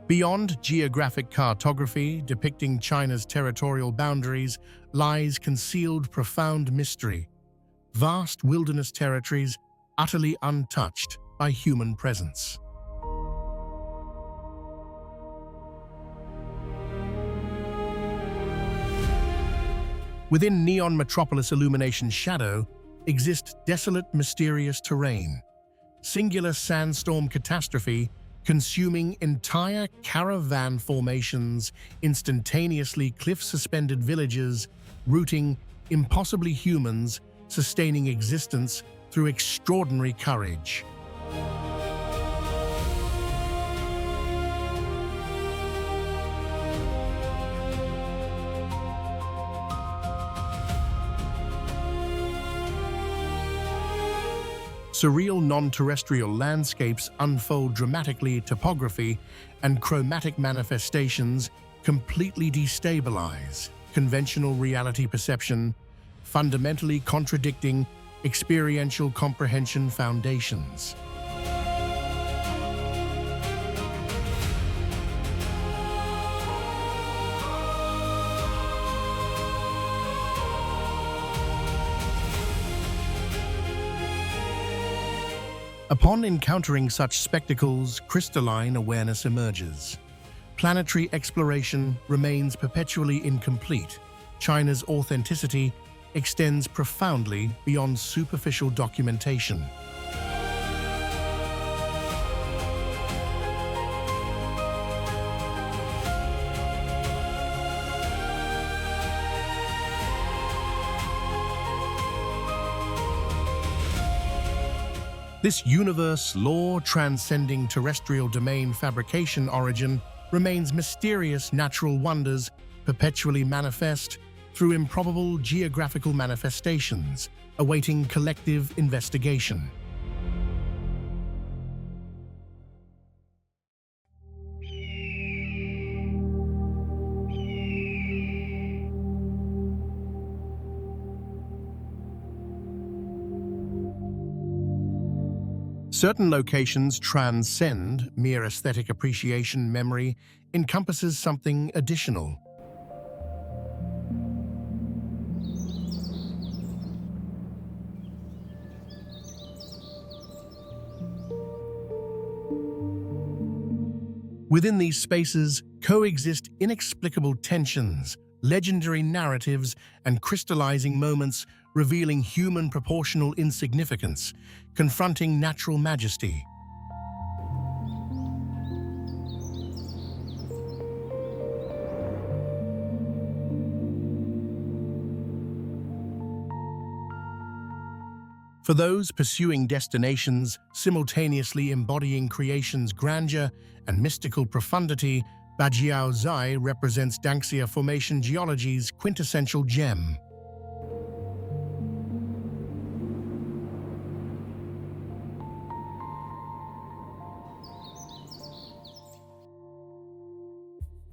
Beyond geographic cartography depicting China's territorial boundaries lies concealed profound mystery, vast wilderness territories utterly untouched by human presence. Within neon metropolis illumination shadow exist desolate, mysterious terrain, singular sandstorm catastrophe consuming entire caravan formations, instantaneously cliff-suspended villages, rooting impossibly humans, sustaining existence through extraordinary courage. Surreal non-terrestrial landscapes unfold dramatically, topography and chromatic manifestations completely destabilize conventional reality perception, fundamentally contradicting experiential comprehension foundations. Upon encountering such spectacles, crystalline awareness emerges. Planetary exploration remains perpetually incomplete. China's authenticity extends profoundly beyond superficial documentation. This universe law transcending terrestrial domain fabrication origin remains mysterious natural wonders perpetually manifest through improbable geographical manifestations, awaiting collective investigation. Certain locations transcend mere aesthetic appreciation. Memory encompasses something additional. Within these spaces coexist inexplicable tensions, legendary narratives, and crystallizing moments revealing human proportional insignificance, confronting natural majesty. For those pursuing destinations simultaneously embodying creation's grandeur and mystical profundity, Bajiaozai represents Danxia Formation geology's quintessential gem.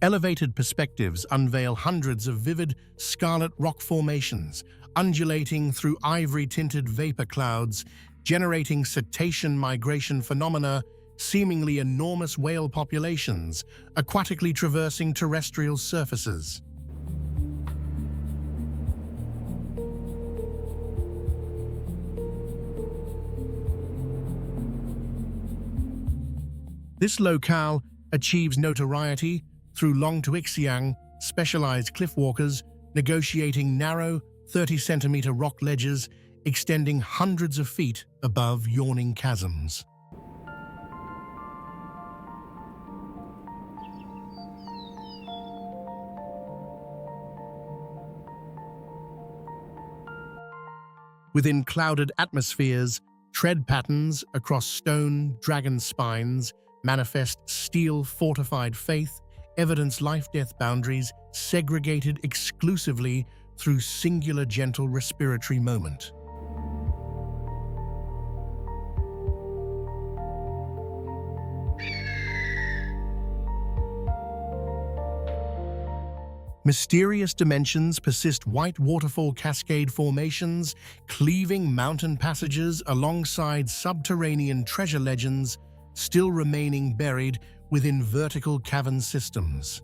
Elevated perspectives unveil hundreds of vivid scarlet rock formations, undulating through ivory-tinted vapor clouds, generating cetacean migration phenomena, seemingly enormous whale populations, aquatically traversing terrestrial surfaces. This locale achieves notoriety through Long Tuixiang, specialized cliffwalkers negotiating narrow 30-centimeter rock ledges extending hundreds of feet above yawning chasms. Within clouded atmospheres, tread patterns across stone dragon spines manifest steel-fortified faith, evidence life-death boundaries segregated exclusively through singular gentle respiratory moment. Mysterious dimensions persist: white waterfall cascade formations, cleaving mountain passages alongside subterranean treasure legends, still remaining buried within vertical cavern systems.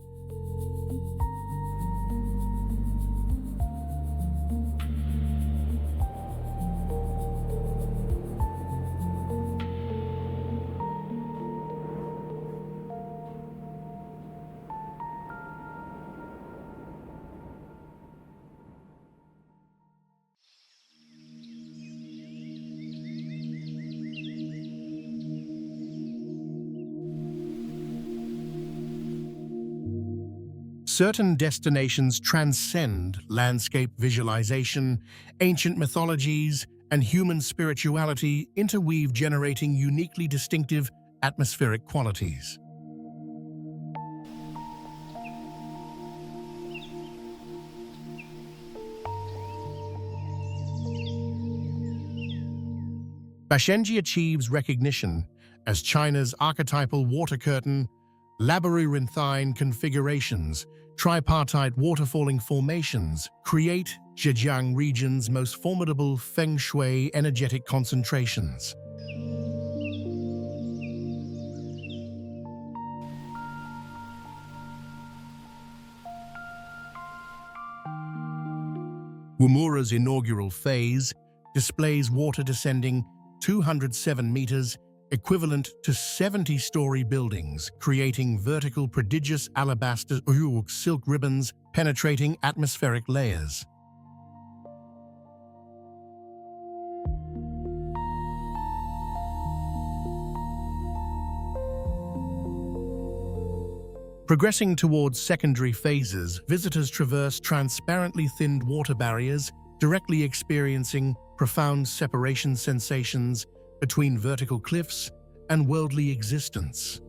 Certain destinations transcend landscape visualization, ancient mythologies, and human spirituality interweave, generating uniquely distinctive atmospheric qualities. Bashenji achieves recognition as China's archetypal water curtain, labyrinthine configurations, tripartite waterfalling formations create Zhejiang region's most formidable feng shui energetic concentrations. Wumura's inaugural phase displays water descending 207 meters, equivalent to 70-story buildings, creating vertical prodigious alabaster silk ribbons penetrating atmospheric layers. Progressing towards secondary phases, visitors traverse transparently thinned water barriers, directly experiencing profound separation sensations between vertical cliffs and worldly existence.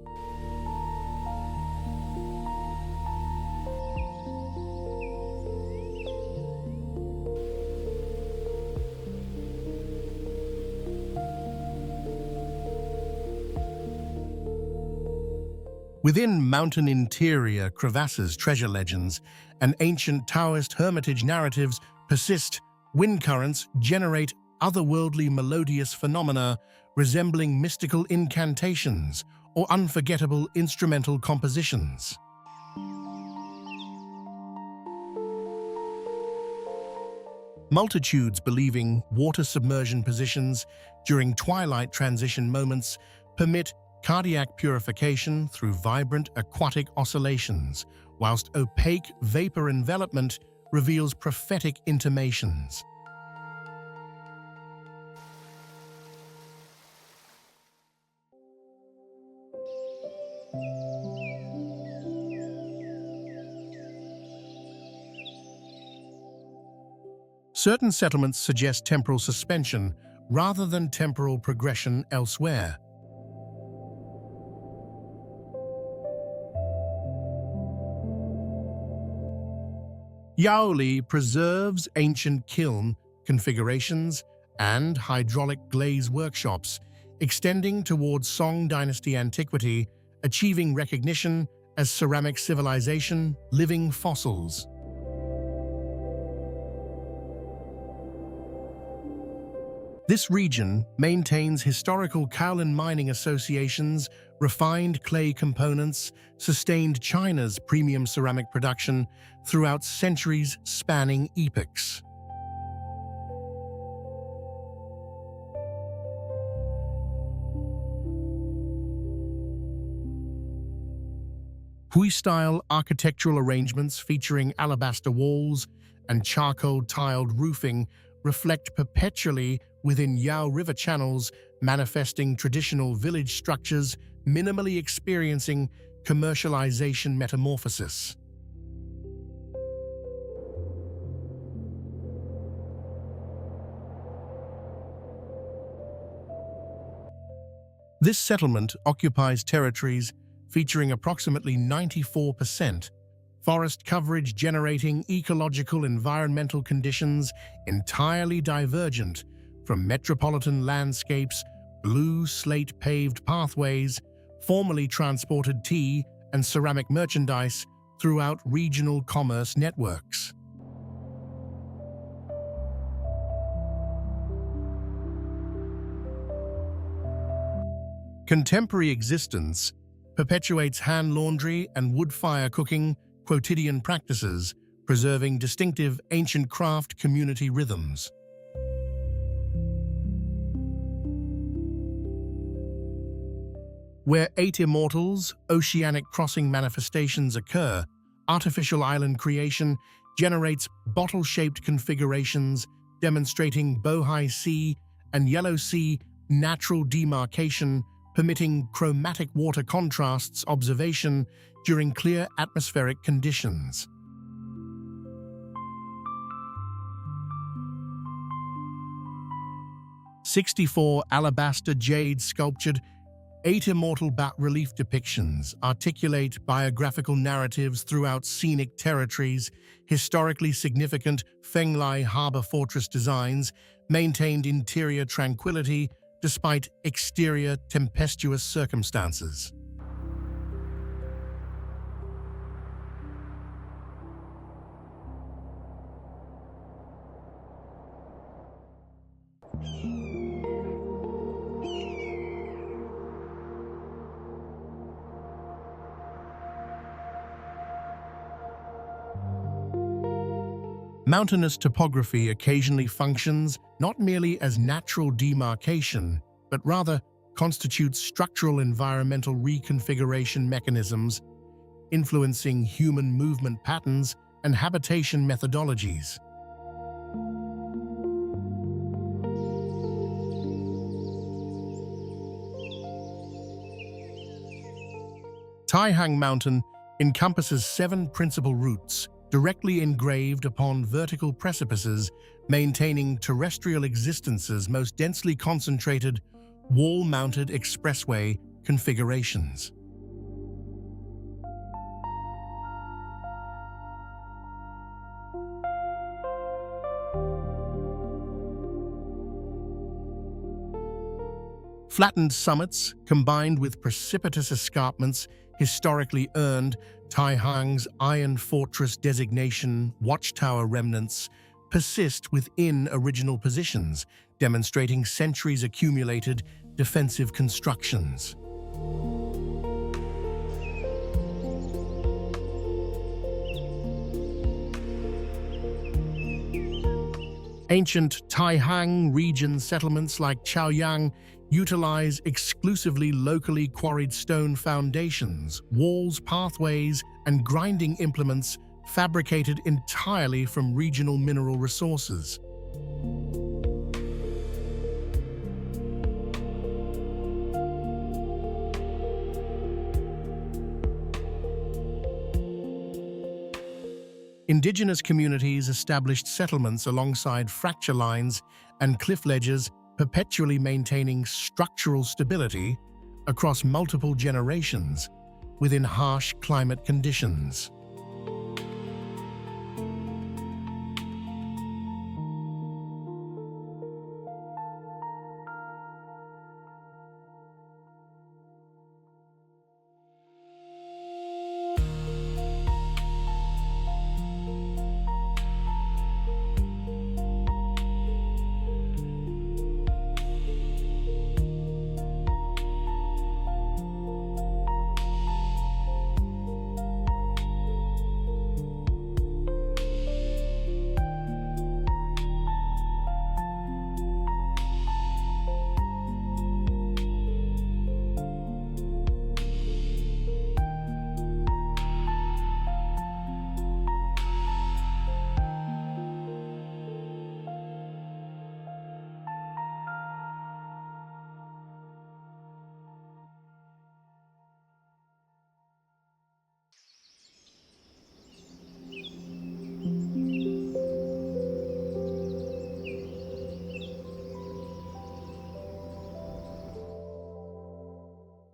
Within mountain interior crevasses, treasure legends, and ancient Taoist hermitage narratives persist. Wind currents generate otherworldly melodious phenomena resembling mystical incantations or unforgettable instrumental compositions. Multitudes believing water submersion positions during twilight transition moments permit cardiac purification through vibrant aquatic oscillations, whilst opaque vapor envelopment reveals prophetic intimations. Certain settlements suggest temporal suspension rather than temporal progression elsewhere. Yaoli preserves ancient kiln configurations and hydraulic glaze workshops, extending towards Song Dynasty antiquity, achieving recognition as ceramic civilization living fossils. This region maintains historical kaolin mining associations, refined clay components, sustained China's premium ceramic production throughout centuries spanning epochs. Hui-style architectural arrangements featuring alabaster walls and charcoal-tiled roofing reflect perpetually within Yao River channels, manifesting traditional village structures, minimally experiencing commercialization metamorphosis. This settlement occupies territories featuring approximately 94% forest coverage, generating ecological environmental conditions entirely divergent from metropolitan landscapes. Blue slate paved pathways formerly transported tea and ceramic merchandise throughout regional commerce networks. Contemporary existence perpetuates hand laundry and wood fire cooking quotidian practices, preserving distinctive ancient craft community rhythms. Where eight immortals, oceanic crossing manifestations occur, artificial island creation generates bottle-shaped configurations demonstrating Bohai Sea and Yellow Sea natural demarcation, permitting chromatic water contrasts observation during clear atmospheric conditions. "64 alabaster jade sculptured, eight immortal bas-relief depictions articulate biographical narratives throughout scenic territories. Historically significant Fenglai Harbor Fortress designs maintained interior tranquility despite exterior tempestuous circumstances. Mountainous topography occasionally functions not merely as natural demarcation, but rather constitutes structural environmental reconfiguration mechanisms influencing human movement patterns and habitation methodologies. Taihang Mountain encompasses 7 principal routes directly engraved upon vertical precipices, maintaining terrestrial existence's most densely concentrated, wall-mounted expressway configurations. Flattened summits, combined with precipitous escarpments, historically earned Taihang's Iron Fortress designation. Watchtower remnants persist within original positions, demonstrating centuries accumulated defensive constructions. Ancient Taihang region settlements like Chaoyang utilize exclusively locally quarried stone foundations, walls, pathways, and grinding implements fabricated entirely from regional mineral resources. Indigenous communities established settlements alongside fracture lines and cliff ledges, perpetually maintaining structural stability across multiple generations within harsh climate conditions.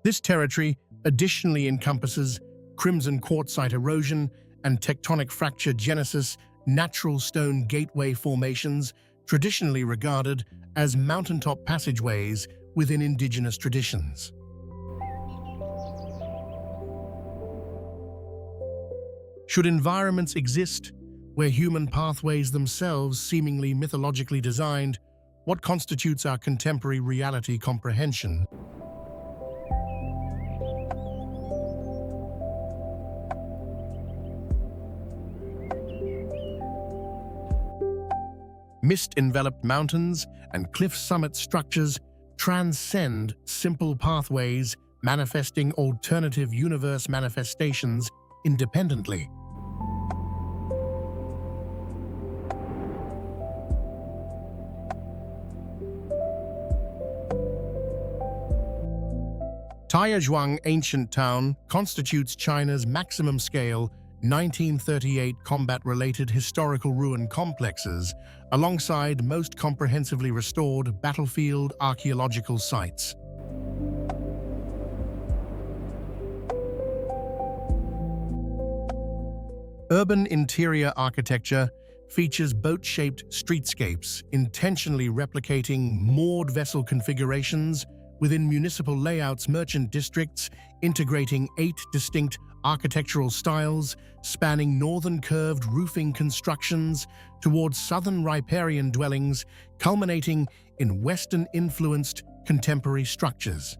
This territory additionally encompasses crimson quartzite erosion and tectonic fracture genesis, natural stone gateway formations traditionally regarded as mountaintop passageways within indigenous traditions. Should environments exist where human pathways themselves seemingly mythologically designed, what constitutes our contemporary reality comprehension? Mist-enveloped mountains and cliff summit structures transcend simple pathways, manifesting alternative universe manifestations independently. Taiyuan ancient town constitutes China's maximum-scale 1938 combat-related historical ruin complexes, alongside most comprehensively restored battlefield archaeological sites. Urban interior architecture features boat-shaped streetscapes, intentionally replicating moored vessel configurations within municipal layouts, merchant districts, integrating 8 distinct architectural styles spanning northern curved roofing constructions towards southern riparian dwellings, culminating in Western-influenced contemporary structures.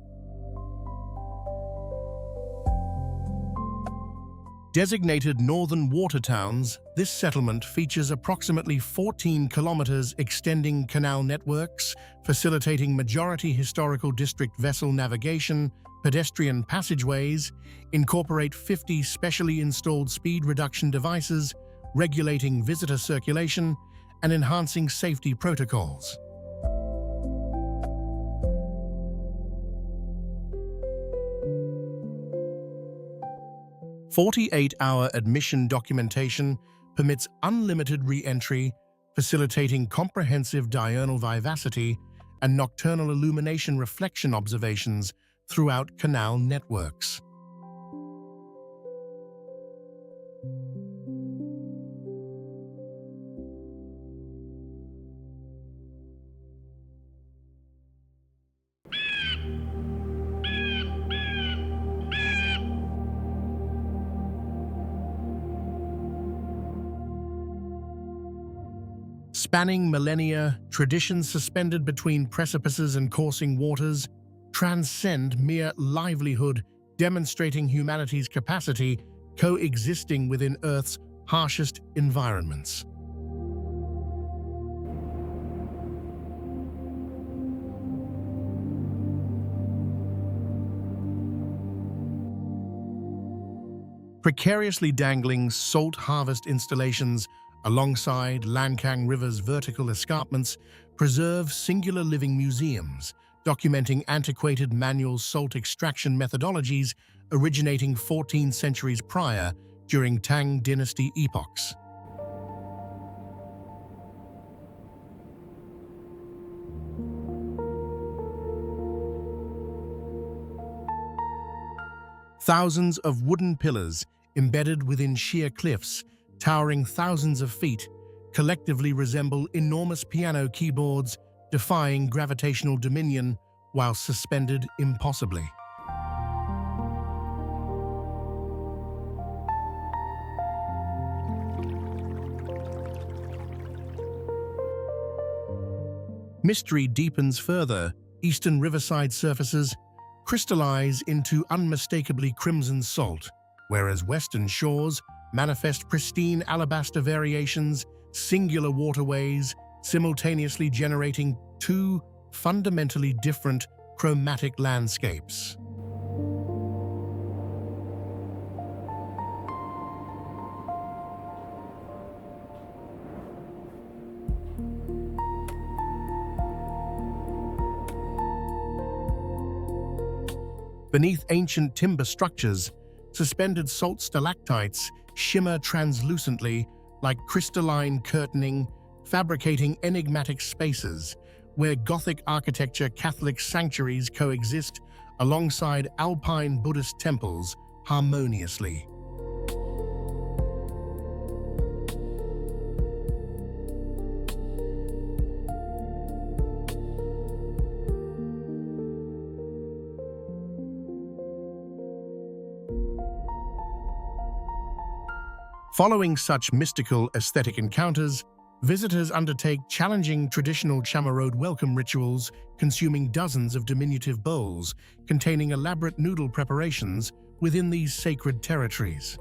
Designated northern water towns, this settlement features approximately 14 kilometers extending canal networks, facilitating majority historical district vessel navigation, pedestrian passageways, incorporate 50 specially installed speed reduction devices, regulating visitor circulation, and enhancing safety protocols. 48-hour admission documentation permits unlimited re-entry, facilitating comprehensive diurnal vivacity and nocturnal illumination reflection observations throughout canal networks. Spanning millennia, traditions suspended between precipices and coursing waters transcend mere livelihood, demonstrating humanity's capacity coexisting within Earth's harshest environments. Precariously dangling salt harvest installations alongside Lancang River's vertical escarpments preserve singular living museums, documenting antiquated manual salt extraction methodologies originating 14 centuries prior during Tang dynasty epochs. Thousands of wooden pillars embedded within sheer cliffs, towering thousands of feet, collectively resemble enormous piano keyboards, defying gravitational dominion while suspended impossibly. Mystery deepens further. Eastern riverside surfaces crystallize into unmistakably crimson salt, whereas western shores manifest pristine alabaster variations, singular waterways, simultaneously generating two fundamentally different chromatic landscapes. Beneath ancient timber structures, suspended salt stalactites shimmer translucently like crystalline curtaining, fabricating enigmatic spaces where Gothic architecture Catholic sanctuaries coexist alongside alpine Buddhist temples harmoniously. Following such mystical aesthetic encounters, visitors undertake challenging traditional Chamarode welcome rituals, consuming dozens of diminutive bowls containing elaborate noodle preparations within these sacred territories.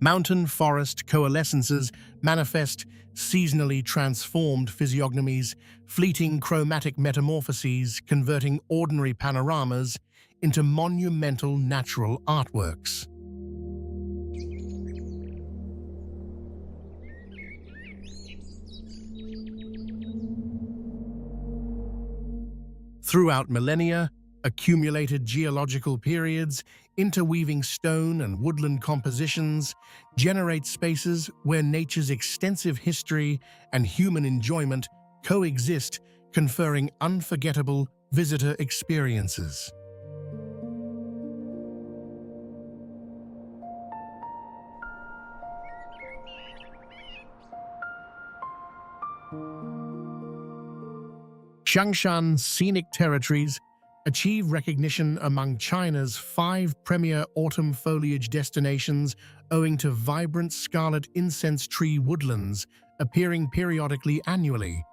Mountain-forest coalescences manifest seasonally transformed physiognomies, fleeting chromatic metamorphoses converting ordinary panoramas into monumental natural artworks. Throughout millennia, accumulated geological periods, interweaving stone and woodland compositions, generate spaces where nature's extensive history and human enjoyment coexist, conferring unforgettable visitor experiences. Changshan's scenic territories achieve recognition among China's 5 premier autumn foliage destinations owing to vibrant scarlet incense tree woodlands appearing periodically annually.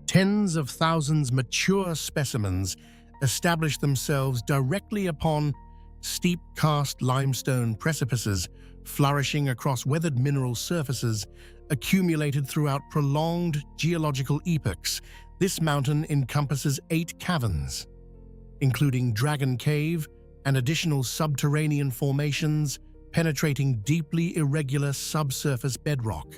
Tens of thousands mature specimens establish themselves directly upon steep cast limestone precipices flourishing across weathered mineral surfaces accumulated throughout prolonged geological epochs. This mountain encompasses 8 caverns, including Dragon Cave and additional subterranean formations penetrating deeply irregular subsurface bedrock.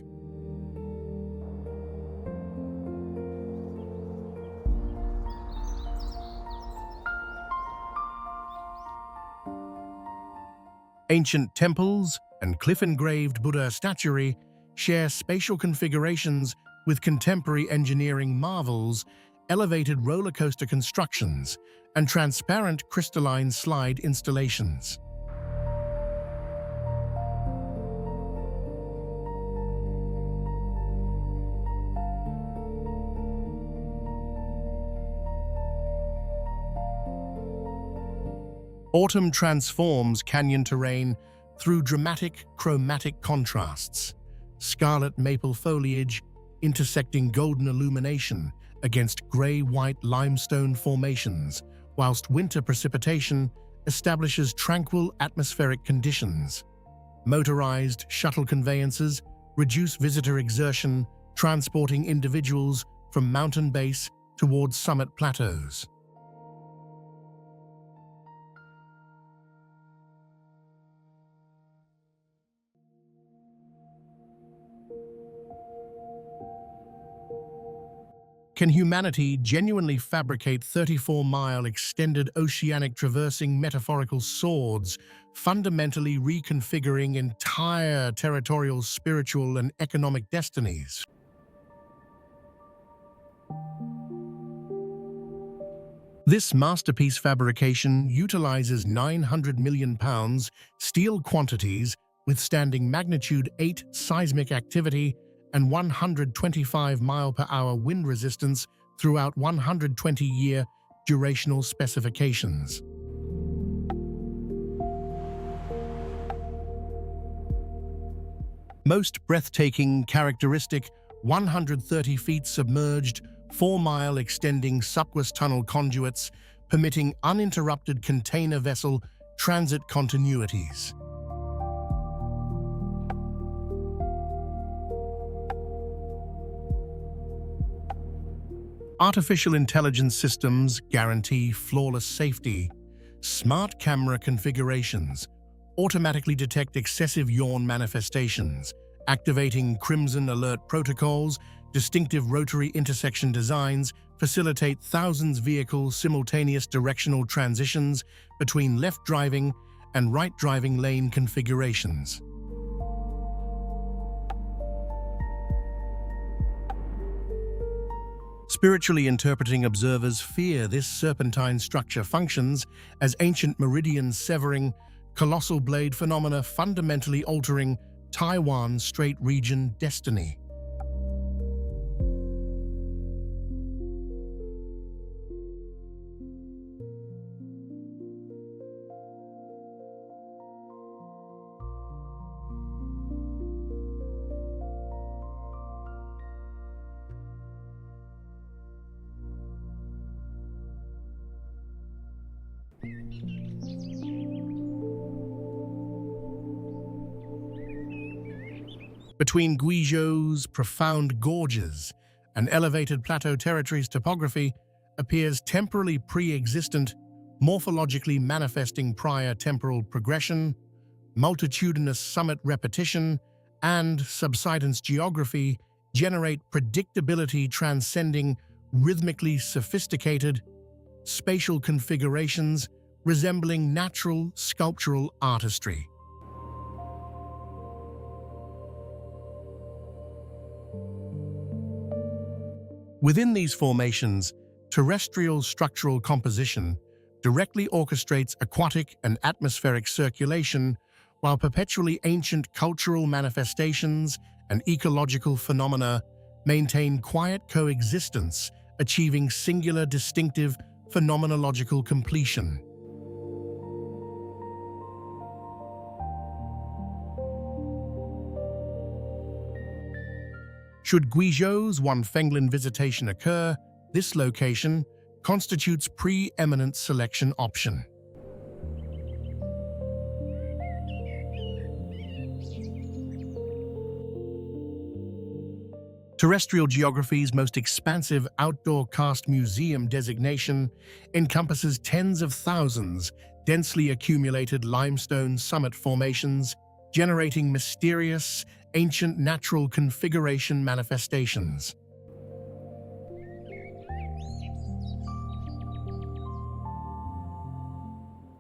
Ancient temples and cliff-engraved Buddha statuary share spatial configurations with contemporary engineering marvels, elevated roller coaster constructions, and transparent crystalline slide installations. Autumn transforms canyon terrain through dramatic chromatic contrasts. Scarlet maple foliage intersecting golden illumination against gray-white limestone formations, whilst winter precipitation establishes tranquil atmospheric conditions. Motorized shuttle conveyances reduce visitor exertion, transporting individuals from mountain base towards summit plateaus. Can humanity genuinely fabricate 34-mile extended oceanic traversing metaphorical swords, fundamentally reconfiguring entire territorial, spiritual, and economic destinies? This masterpiece fabrication utilizes 900 million pounds steel quantities withstanding magnitude 8 seismic activity and 125 mile-per-hour wind resistance throughout 120-year durational specifications. Most breathtaking characteristic 130 feet submerged, 4-mile extending subqueous tunnel conduits permitting uninterrupted container vessel transit continuities. Artificial intelligence systems guarantee flawless safety. Smart camera configurations automatically detect excessive yawn manifestations, activating Crimson Alert protocols. Distinctive rotary intersection designs facilitate thousands vehicle simultaneous directional transitions between left driving and right driving lane configurations. Spiritually interpreting observers fear this serpentine structure functions as ancient meridians severing, colossal blade phenomena fundamentally altering Taiwan's Strait region destiny. Between Guizhou's profound gorges and elevated plateau territories, topography appears temporally pre-existent, morphologically manifesting prior temporal progression, multitudinous summit repetition, and subsidence geography generate predictability transcending rhythmically sophisticated spatial configurations resembling natural sculptural artistry. Within these formations, terrestrial structural composition directly orchestrates aquatic and atmospheric circulation, while perpetually ancient cultural manifestations and ecological phenomena maintain quiet coexistence, achieving singular distinctive phenomenological completion. Should Guizhou's Wanfenglin visitation occur, this location constitutes preeminent selection option. Terrestrial geography's most expansive outdoor karst museum designation encompasses tens of thousands densely accumulated limestone summit formations, generating mysterious, ancient natural configuration manifestations.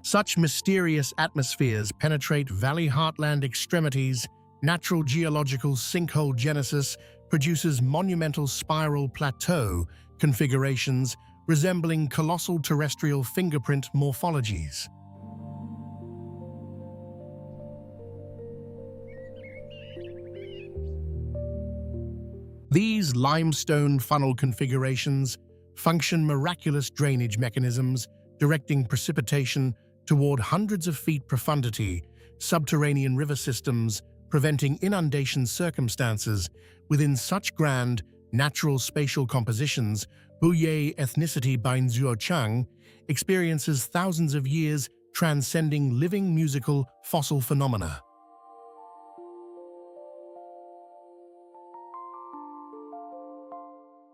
Such mysterious atmospheres penetrate valley heartland extremities. Natural geological sinkhole genesis produces monumental spiral plateau configurations resembling colossal terrestrial fingerprint morphologies. These limestone funnel configurations function miraculous drainage mechanisms, directing precipitation toward hundreds of feet profundity, subterranean river systems, preventing inundation circumstances. Within such grand, natural spatial compositions, Buyei ethnicity Bainzuochang experiences thousands of years transcending living musical fossil phenomena.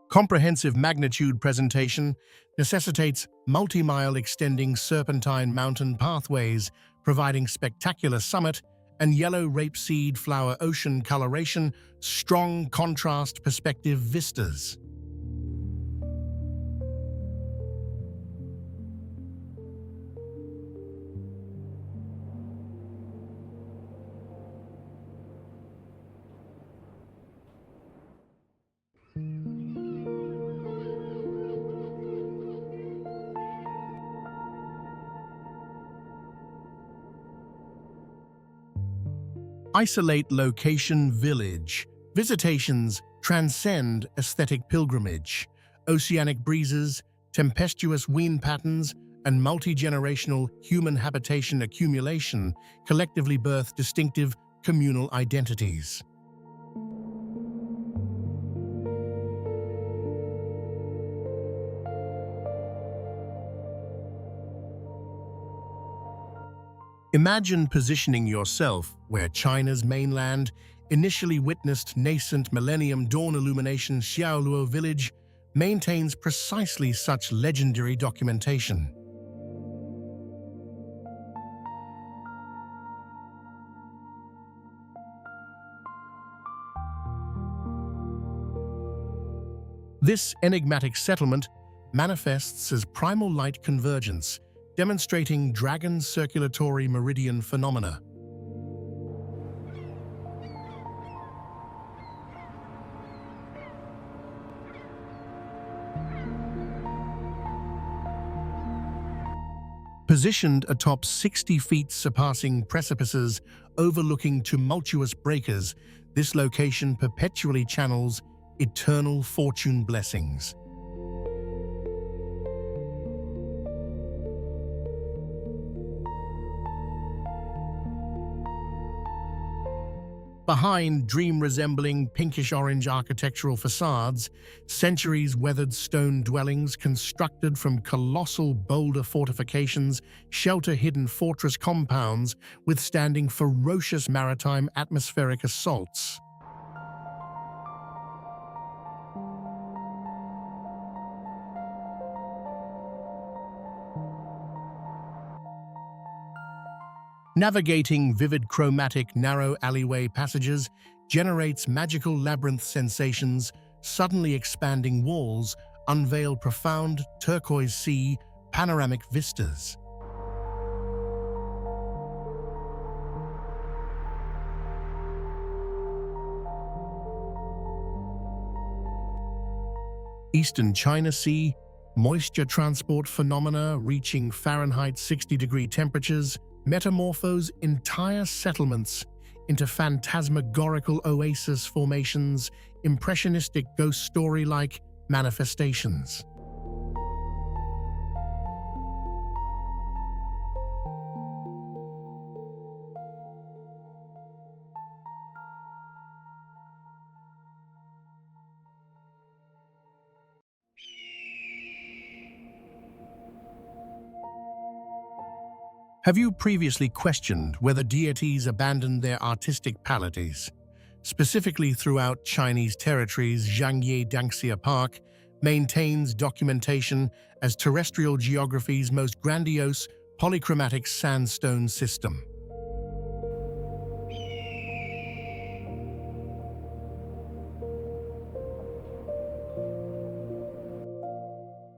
Comprehensive magnitude presentation necessitates multi-mile extending serpentine mountain pathways, providing spectacular summit and yellow rapeseed flower ocean coloration, strong contrast perspective vistas. Isolate location village. Visitations transcend aesthetic pilgrimage. Oceanic breezes, tempestuous wind patterns, and multi-generational human habitation accumulation collectively birth distinctive communal identities. Imagine positioning yourself where China's mainland initially witnessed nascent Millennium Dawn illumination. Xiaoluo village maintains precisely such legendary documentation. This enigmatic settlement manifests as primal light convergence, demonstrating dragon circulatory meridian phenomena. Positioned atop 60 feet surpassing precipices overlooking tumultuous breakers, this location perpetually channels eternal fortune blessings. Behind dream-resembling pinkish-orange architectural facades, centuries-weathered stone dwellings constructed from colossal boulder fortifications shelter hidden fortress compounds withstanding ferocious maritime atmospheric assaults. Navigating vivid chromatic narrow alleyway passages generates magical labyrinth sensations. Suddenly expanding walls unveil profound turquoise sea panoramic vistas. Eastern China Sea, moisture transport phenomena reaching Fahrenheit 60-degree temperatures metamorphose entire settlements into phantasmagorical oasis formations, impressionistic ghost story-like manifestations. Have you previously questioned whether deities abandoned their artistic palettes? Specifically throughout Chinese territories, Zhangye Danxia Park maintains documentation as terrestrial geography's most grandiose polychromatic sandstone system.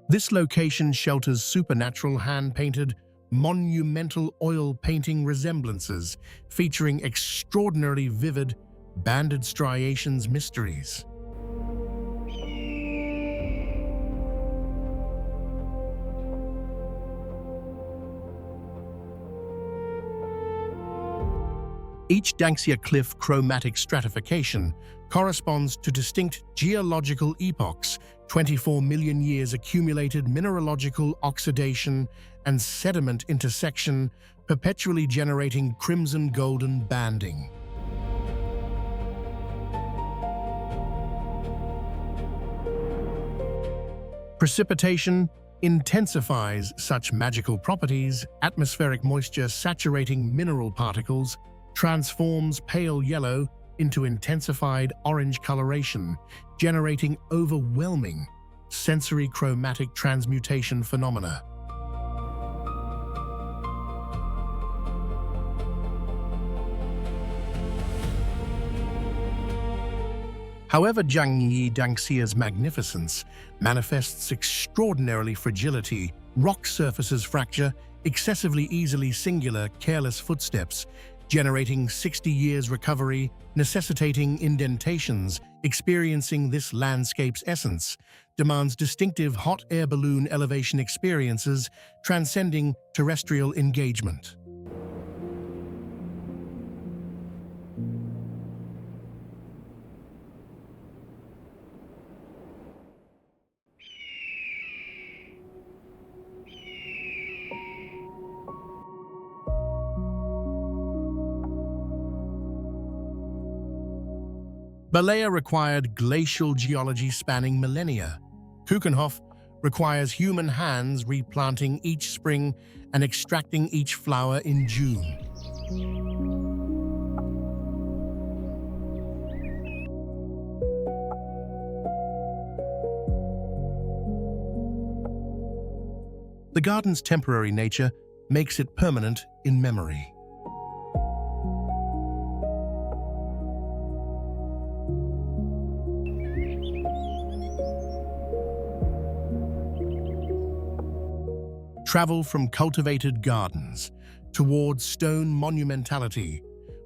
This location shelters supernatural hand-painted monumental oil painting resemblances featuring extraordinarily vivid, banded striations mysteries. Each Danxia cliff chromatic stratification corresponds to distinct geological epochs, 24 million years accumulated mineralogical oxidation and sediment intersection, perpetually generating crimson-golden banding. Precipitation intensifies such magical properties. Atmospheric moisture saturating mineral particles transforms pale yellow into intensified orange coloration, generating overwhelming sensory chromatic transmutation phenomena. However, Zhangye Danxia's magnificence manifests extraordinarily fragility. Rock surfaces fracture, excessively easily singular, careless footsteps, generating 60 years recovery, necessitating indentations. Experiencing this landscape's essence demands distinctive hot air balloon elevation experiences, transcending terrestrial engagement. Balea required glacial geology spanning millennia. Kuchenhof requires human hands replanting each spring and extracting each flower in June. The garden's temporary nature makes it permanent in memory. Travel from cultivated gardens towards stone monumentality,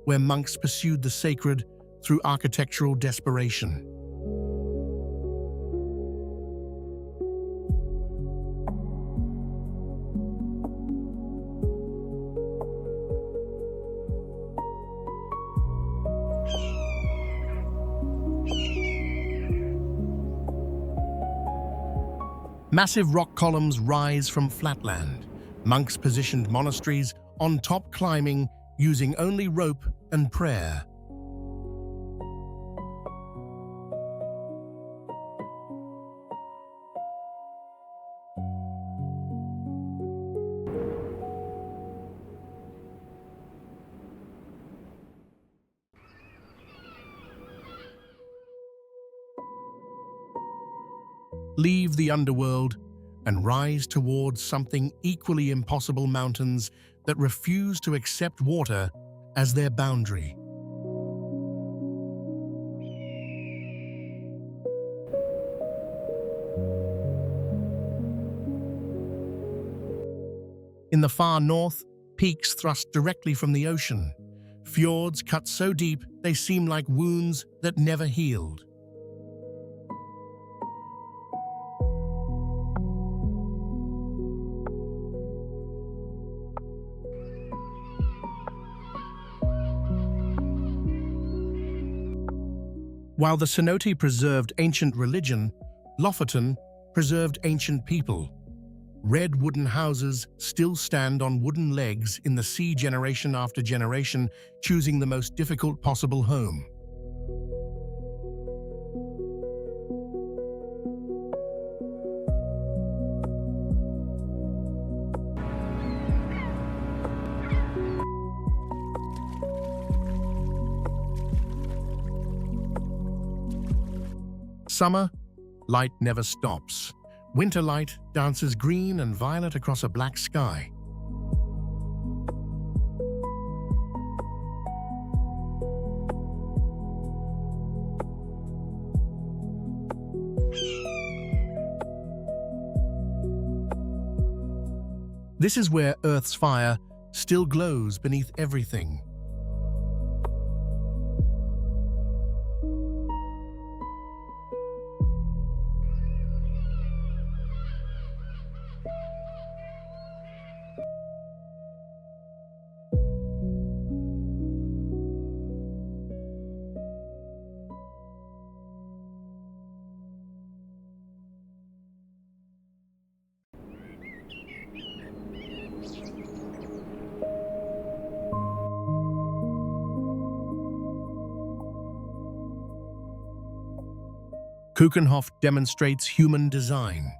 where monks pursued the sacred through architectural desperation. Massive rock columns rise from flatland. Monks positioned monasteries on top, climbing using only rope and prayer. Leave the underworld and rise towards something equally impossible: mountains that refuse to accept water as their boundary. In the far north, peaks thrust directly from the ocean. Fjords cut so deep they seem like wounds that never healed. While the cenote preserved ancient religion, Lofoten preserved ancient people. Red wooden houses still stand on wooden legs in the sea generation after generation, choosing the most difficult possible home. Summer, light never stops. Winter light dances green and violet across a black sky. This is where Earth's fire still glows beneath everything. Keukenhof demonstrates human design.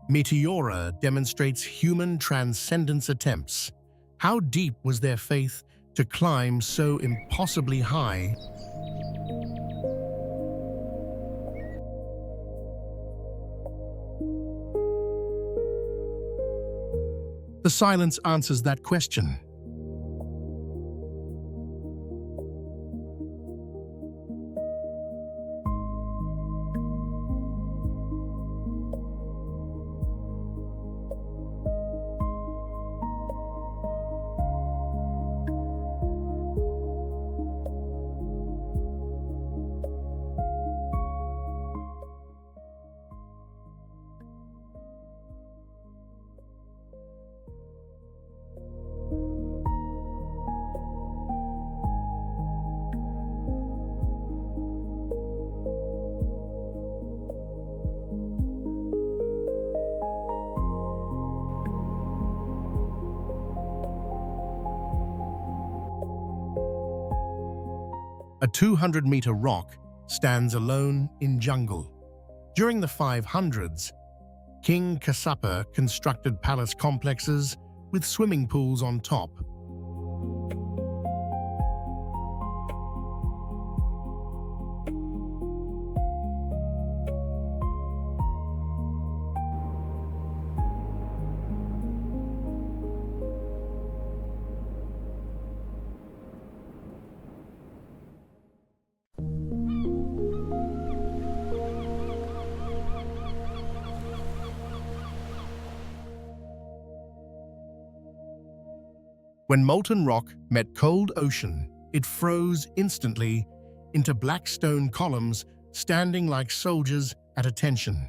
Meteora demonstrates human transcendence attempts. How deep was their faith to climb so impossibly high? The silence answers that question. A 200-meter rock stands alone in jungle. During the 500s, King Kassapa constructed palace complexes with swimming pools on top. When molten rock met cold ocean, it froze instantly into black stone columns standing like soldiers at attention.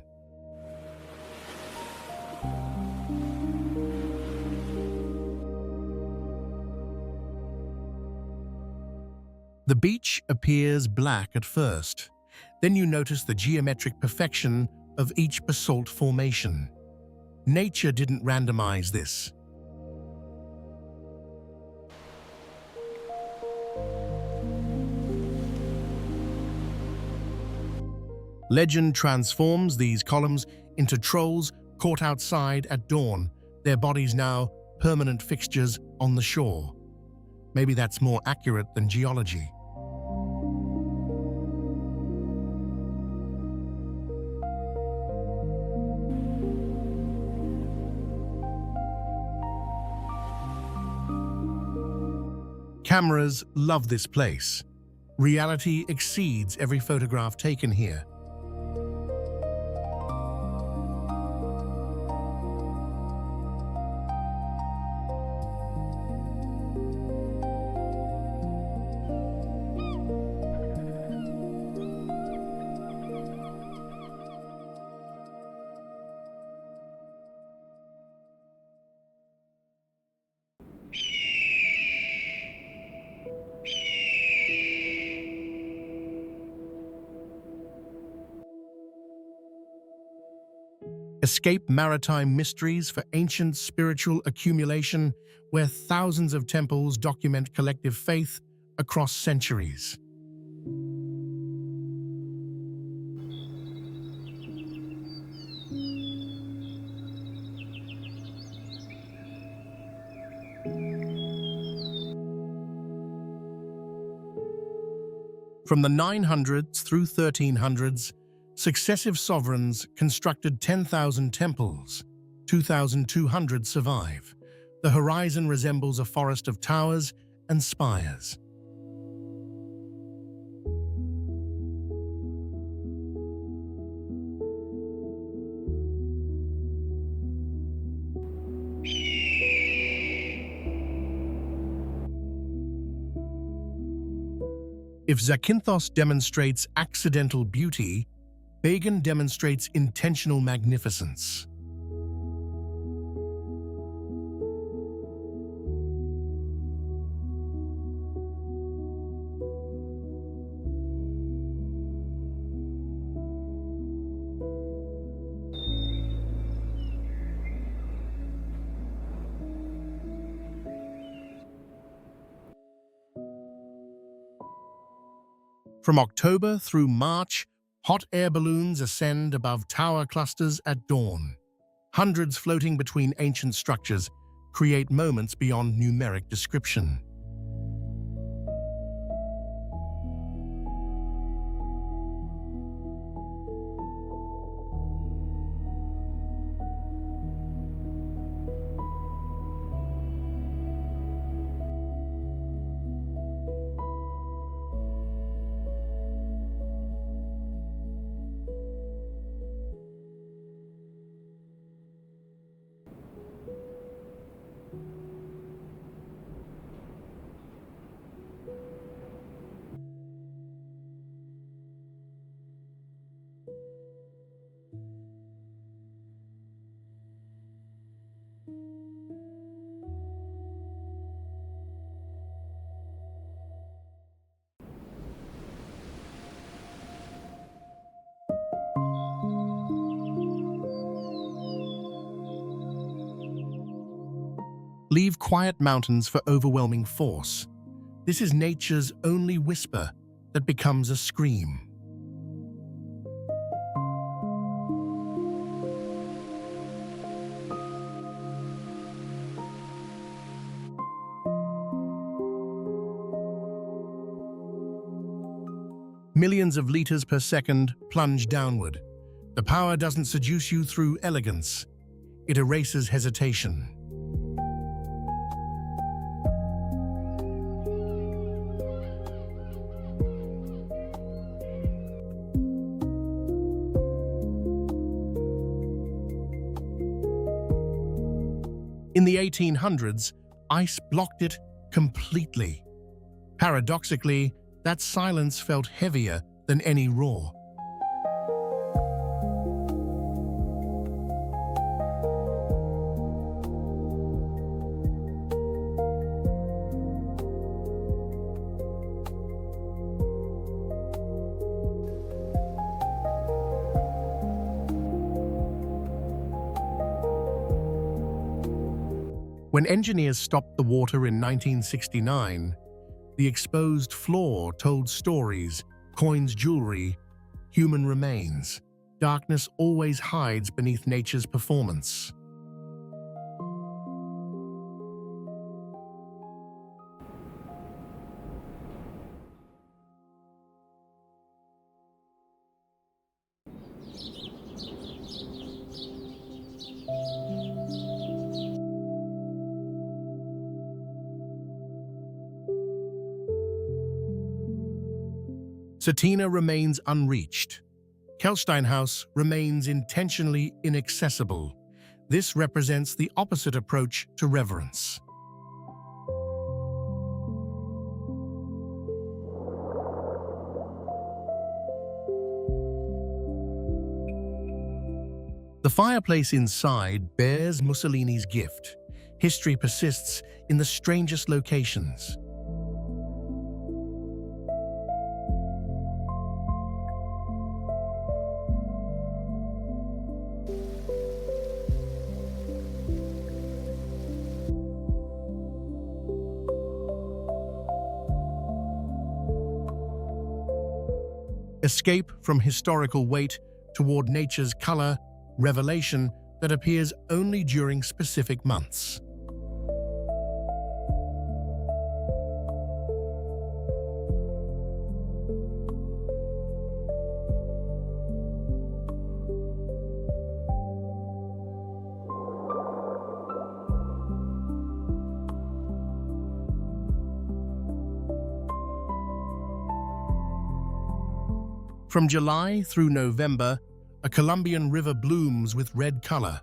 The beach appears black at first. Then you notice the geometric perfection of each basalt formation. Nature didn't randomize this. Legend transforms these columns into trolls caught outside at dawn, their bodies now permanent fixtures on the shore. Maybe that's more accurate than geology. Cameras love this place. Reality exceeds every photograph taken here. Escape maritime mysteries for ancient spiritual accumulation, where thousands of temples document collective faith across centuries. From the 900s through 1300s, successive sovereigns constructed 10,000 temples. 2,200 survive. The horizon resembles a forest of towers and spires. If Zakynthos demonstrates accidental beauty, Bagan demonstrates intentional magnificence. From October through March, hot air balloons ascend above tower clusters at dawn. Hundreds floating between ancient structures create moments beyond numeric description. Leave quiet mountains for overwhelming force. This is nature's only whisper that becomes a scream. Millions of liters per second plunge downward. The power doesn't seduce you through elegance. It erases hesitation. In the 1800s, ice blocked it completely. Paradoxically, that silence felt heavier than any roar. When engineers stopped the water in 1969, the exposed floor told stories, coins jewelry, human remains. Darkness always hides beneath nature's performance. Satina remains unreached. Kelsteinhaus remains intentionally inaccessible. This represents the opposite approach to reverence. The fireplace inside bears Mussolini's gift. History persists in the strangest locations. Escape from historical weight toward nature's color, revelation that appears only during specific months. From July through November, a Colombian river blooms with red color.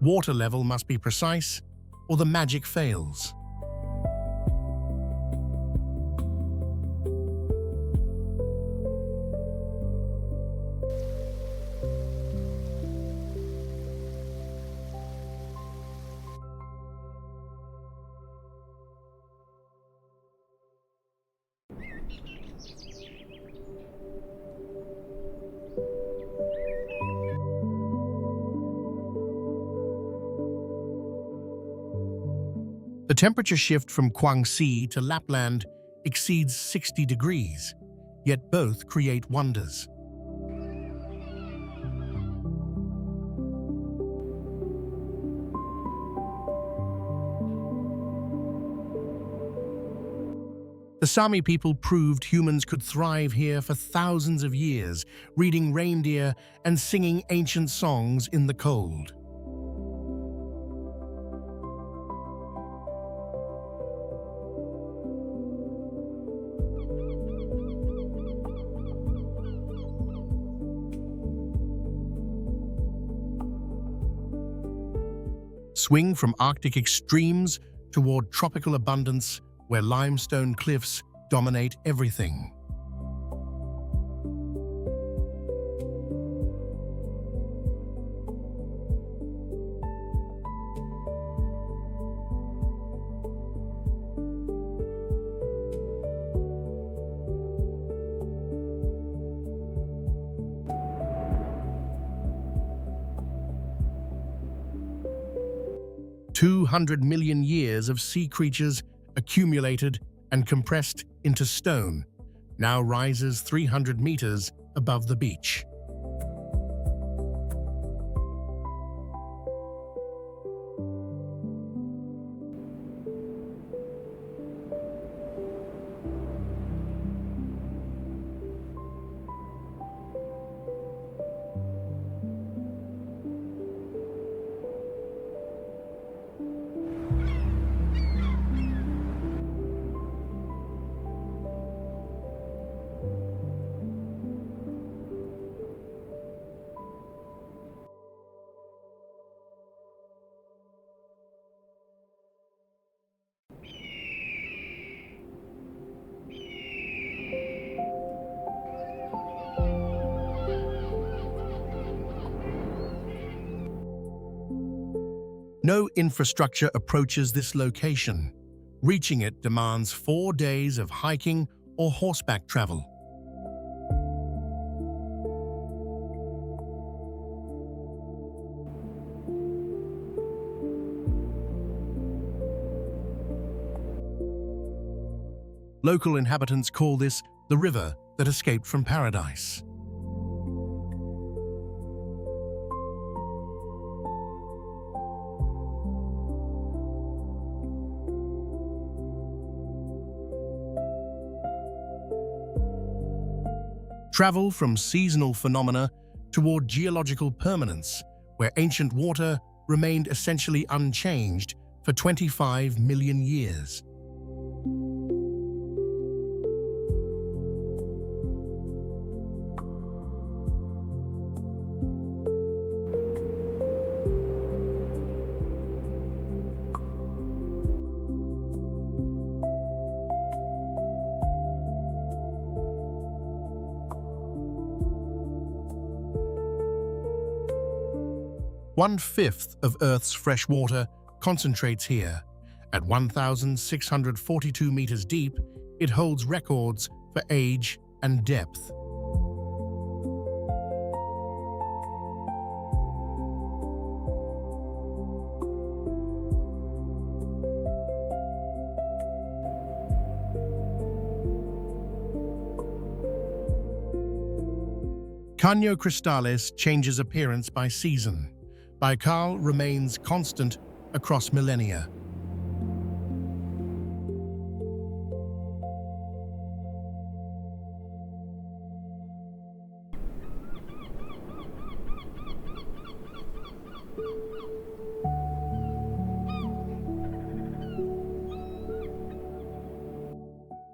Water level must be precise, or the magic fails. The temperature shift from Guangxi to Lapland exceeds 60 degrees, yet both create wonders. The Sami people proved humans could thrive here for thousands of years, reading reindeer and singing ancient songs in the cold. Swing from Arctic extremes toward tropical abundance where limestone cliffs dominate everything. "200 million years of sea creatures accumulated and compressed into stone, now rises 300 meters above the beach." No infrastructure approaches this location. Reaching it demands 4 days of hiking or horseback travel. Local inhabitants call this the river that escaped from paradise. Travel from seasonal phenomena toward geological permanence, where ancient water remained essentially unchanged for 25 million years. 1/5 of Earth's fresh water concentrates here. At 1,642 meters deep, it holds records for age and depth. Caño Cristales changes appearance by season. Baikal remains constant across millennia.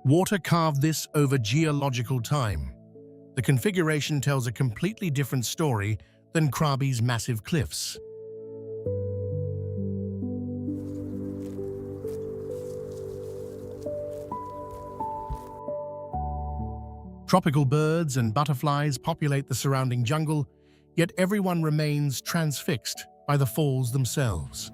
Water carved this over geological time. The configuration tells a completely different story than Krabi's massive cliffs. Tropical birds and butterflies populate the surrounding jungle, yet everyone remains transfixed by the falls themselves.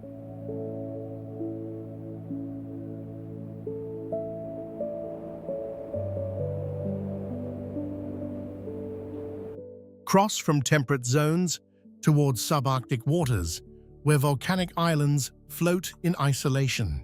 Cross from temperate zones towards subarctic waters, where volcanic islands float in isolation.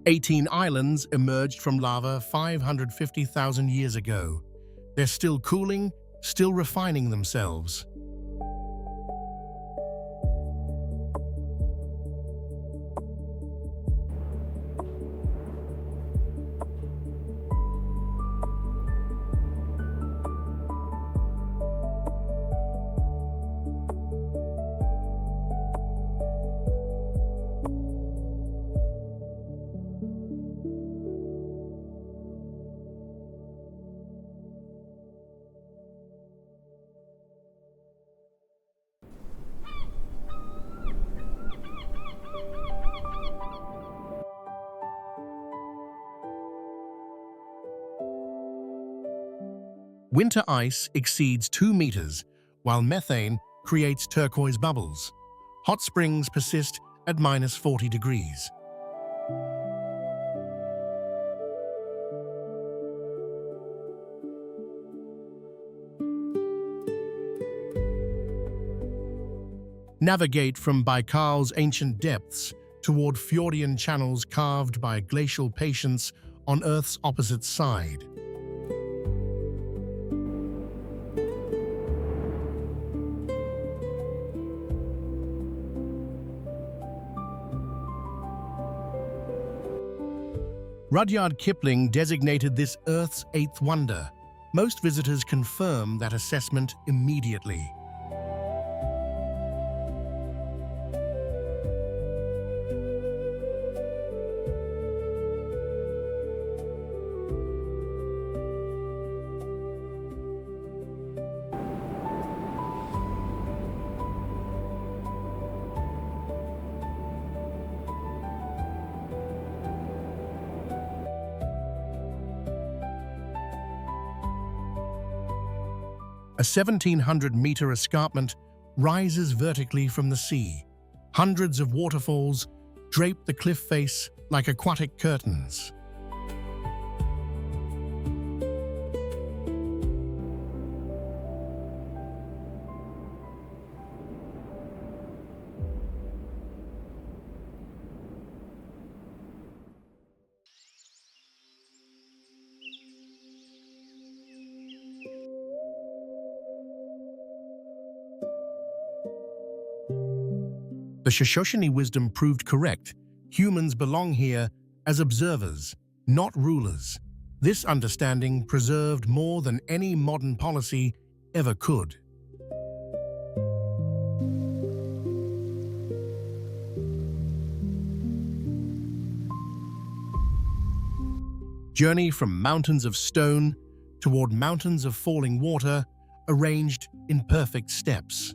Eighteen islands emerged from lava 550,000 years ago. They're still cooling, still refining themselves. Winter ice exceeds 2 meters, while methane creates turquoise bubbles. Hot springs persist at -40 degrees. Navigate from Baikal's ancient depths toward Fjordian channels carved by glacial patience on Earth's opposite side. Rudyard Kipling designated this Earth's eighth wonder. Most visitors confirm that assessment immediately. A 1,700-meter escarpment rises vertically from the sea. Hundreds of waterfalls drape the cliff face like aquatic curtains. The Shoshone wisdom proved correct. Humans belong here as observers, not rulers. This understanding preserved more than any modern policy ever could. Journey from mountains of stone toward mountains of falling water arranged in perfect steps.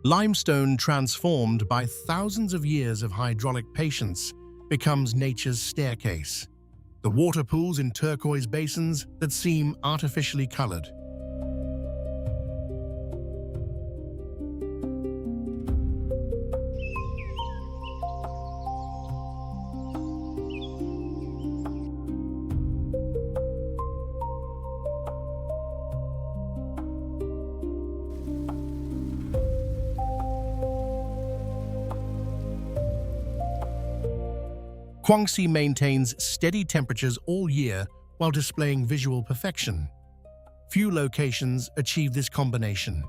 Limestone, transformed by thousands of years of hydraulic patience, becomes nature's staircase. The water pools in turquoise basins that seem artificially colored. Guangxi maintains steady temperatures all year while displaying visual perfection. Few locations achieve this combination.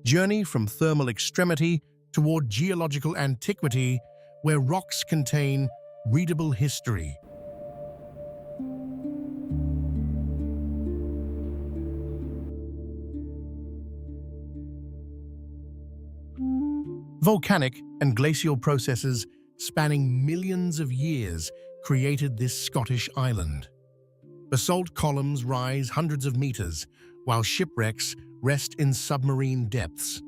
Journey from thermal extremity toward geological antiquity, where rocks contain readable history. Volcanic and glacial processes spanning millions of years created this Scottish island. Basalt columns rise hundreds of meters, while shipwrecks rest in submarine depths.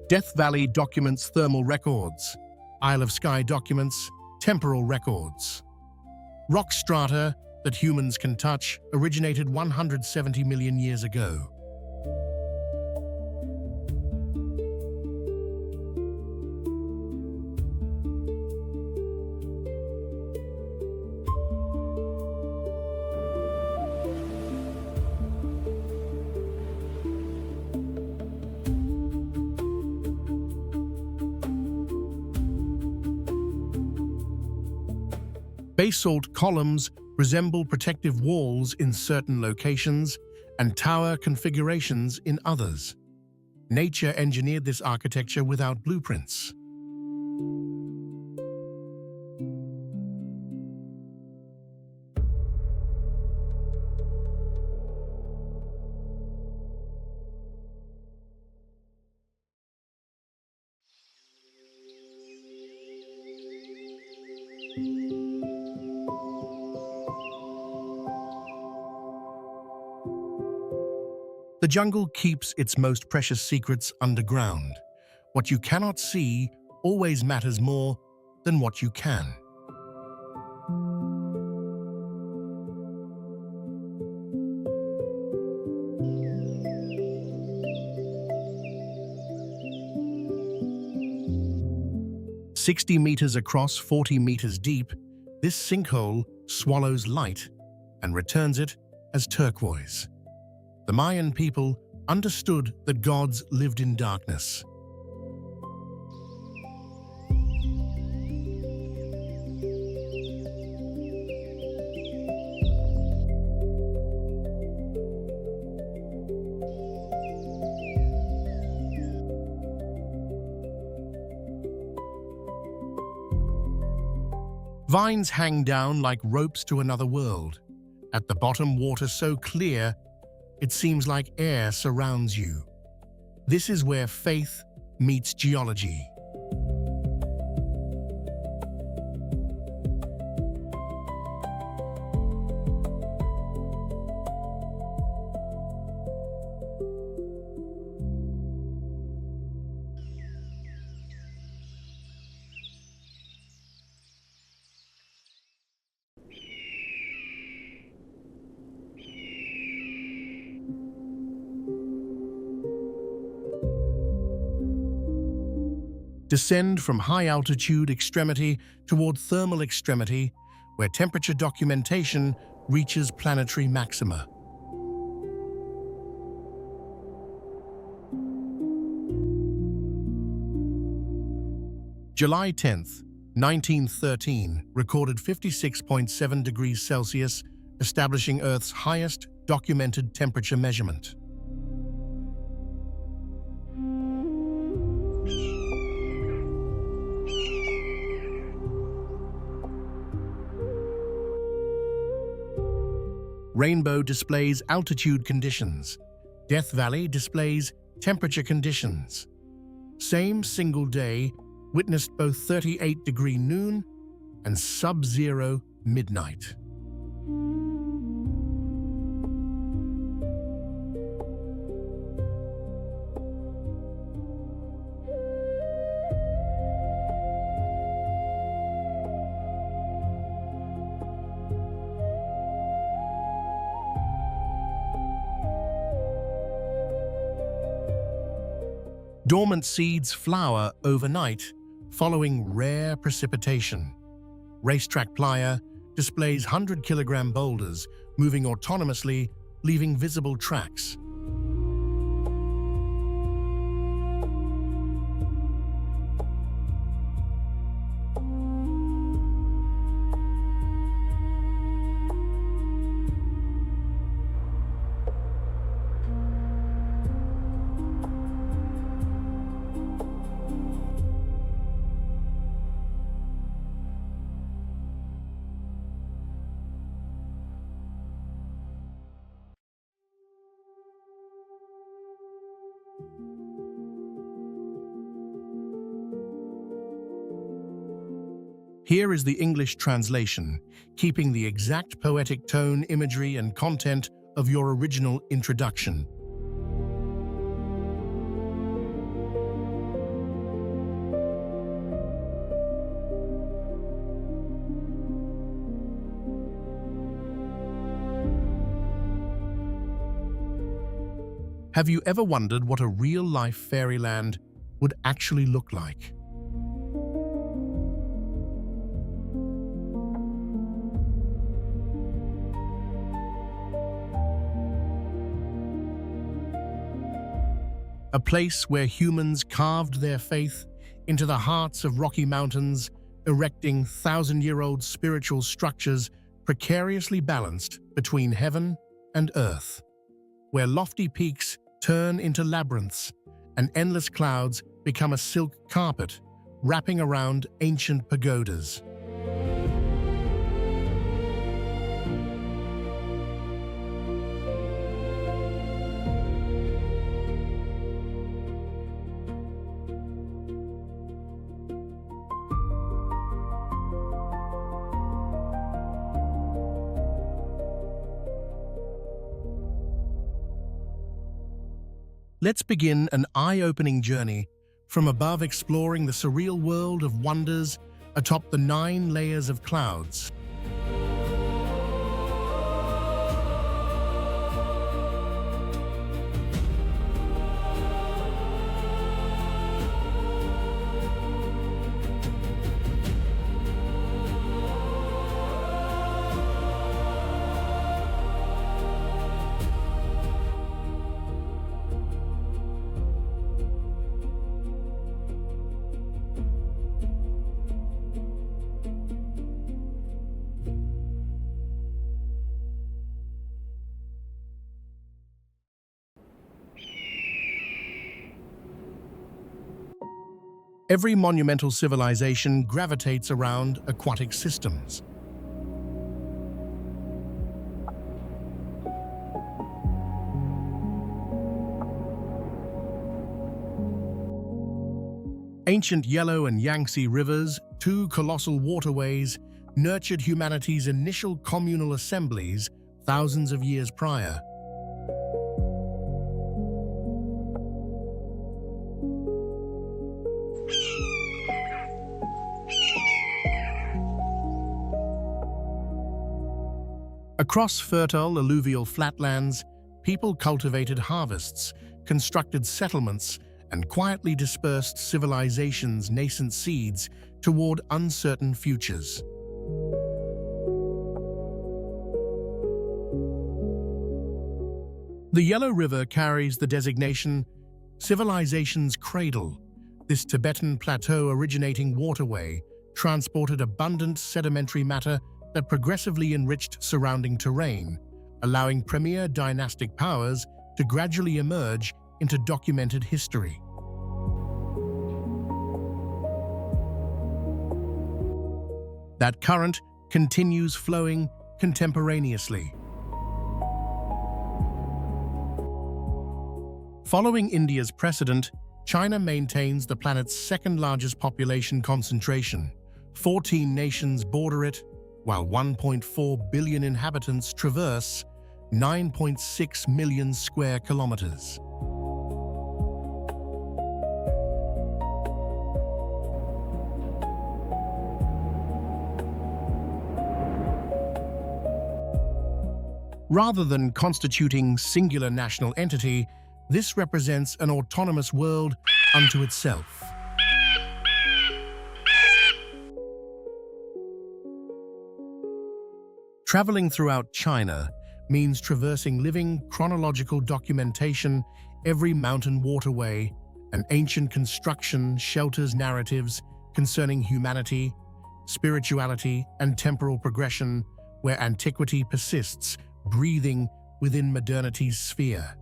Death Valley documents thermal records. Isle of Skye documents temporal records. Rock strata that humans can touch originated 170 million years ago. Basalt columns resemble protective walls in certain locations and tower configurations in others. Nature engineered this architecture without blueprints. The jungle keeps its most precious secrets underground. What you cannot see always matters more than what you can. "60 meters across, 40 meters deep, this sinkhole swallows light and returns it as turquoise." The Mayan people understood that gods lived in darkness. Vines hang down like ropes to another world. At the bottom, water so clear it seems like air surrounds you. This is where faith meets geology. descend from high-altitude extremity toward thermal extremity, where temperature documentation reaches planetary maxima. July 10th, 1913, recorded 56.7 degrees Celsius, establishing Earth's highest documented temperature measurement. Rainbow displays altitude conditions. Death Valley displays temperature conditions. Same single day witnessed both 38-degree noon and sub-zero midnight. Dormant seeds flower overnight, following rare precipitation. Racetrack Playa displays 100-kilogram boulders moving autonomously, leaving visible tracks. Here is the English translation, keeping the exact poetic tone, imagery, and content of your original introduction. Have you ever wondered what a real-life fairyland would actually look like? A place where humans carved their faith into the hearts of rocky mountains, erecting thousand-year-old spiritual structures precariously balanced between heaven and earth, where lofty peaks turn into labyrinths and endless clouds become a silk carpet wrapping around ancient pagodas. Let's begin an eye-opening journey from above, exploring the surreal world of wonders atop the 9 layers of clouds. Every monumental civilization gravitates around aquatic systems. Ancient Yellow and Yangtze rivers, 2 colossal waterways, nurtured humanity's initial communal assemblies thousands of years prior. Across fertile alluvial flatlands, people cultivated harvests, constructed settlements, and quietly dispersed civilizations' nascent seeds toward uncertain futures. The Yellow River carries the designation Civilization's Cradle. This Tibetan plateau-originating waterway transported abundant sedimentary matter that progressively enriched surrounding terrain, allowing premier dynastic powers to gradually emerge into documented history. That current continues flowing contemporaneously. Following India's precedent, China maintains the planet's second-largest population concentration. 14 nations border it, while 1.4 billion inhabitants traverse 9.6 million square kilometers. Rather than constituting singular national entity, this represents an autonomous world unto itself. Traveling throughout China means traversing living chronological documentation. Every mountain waterway, an ancient construction, shelters narratives concerning humanity, spirituality, and temporal progression, where antiquity persists, breathing within modernity's sphere.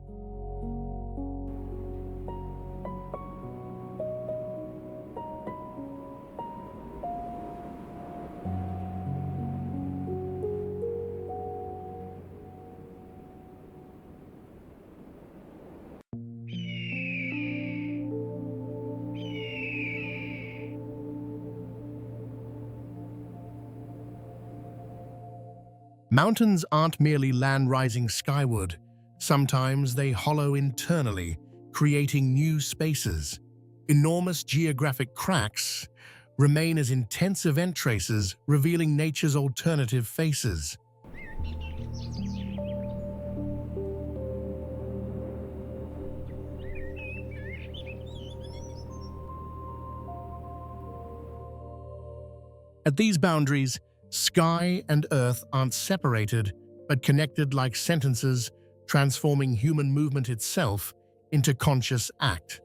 Mountains aren't merely land rising skyward. Sometimes they hollow internally, creating new spaces. Enormous geographic cracks remain as intense event traces, revealing nature's alternative faces. At these boundaries, sky and earth aren't separated, but connected like sentences, transforming human movement itself into conscious act.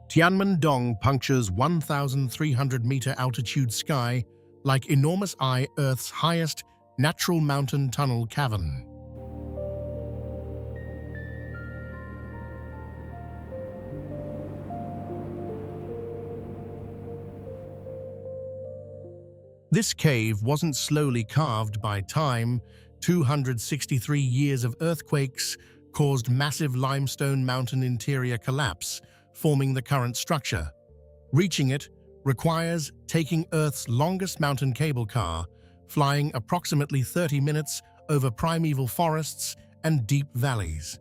Tianmen-dong punctures 1,300-meter altitude sky like enormous eye, Earth's highest natural mountain tunnel cavern. This cave wasn't slowly carved by time. 263 years of earthquakes caused massive limestone mountain interior collapse, forming the current structure. Reaching it requires taking Earth's longest mountain cable car, flying approximately 30 minutes over primeval forests and deep valleys.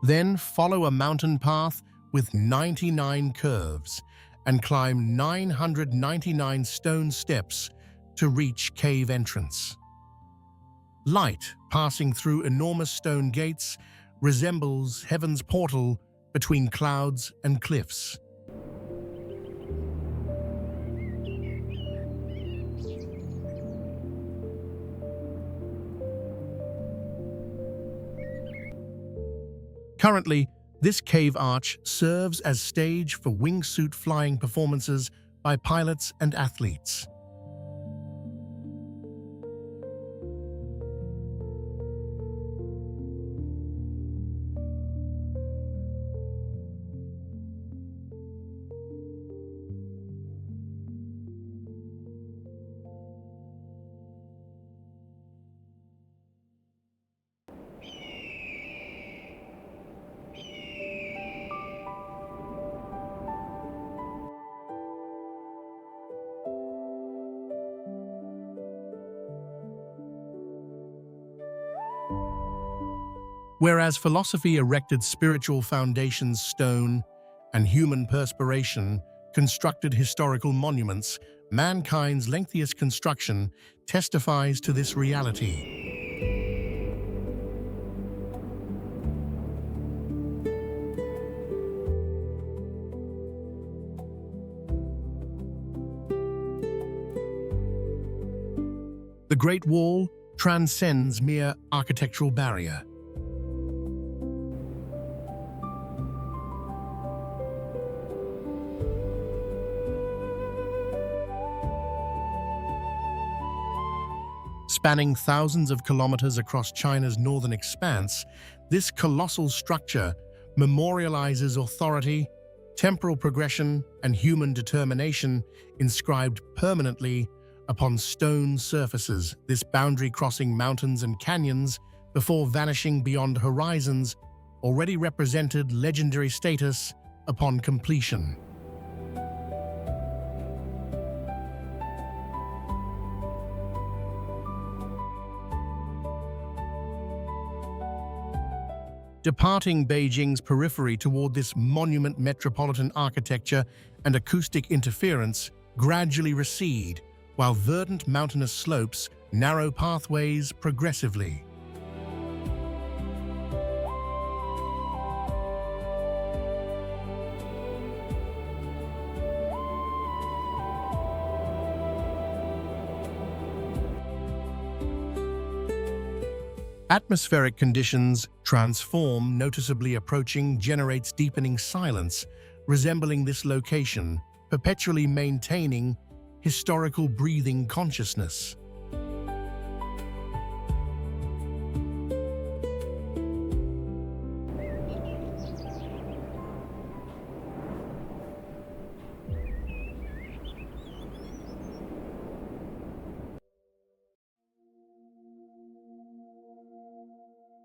Then follow a mountain path with 99 curves and climb 999 stone steps to reach cave entrance. Light passing through enormous stone gates resembles heaven's portal between clouds and cliffs. Currently, this cave arch serves as stage for wingsuit flying performances by pilots and athletes. Whereas philosophy erected spiritual foundations stone and human perspiration constructed historical monuments, mankind's lengthiest construction testifies to this reality. The Great Wall transcends mere architectural barrier. Spanning thousands of kilometers across China's northern expanse, this colossal structure memorializes authority, temporal progression, and human determination inscribed permanently upon stone surfaces. This boundary crossing mountains and canyons before vanishing beyond horizons already represented legendary status upon completion. Departing Beijing's periphery toward this monument, metropolitan architecture and acoustic interference gradually recede, while verdant mountainous slopes narrow pathways progressively. Atmospheric conditions transform, noticeably approaching generates deepening silence, resembling this location, perpetually maintaining historical breathing consciousness.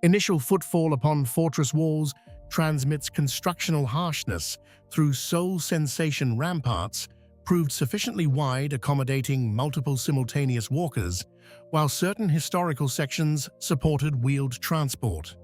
Initial footfall upon fortress walls transmits constructional harshness through soul sensation. Ramparts proved sufficiently wide, accommodating multiple simultaneous walkers, while certain historical sections supported wheeled transport.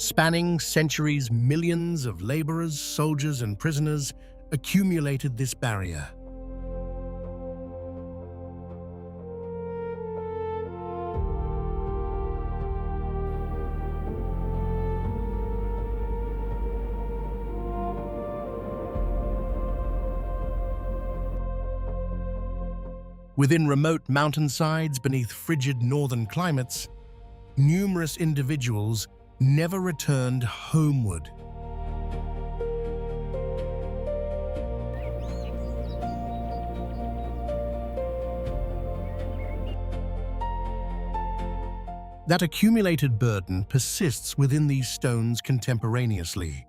Spanning centuries, millions of laborers, soldiers, and prisoners accumulated this barrier. Within remote mountainsides, beneath frigid northern climates, numerous individuals never returned homeward. That accumulated burden persists within these stones contemporaneously.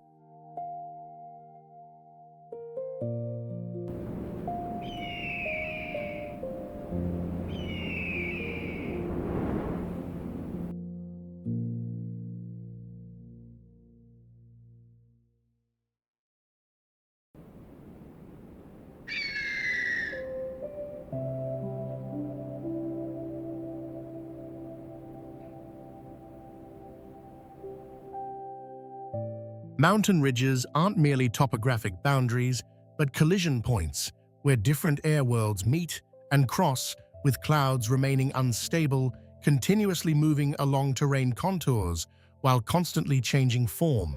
Mountain ridges aren't merely topographic boundaries, but collision points where different air worlds meet and cross, with clouds remaining unstable, continuously moving along terrain contours while constantly changing form.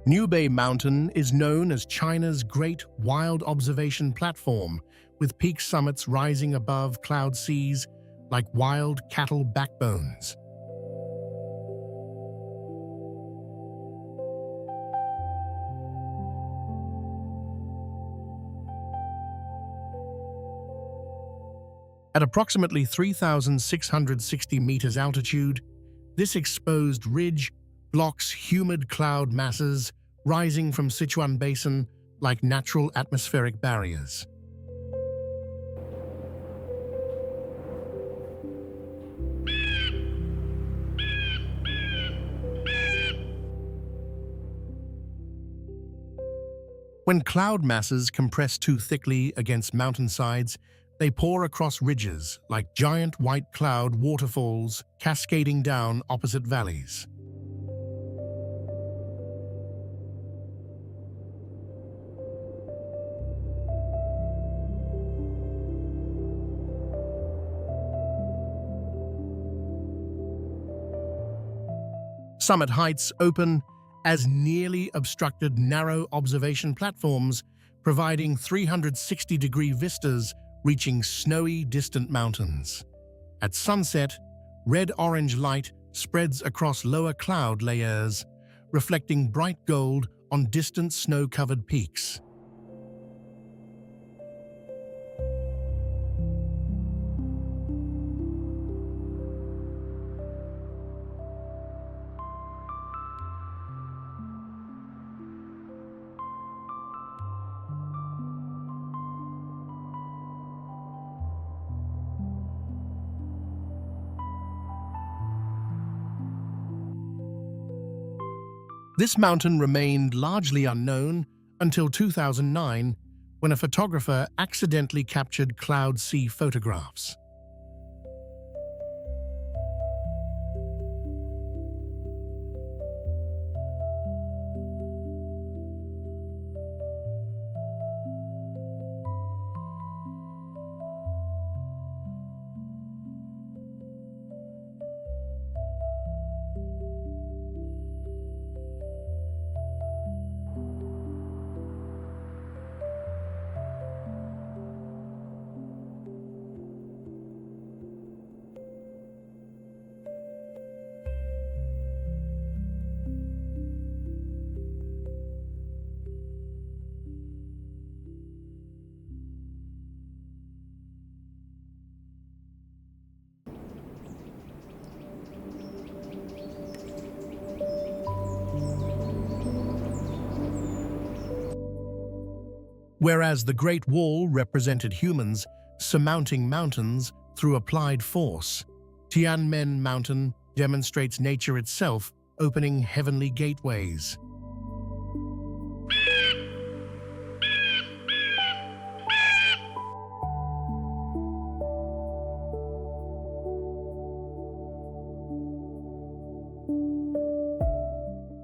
Nubei Mountain is known as China's Great Wild Observation Platform, with peak summits rising above cloud seas like wild cattle backbones. At approximately 3,660 meters altitude, This exposed ridge blocks humid cloud masses rising from Sichuan Basin like natural atmospheric barriers. When cloud masses compress too thickly against mountainsides, they pour across ridges like giant white cloud waterfalls cascading down opposite valleys. Summit heights open as nearly obstructed narrow observation platforms, providing 360-degree vistas reaching snowy distant mountains. At sunset, red-orange light spreads across lower cloud layers, reflecting bright gold on distant snow-covered peaks. This mountain remained largely unknown until 2009, when a photographer accidentally captured cloud sea photographs. Whereas the Great Wall represented humans surmounting mountains through applied force, Tianmen Mountain demonstrates nature itself opening heavenly gateways.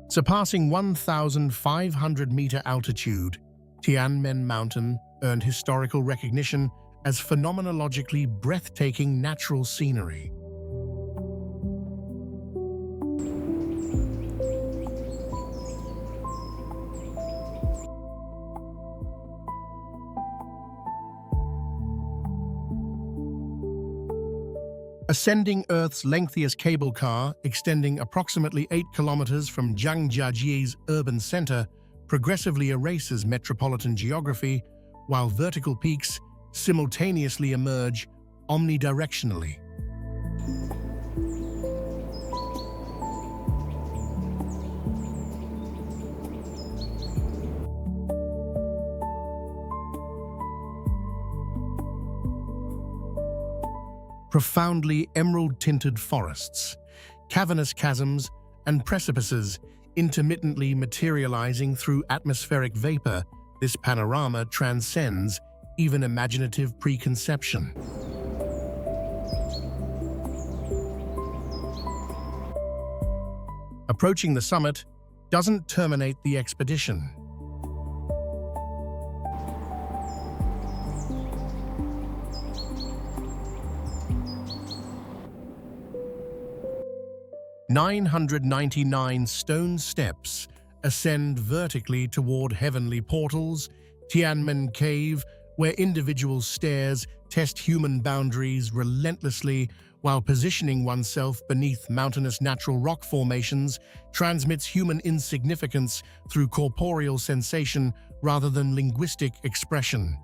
Surpassing 1,500-meter altitude, Tianmen Mountain earned historical recognition as phenomenologically breathtaking natural scenery. Ascending Earth's lengthiest cable car, extending approximately 8 kilometers from Zhangjiajie's urban center, progressively erases metropolitan geography, while vertical peaks simultaneously emerge omnidirectionally. Profoundly emerald-tinted forests, cavernous chasms, and precipices intermittently materializing through atmospheric vapor, this panorama transcends even imaginative preconception. Approaching the summit doesn't terminate the expedition. "999 stone steps ascend vertically toward heavenly portals, Tianmen Cave, where individual stairs test human boundaries relentlessly while positioning oneself beneath mountainous natural rock formations, transmits human insignificance through corporeal sensation rather than linguistic expression."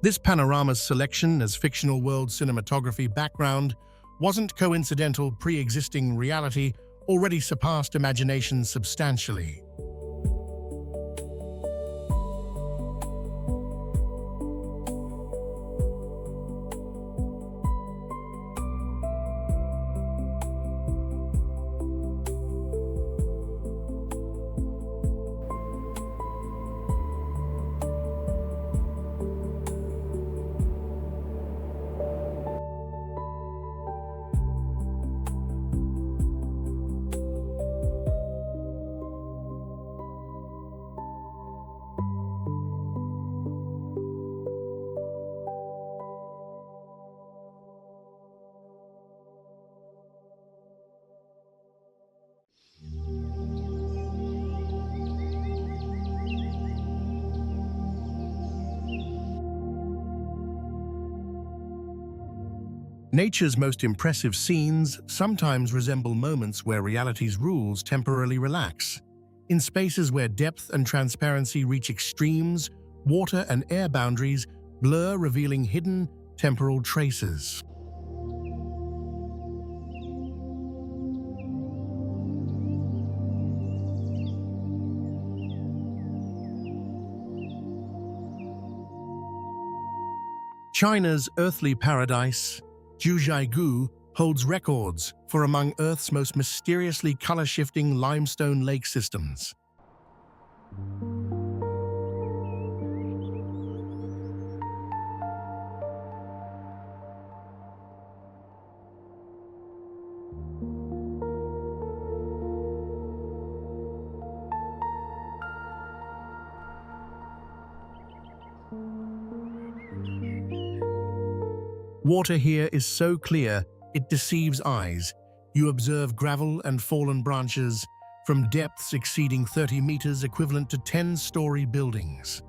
This panorama's selection as fictional world cinematography background wasn't coincidental. Pre-existing reality already surpassed imagination substantially. Nature's most impressive scenes sometimes resemble moments where reality's rules temporarily relax. In spaces where depth and transparency reach extremes, water and air boundaries blur, revealing hidden temporal traces. China's earthly paradise, Zhujiagu, holds records for among Earth's most mysteriously color-shifting limestone lake systems. Water here is so clear, it deceives eyes. You observe gravel and fallen branches from depths exceeding 30 meters, equivalent to 10-story buildings.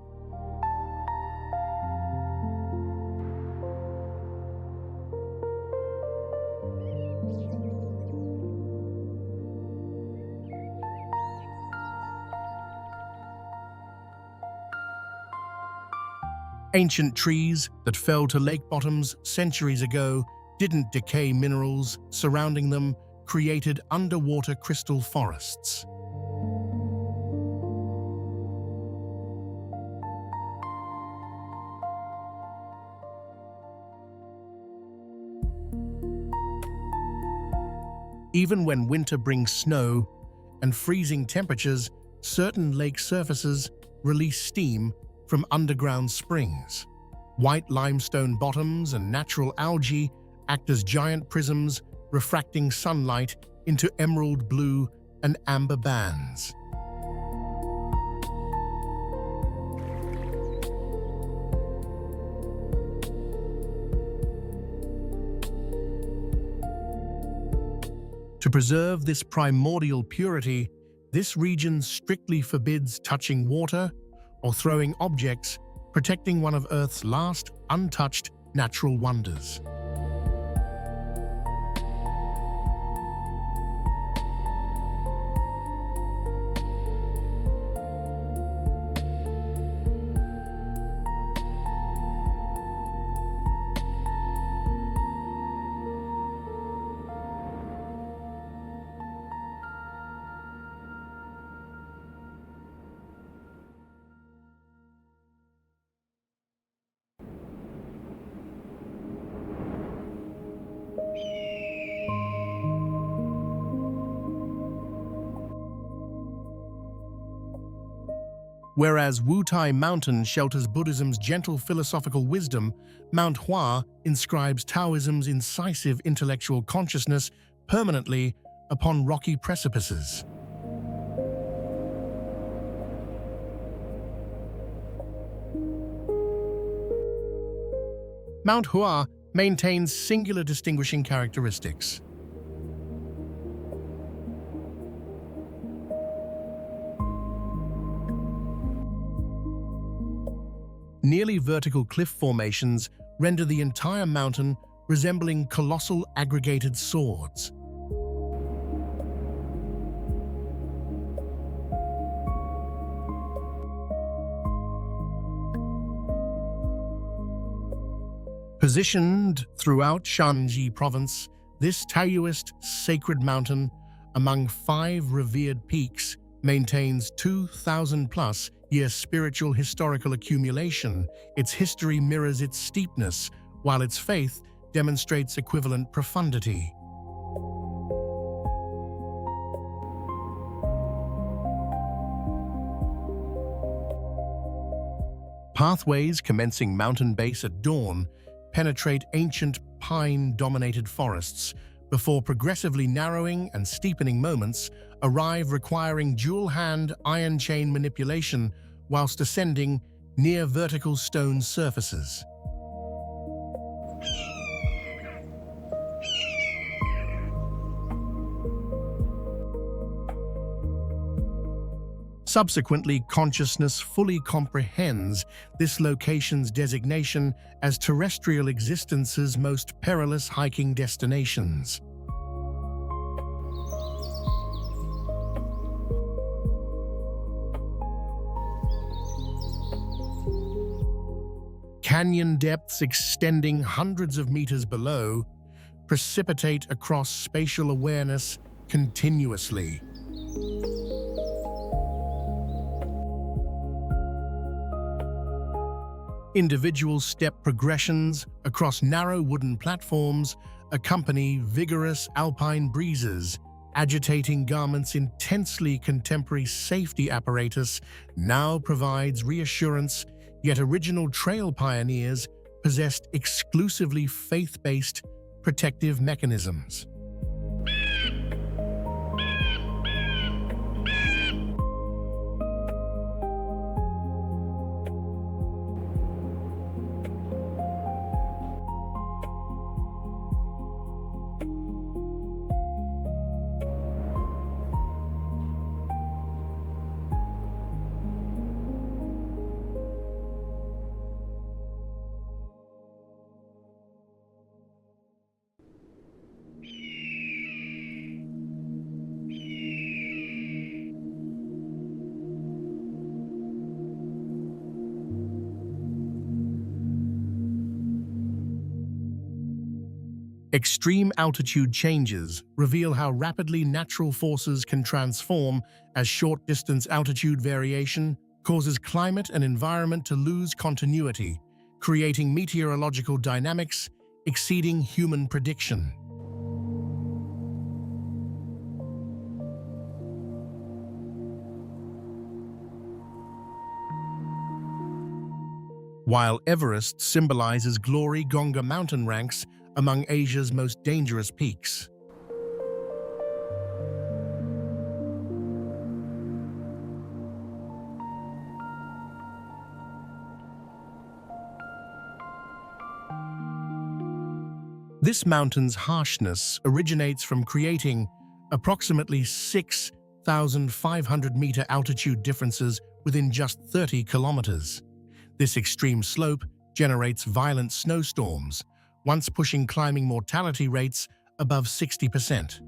Ancient trees that fell to lake bottoms centuries ago didn't decay. Minerals surrounding them created underwater crystal forests. Even when winter brings snow and freezing temperatures, certain lake surfaces release steam from underground springs. White limestone bottoms and natural algae act as giant prisms, refracting sunlight into emerald blue and amber bands. To preserve this primordial purity, this region strictly forbids touching water or throwing objects, protecting one of Earth's last untouched natural wonders. Whereas Wutai Mountain shelters Buddhism's gentle philosophical wisdom, Mount Hua inscribes Taoism's incisive intellectual consciousness permanently upon rocky precipices. Mount Hua maintains singular distinguishing characteristics. Nearly vertical cliff formations render the entire mountain resembling colossal aggregated swords. Positioned throughout Shanxi province, this Taoist sacred mountain, among 5 revered peaks, maintains 2,000-plus year spiritual historical accumulation. Its history mirrors its steepness, while its faith demonstrates equivalent profundity. Pathways commencing mountain base at dawn penetrate ancient pine-dominated forests before progressively narrowing and steepening moments arrive requiring dual-hand iron chain manipulation whilst ascending near vertical stone surfaces. Subsequently, consciousness fully comprehends this location's designation as terrestrial existence's most perilous hiking destinations. Canyon depths extending hundreds of meters below precipitate across spatial awareness continuously. Individual step progressions across narrow wooden platforms accompany vigorous alpine breezes, agitating garments. Intensely contemporary safety apparatus now provides reassurance, yet original trail pioneers possessed exclusively faith-based protective mechanisms. Extreme altitude changes reveal how rapidly natural forces can transform as short-distance altitude variation causes climate and environment to lose continuity, creating meteorological dynamics exceeding human prediction. While Everest symbolizes glory, Gonga mountain ranks among Asia's most dangerous peaks. This mountain's harshness originates from creating approximately 6,500-meter altitude differences within just 30 kilometers. This extreme slope generates violent snowstorms, once pushing climbing mortality rates above 60%.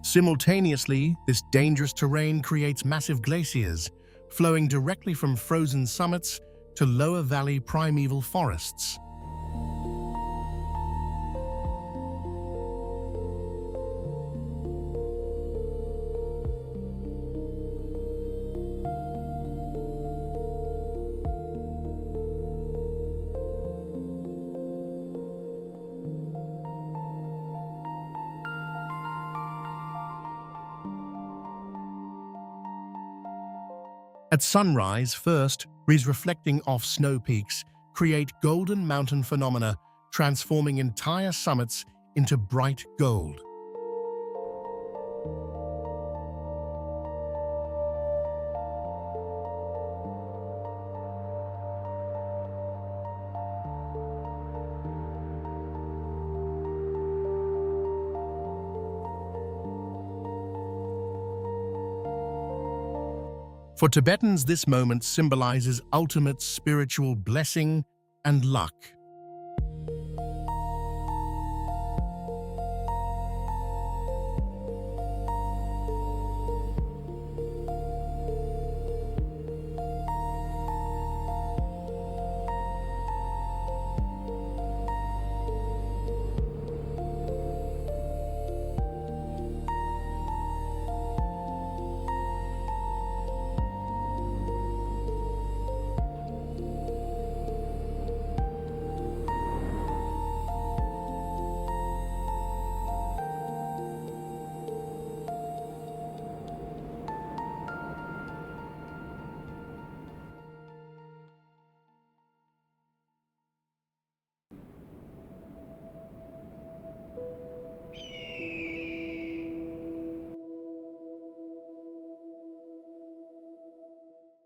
Simultaneously, this dangerous terrain creates massive glaciers, flowing directly from frozen summits to lower valley primeval forests. At sunrise, first rays reflecting off snow peaks create golden mountain phenomena, transforming entire summits into bright gold. For Tibetans, this moment symbolizes ultimate spiritual blessing and luck.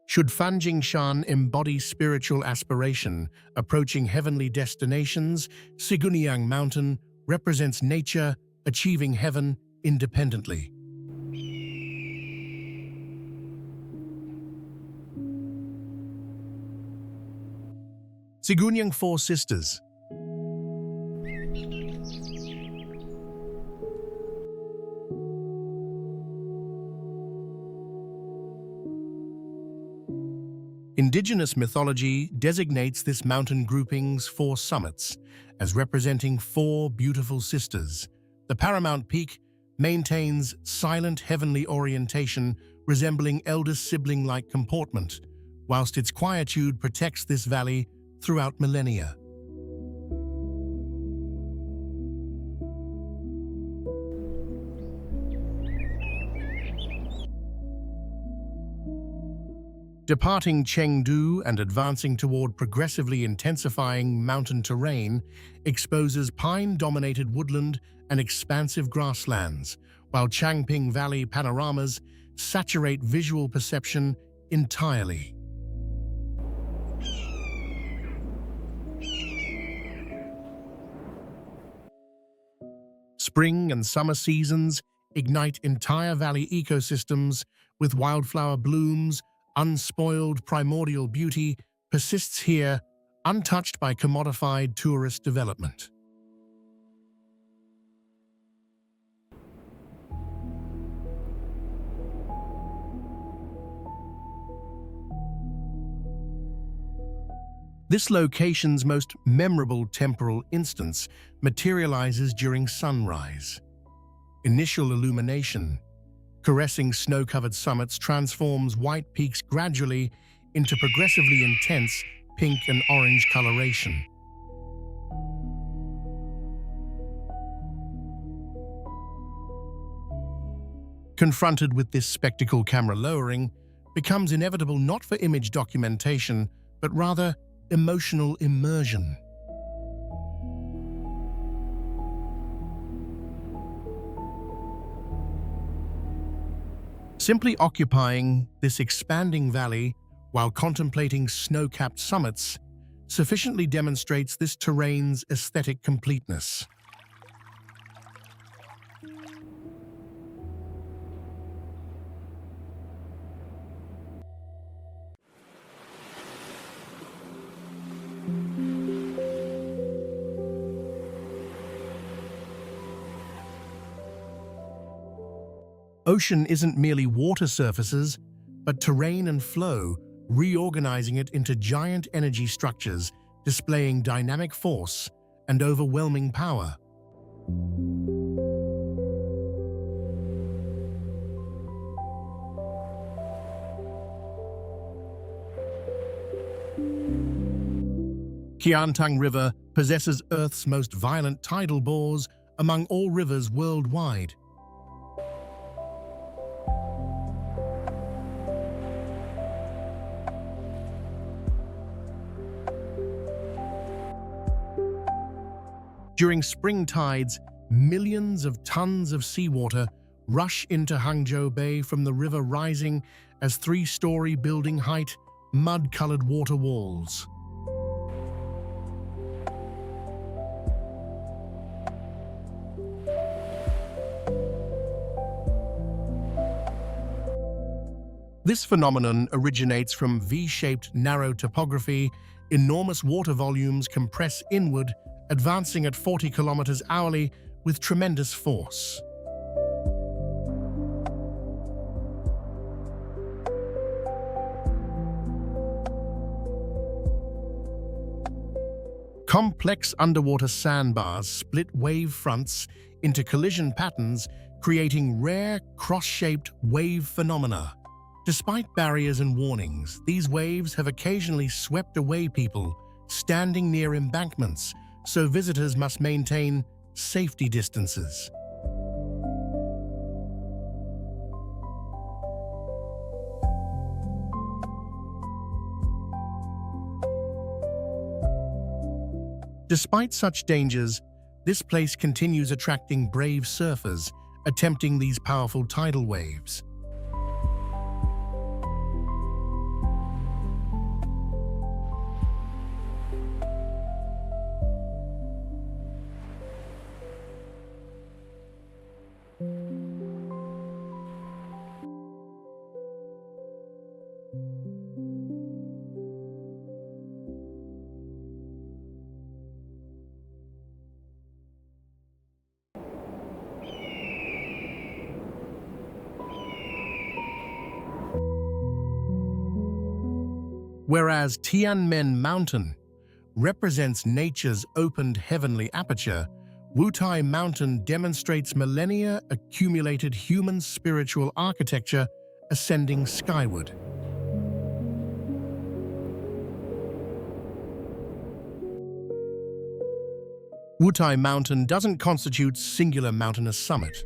Should Fanjingshan embody spiritual aspiration, approaching heavenly destinations, Siguniang Mountain represents nature achieving heaven independently. Siguniang Four Sisters. Indigenous mythology designates this mountain grouping's four summits as representing four beautiful sisters. The paramount peak maintains silent heavenly orientation resembling eldest sibling-like comportment, whilst its quietude protects this valley throughout millennia. Departing Chengdu and advancing toward progressively intensifying mountain terrain exposes pine-dominated woodland and expansive grasslands, while Changping Valley panoramas saturate visual perception entirely. Spring and summer seasons ignite entire valley ecosystems with wildflower blooms. Unspoiled primordial beauty persists here, untouched by commodified tourist development. This location's most memorable temporal instance materializes during sunrise. Initial illumination, caressing snow-covered summits, transforms white peaks gradually into progressively intense pink and orange coloration. Confronted with this spectacle, camera lowering becomes inevitable not for image documentation, but rather emotional immersion. Simply occupying this expanding valley while contemplating snow-capped summits sufficiently demonstrates this terrain's aesthetic completeness. Ocean isn't merely water surfaces, but terrain and flow, reorganizing it into giant energy structures, displaying dynamic force and overwhelming power. Qiantang River possesses Earth's most violent tidal bores among all rivers worldwide. During spring tides, millions of tons of seawater rush into Hangzhou Bay from the river, rising as three-story building height, mud-colored water walls. This phenomenon originates from V-shaped narrow topography. Enormous water volumes compress inward, advancing at 40 kilometers hourly with tremendous force. Complex underwater sandbars split wave fronts into collision patterns, creating rare cross-shaped wave phenomena. Despite barriers and warnings, these waves have occasionally swept away people standing near embankments, so visitors must maintain safety distances. Despite such dangers, this place continues attracting brave surfers attempting these powerful tidal waves. Whereas Tianmen Mountain represents nature's opened heavenly aperture, Wutai Mountain demonstrates millennia accumulated human spiritual architecture ascending skyward. Wutai Mountain doesn't constitute singular mountainous summit.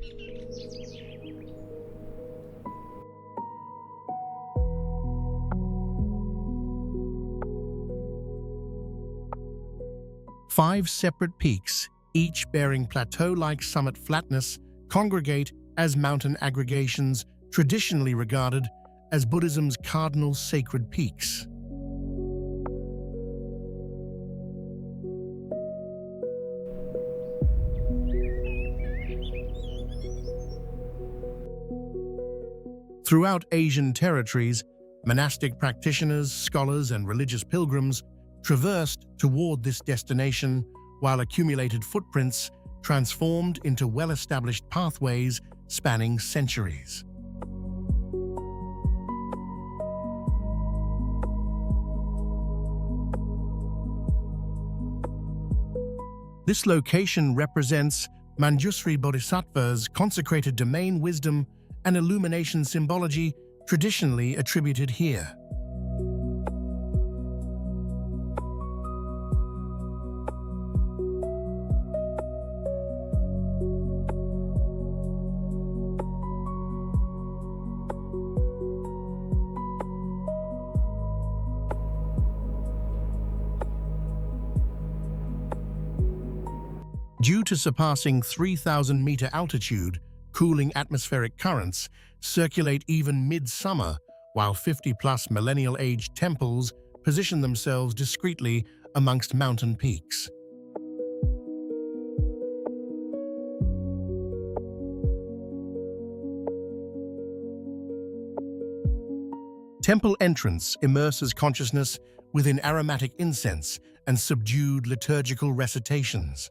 Five separate peaks, each bearing plateau-like summit flatness, congregate as mountain aggregations traditionally regarded as Buddhism's cardinal sacred peaks. Throughout Asian territories, monastic practitioners, scholars, and religious pilgrims traversed toward this destination, while accumulated footprints transformed into well-established pathways spanning centuries. This location represents Manjusri Bodhisattva's consecrated domain wisdom and illumination symbology traditionally attributed here. Due to surpassing 3,000-meter altitude, cooling atmospheric currents circulate even mid-summer, while 50-plus millennial-aged temples position themselves discreetly amongst mountain peaks. Temple entrance immerses consciousness within aromatic incense and subdued liturgical recitations.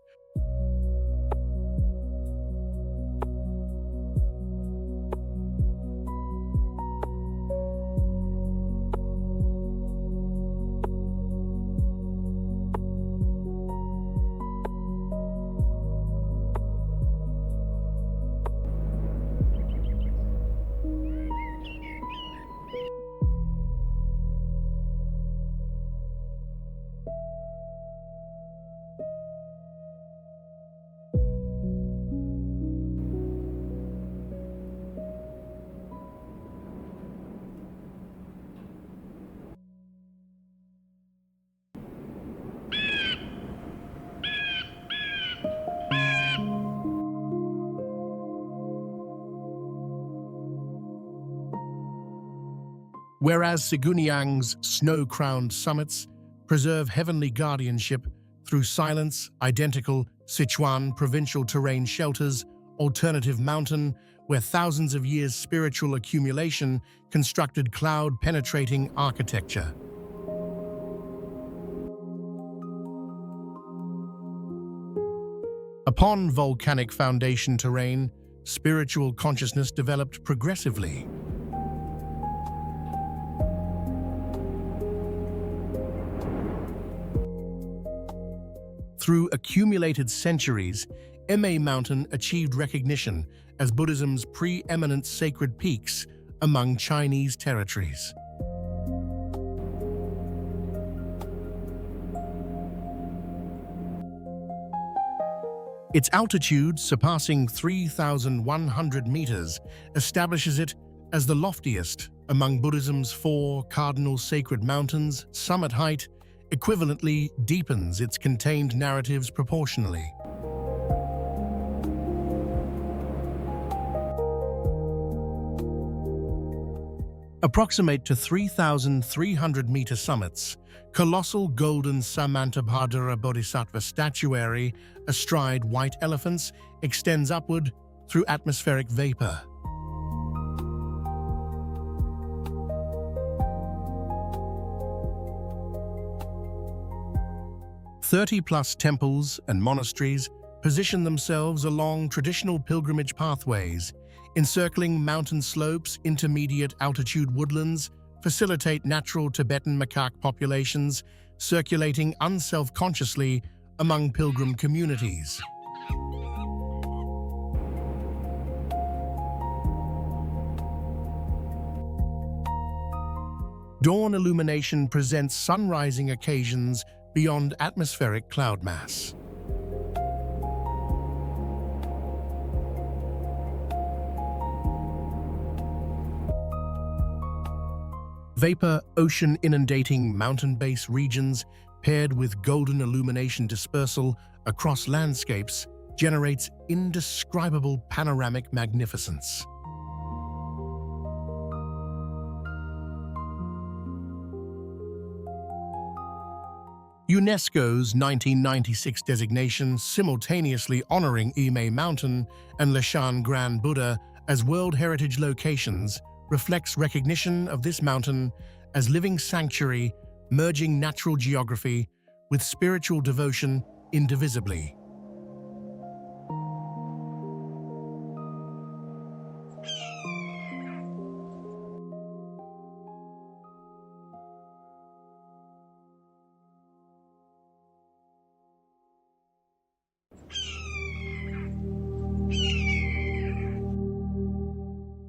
Whereas Siguniang's snow-crowned summits preserve heavenly guardianship through silence, identical Sichuan provincial terrain shelters, alternative mountain, where thousands of years' spiritual accumulation constructed cloud-penetrating architecture. Upon volcanic foundation terrain, spiritual consciousness developed progressively. Through accumulated centuries, Ma Mountain achieved recognition as Buddhism's preeminent sacred peaks among Chinese territories. Its altitude, surpassing 3,100 meters, establishes it as the loftiest among Buddhism's four cardinal sacred mountains. Summit height equivalently deepens its contained narratives proportionally. Approximate to 3,300-meter summits, colossal golden Samantabhadra Bodhisattva statuary astride white elephants extends upward through atmospheric vapor. +30 temples and monasteries position themselves along traditional pilgrimage pathways, encircling mountain slopes, intermediate altitude woodlands, facilitate natural Tibetan macaque populations circulating unself-consciously among pilgrim communities. Dawn illumination presents sun-rising occasions beyond atmospheric cloud mass. Vapor ocean inundating mountain base regions paired with golden illumination dispersal across landscapes generates indescribable panoramic magnificence. UNESCO's 1996 designation simultaneously honoring Imei Mountain and Leshan Grand Buddha as World Heritage locations reflects recognition of this mountain as living sanctuary, merging natural geography with spiritual devotion indivisibly.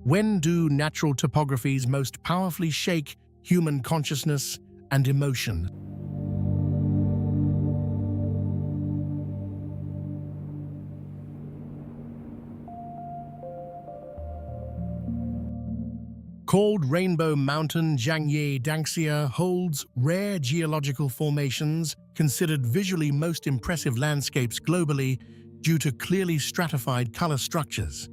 When do natural topographies most powerfully shake human consciousness and emotion? Called Rainbow Mountain Zhangye Dangxia holds rare geological formations considered visually most impressive landscapes globally due to clearly stratified color structures.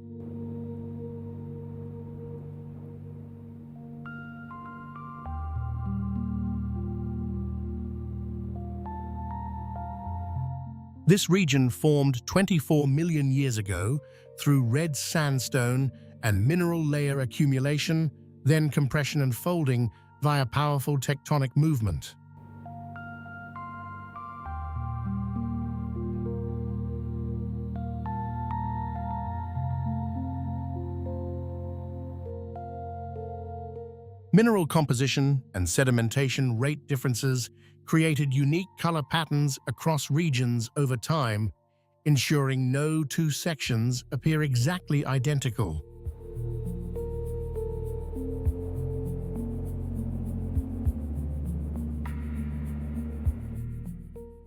This region formed 24 million years ago through red sandstone and mineral layer accumulation, then compression and folding via powerful tectonic movement. Mineral composition and sedimentation rate differences created unique color patterns across regions over time, ensuring no two sections appear exactly identical.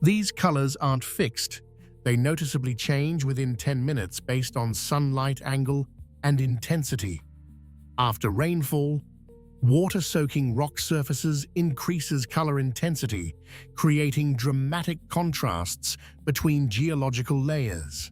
These colors aren't fixed. They noticeably change within 10 minutes based on sunlight angle and intensity. After rainfall, water-soaking rock surfaces increases color intensity, creating dramatic contrasts between geological layers.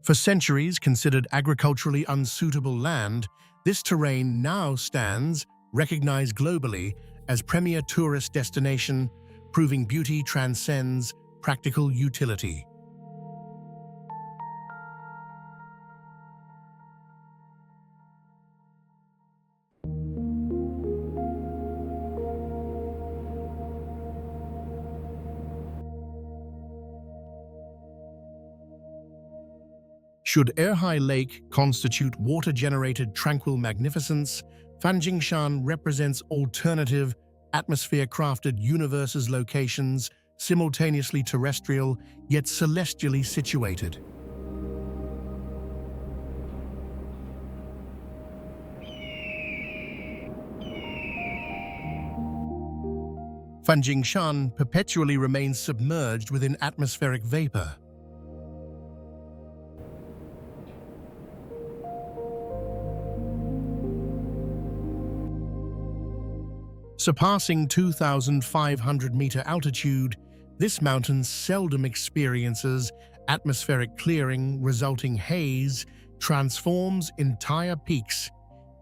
For centuries considered agriculturally unsuitable land, this terrain now stands, recognized globally, as premier tourist destination, proving beauty transcends practical utility. Should Erhai Lake constitute water-generated tranquil magnificence, Fanjingshan represents alternative, atmosphere-crafted universes locations, simultaneously terrestrial, yet celestially situated. Fanjingshan perpetually remains submerged within atmospheric vapor. Surpassing 2,500-meter altitude, this mountain seldom experiences atmospheric clearing, resulting haze transforms entire peaks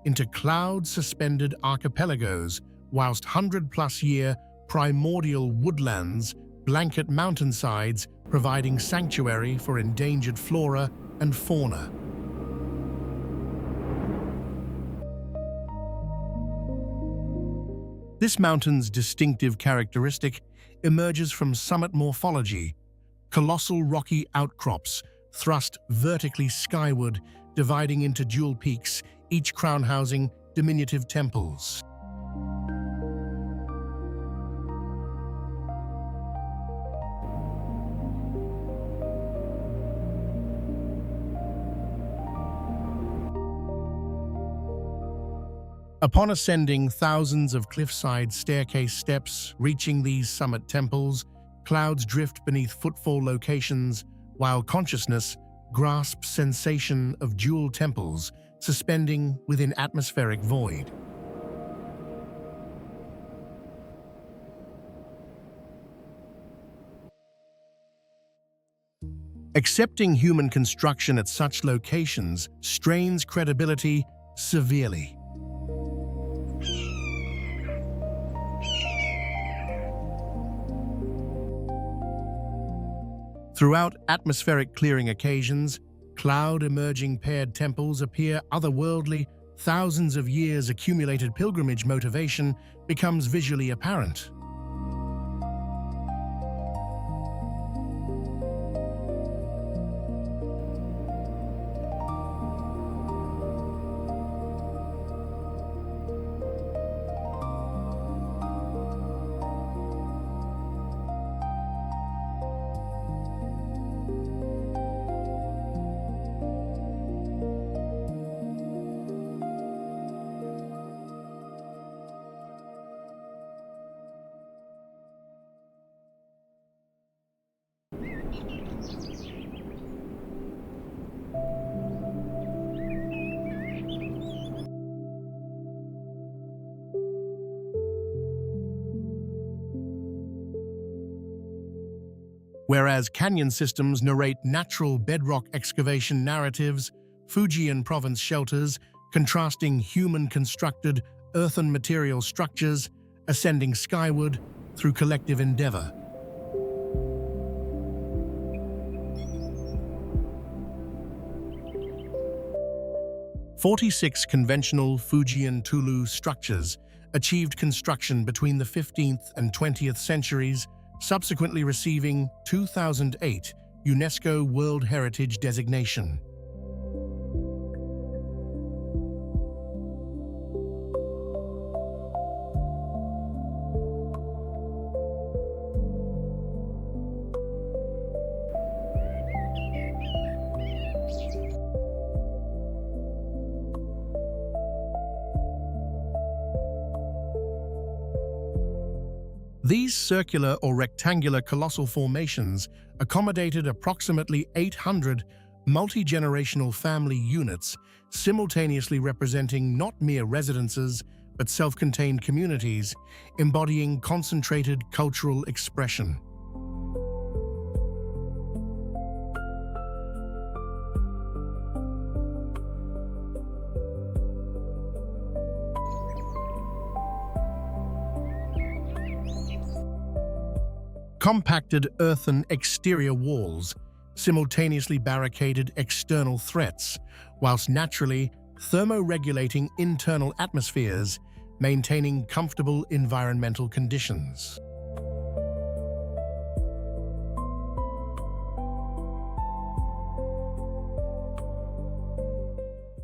into cloud-suspended archipelagos, whilst 100-plus-year primordial woodlands blanket mountainsides, providing sanctuary for endangered flora and fauna. This mountain's distinctive characteristic emerges from summit morphology, colossal rocky outcrops thrust vertically skyward, dividing into dual peaks, each crown housing diminutive temples. Upon ascending thousands of cliffside staircase steps, reaching these summit temples, clouds drift beneath footfall locations, while consciousness grasps sensation of dual temples suspending within atmospheric void. Accepting human construction at such locations strains credibility severely. Throughout atmospheric clearing occasions, cloud-emerging paired temples appear otherworldly. Thousands of years accumulated pilgrimage motivation becomes visually apparent. Whereas canyon systems narrate natural bedrock excavation narratives, Fujian province shelters contrasting human-constructed earthen material structures ascending skyward through collective endeavor. "46 conventional Fujian Tulu structures achieved construction between the 15th and 20th centuries, subsequently receiving 2008 UNESCO World Heritage designation. These circular or rectangular colossal formations accommodated approximately 800 multi-generational family units, simultaneously representing not mere residences, but self-contained communities, embodying concentrated cultural expression. Compacted earthen exterior walls simultaneously barricaded external threats, whilst naturally thermoregulating internal atmospheres, maintaining comfortable environmental conditions.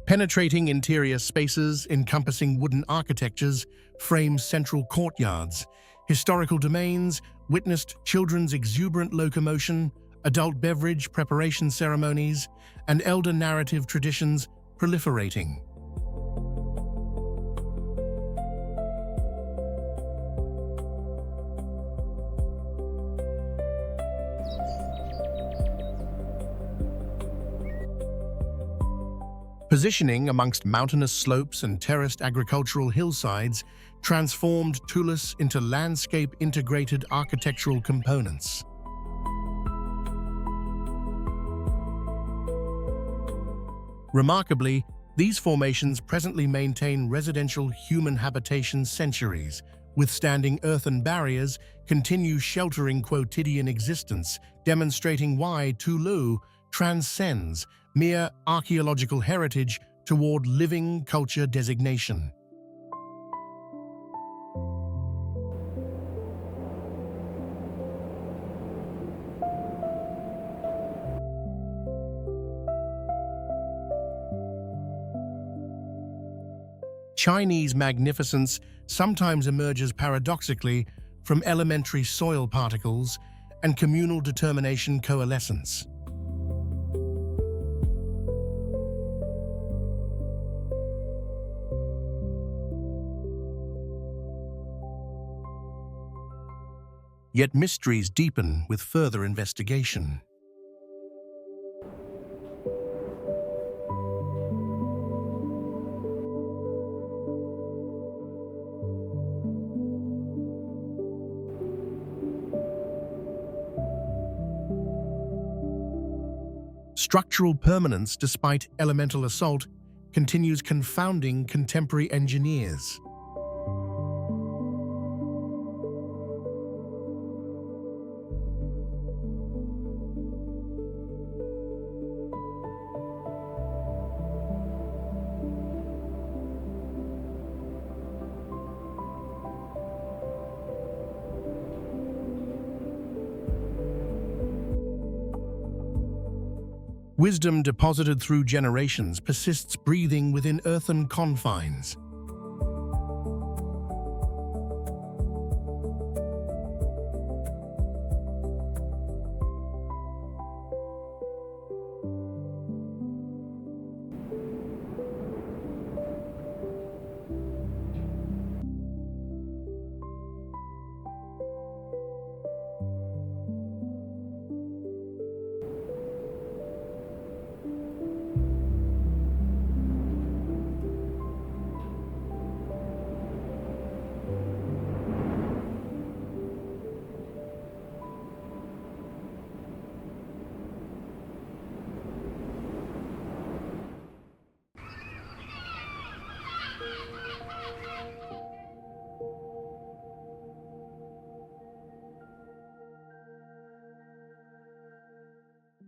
Penetrating interior spaces encompassing wooden architectures frame central courtyards. Historical domains witnessed children's exuberant locomotion, adult beverage preparation ceremonies, and elder narrative traditions proliferating. Positioning amongst mountainous slopes and terraced agricultural hillsides transformed Tulis into landscape-integrated architectural components. Remarkably, these formations presently maintain residential human habitation centuries, withstanding earthen barriers, continue sheltering quotidian existence, demonstrating why Tulu transcends mere archaeological heritage toward living culture designation. Chinese magnificence sometimes emerges paradoxically from elementary soil particles and communal determination coalescence. Yet mysteries deepen with further investigation. Structural permanence, despite elemental assault, continues confounding contemporary engineers. Wisdom deposited through generations persists breathing within earthen confines.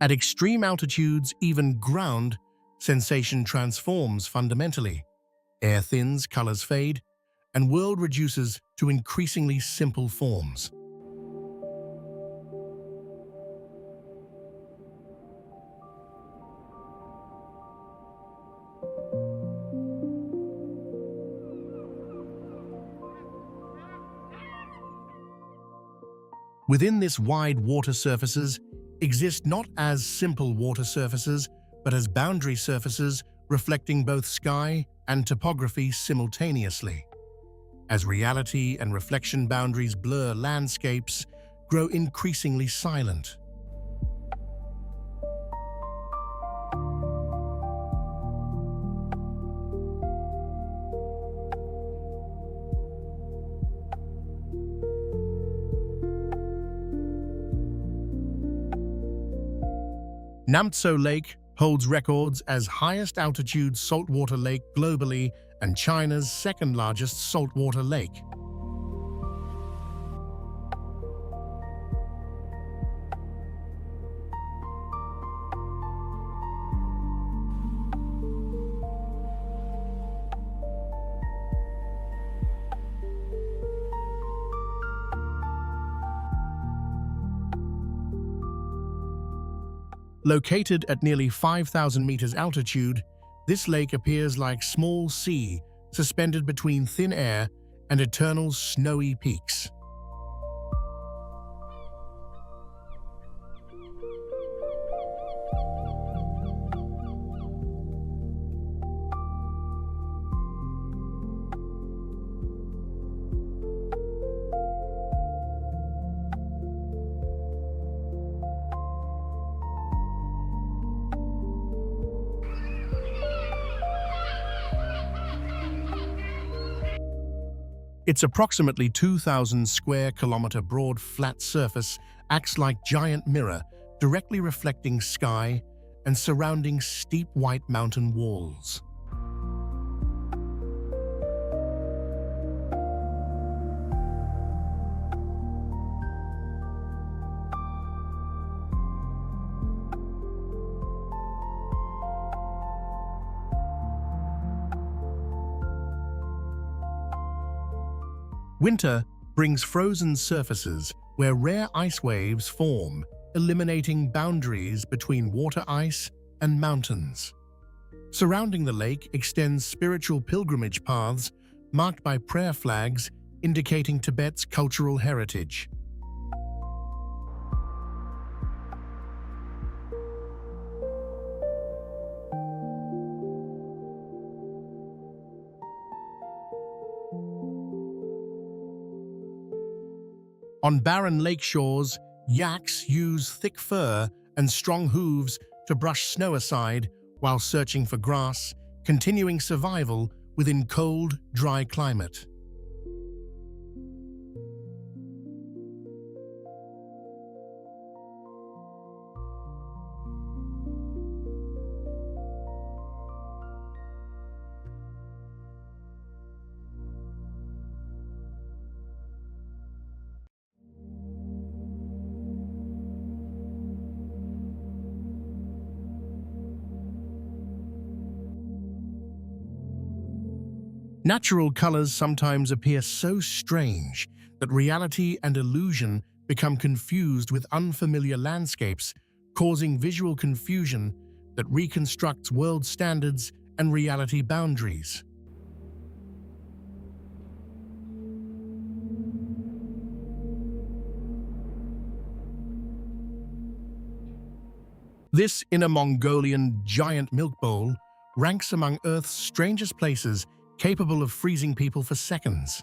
At extreme altitudes, even ground sensation transforms fundamentally. Air thins, colors fade, and world reduces to increasingly simple forms. Within this wide water surfaces exist not as simple water surfaces, but as boundary surfaces reflecting both sky and topography simultaneously. As reality and reflection boundaries blur, landscapes grow increasingly silent. Namtso Lake holds records as highest altitude saltwater lake globally and China's second largest saltwater lake. Located at nearly 5,000 meters altitude, this lake appears like small sea suspended between thin air and eternal snowy peaks. Its approximately 2,000 square kilometer broad flat surface acts like giant mirror, directly reflecting sky and surrounding steep white mountain walls. Winter brings frozen surfaces where rare ice waves form, eliminating boundaries between water ice and mountains. Surrounding the lake extends spiritual pilgrimage paths marked by prayer flags indicating Tibet's cultural heritage. On barren lake shores, yaks use thick fur and strong hooves to brush snow aside while searching for grass, continuing survival within cold, dry climate. Natural colors sometimes appear so strange that reality and illusion become confused with unfamiliar landscapes, causing visual confusion that reconstructs world standards and reality boundaries. This Inner Mongolian giant milk bowl ranks among Earth's strangest places, capable of freezing people for seconds.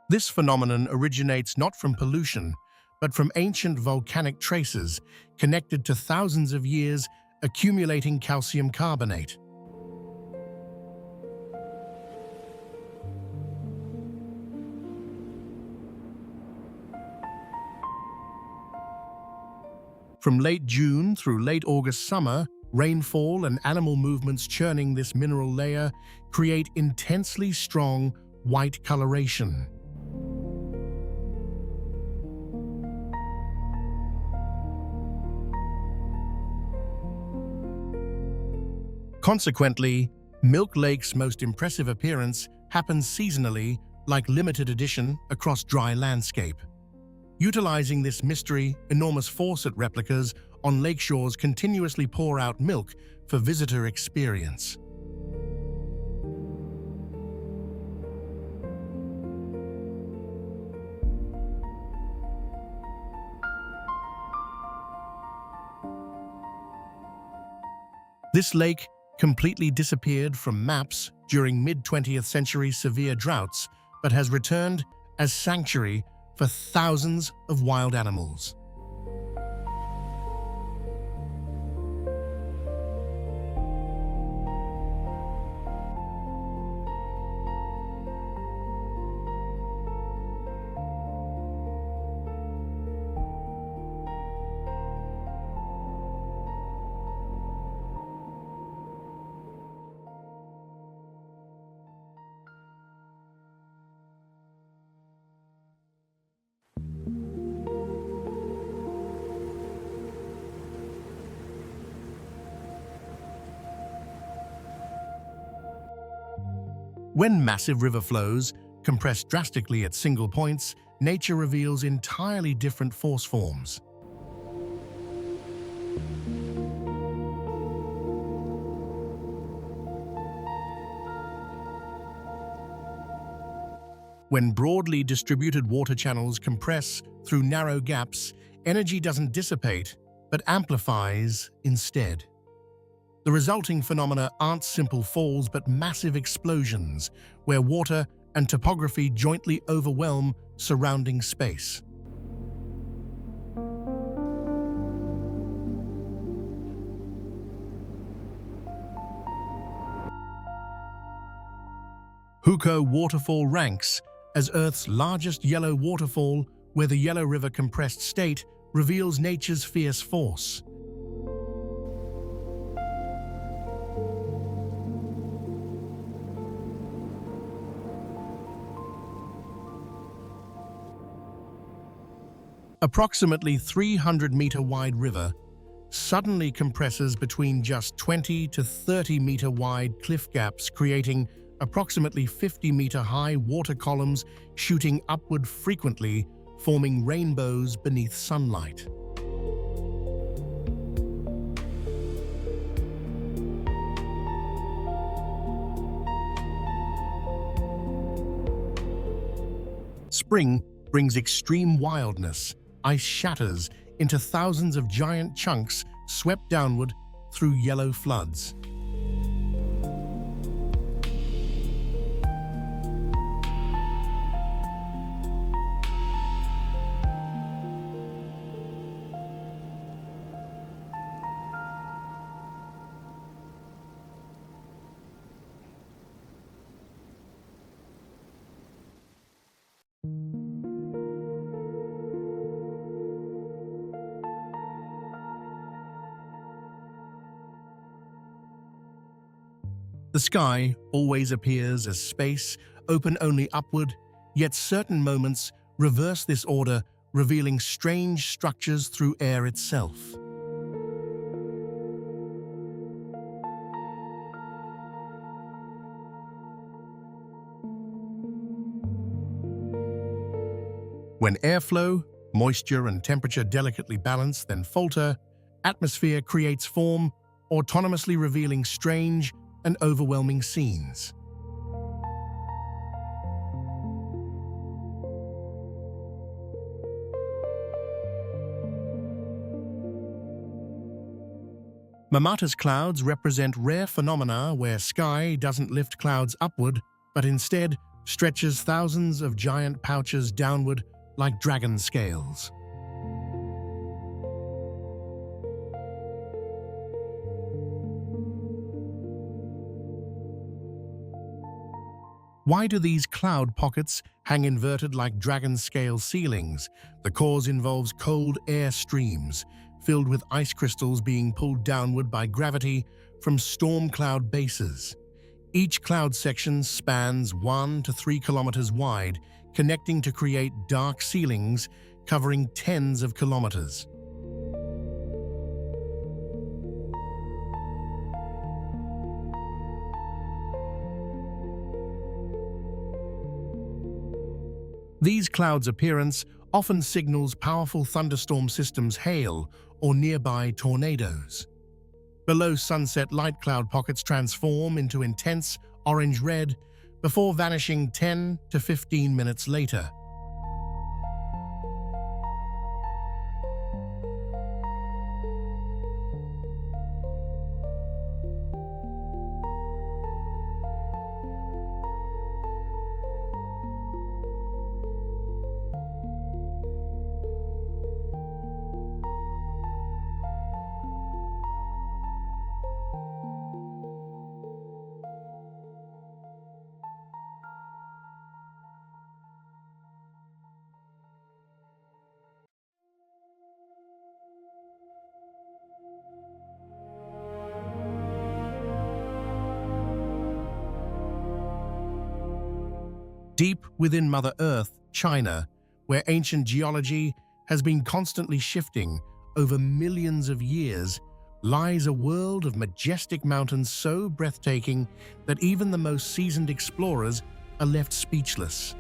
This phenomenon originates not from pollution, but from ancient volcanic traces connected to thousands of years accumulating calcium carbonate. From late June through late August summer, rainfall and animal movements churning this mineral layer create intensely strong white coloration. Consequently, Milk Lake's most impressive appearance happens seasonally, like limited edition across dry landscape. Utilizing this mystery, enormous faucet replicas on lakeshores continuously pour out milk for visitor experience. This lake completely disappeared from maps during mid-20th century severe droughts, but has returned as sanctuary for thousands of wild animals. When massive river flows compress drastically at single points, nature reveals entirely different force forms. When broadly distributed water channels compress through narrow gaps, energy doesn't dissipate, but amplifies instead. The resulting phenomena aren't simple falls but massive explosions, where water and topography jointly overwhelm surrounding space. Huko Waterfall ranks as Earth's largest yellow waterfall, where the Yellow River compressed state reveals nature's fierce force. Approximately 300-meter-wide river suddenly compresses between just 20 to 30-meter-wide cliff gaps, creating approximately 50-meter-high water columns shooting upward frequently, forming rainbows beneath sunlight. Spring brings extreme wildness. Ice shatters into thousands of giant chunks swept downward through yellow floods. The sky always appears as space, open only upward, yet certain moments reverse this order, revealing strange structures through air itself. When airflow, moisture and temperature delicately balance, then falter, atmosphere creates form, autonomously revealing strange and overwhelming scenes. Mamata's clouds represent rare phenomena where sky doesn't lift clouds upward, but instead stretches thousands of giant pouches downward like dragon scales. Why do these cloud pockets hang inverted like dragon scale ceilings? The cause involves cold air streams, filled with ice crystals being pulled downward by gravity from storm cloud bases. Each cloud section spans 1 to 3 kilometers wide, connecting to create dark ceilings covering tens of kilometers. These clouds' appearance often signals powerful thunderstorm systems, hail, or nearby tornadoes. Below sunset, light cloud pockets transform into intense orange-red before vanishing 10 to 15 minutes later. Deep within Mother Earth, China, where ancient geology has been constantly shifting over millions of years, lies a world of majestic mountains so breathtaking that even the most seasoned explorers are left speechless.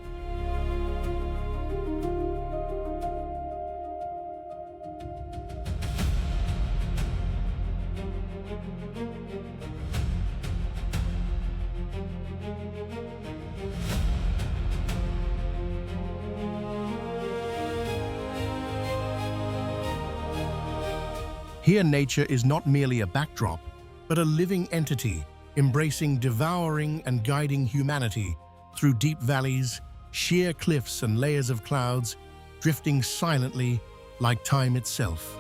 Here, nature is not merely a backdrop, but a living entity, embracing, devouring, and guiding humanity through deep valleys, sheer cliffs, and layers of clouds, drifting silently like time itself.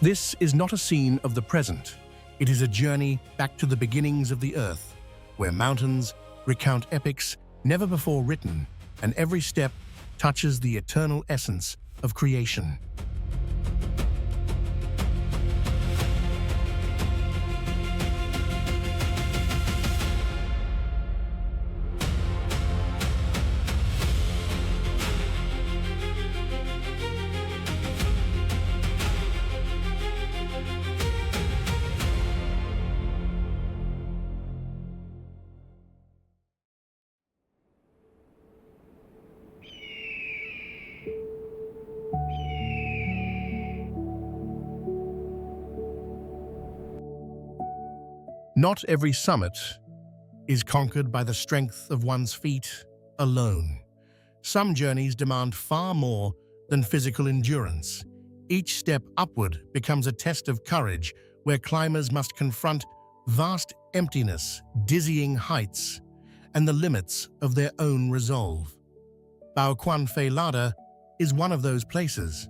This is not a scene of the present. It is a journey back to the beginnings of the Earth, where mountains, recount epics never before written, and every step touches the eternal essence of creation. Not every summit is conquered by the strength of one's feet alone. Some journeys demand far more than physical endurance. Each step upward becomes a test of courage, where climbers must confront vast emptiness, dizzying heights, and the limits of their own resolve. Bao Quan Phe Lada is one of those places.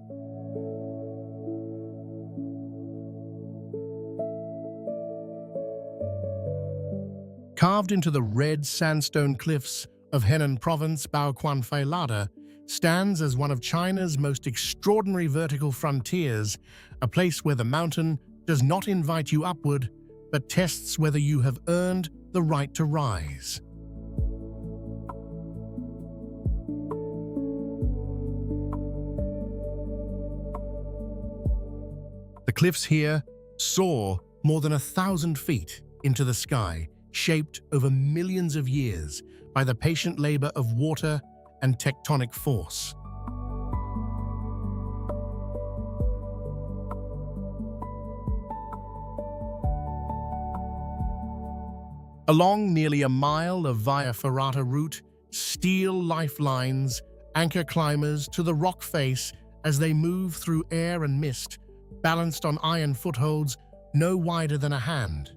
Carved into the red sandstone cliffs of Henan Province, Bao Quan Phe Lada stands as one of China's most extraordinary vertical frontiers, a place where the mountain does not invite you upward, but tests whether you have earned the right to rise. The cliffs here soar more than 1,000 feet into the sky, shaped over millions of years by the patient labor of water and tectonic force. Along nearly a mile of Via Ferrata route, steel lifelines anchor climbers to the rock face as they move through air and mist, balanced on iron footholds no wider than a hand.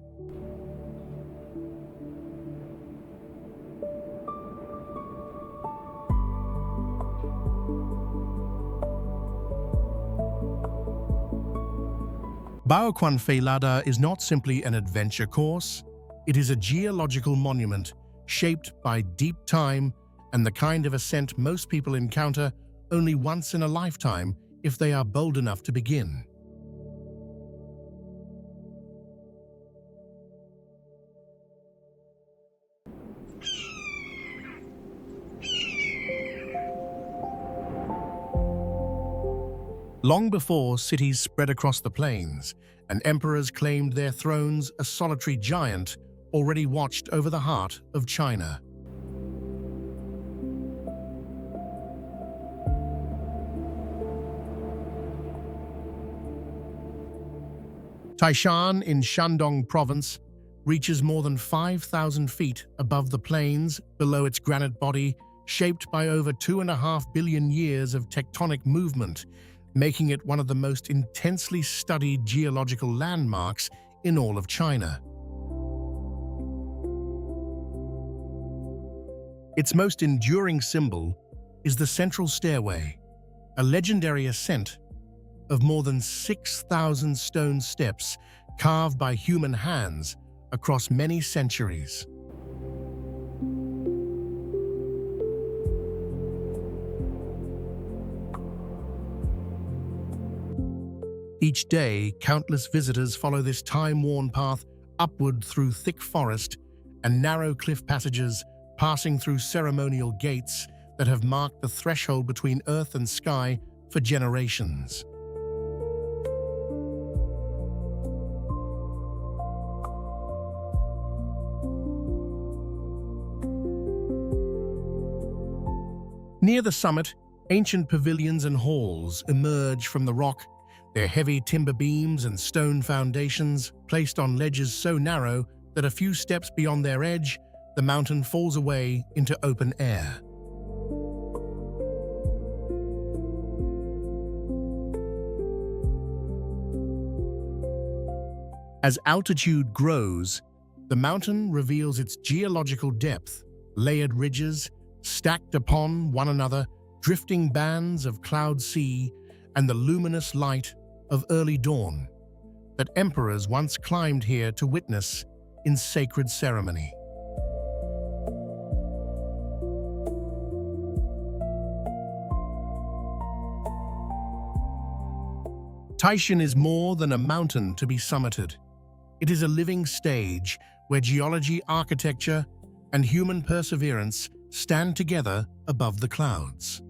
Bao Quan Phe Lada is not simply an adventure course, it is a geological monument shaped by deep time and the kind of ascent most people encounter only once in a lifetime if they are bold enough to begin. Long before cities spread across the plains and emperors claimed their thrones, a solitary giant already watched over the heart of China. Taishan in Shandong Province reaches more than 5,000 feet above the plains below its granite body, shaped by over 2.5 billion years of tectonic movement, making it one of the most intensely studied geological landmarks in all of China. Its most enduring symbol is the central stairway, a legendary ascent of more than 6,000 stone steps carved by human hands across many centuries. Each day, countless visitors follow this time-worn path upward through thick forest and narrow cliff passages, passing through ceremonial gates that have marked the threshold between earth and sky for generations. Near the summit, ancient pavilions and halls emerge from the rock, their heavy timber beams and stone foundations placed on ledges so narrow that a few steps beyond their edge, the mountain falls away into open air. As altitude grows, the mountain reveals its geological depth, layered ridges stacked upon one another, drifting bands of cloud sea, and the luminous light of early dawn that emperors once climbed here to witness in sacred ceremony. Taishan is more than a mountain to be summited. It is a living stage where geology, architecture, and human perseverance stand together above the clouds.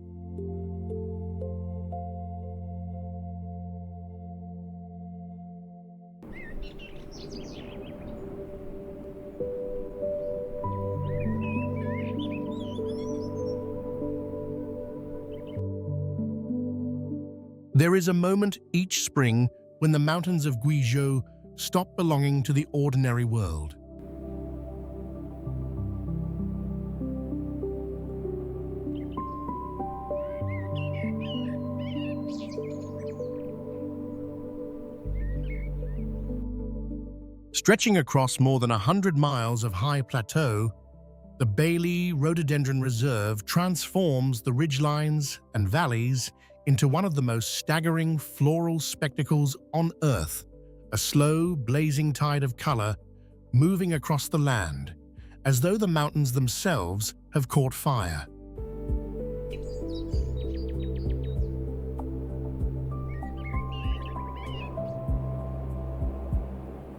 There is a moment each spring when the mountains of Guizhou stop belonging to the ordinary world. Stretching across more than 100 miles of high plateau, the Bailey Rhododendron Reserve transforms the ridgelines and valleys into one of the most staggering floral spectacles on Earth, a slow, blazing tide of color moving across the land, as though the mountains themselves have caught fire.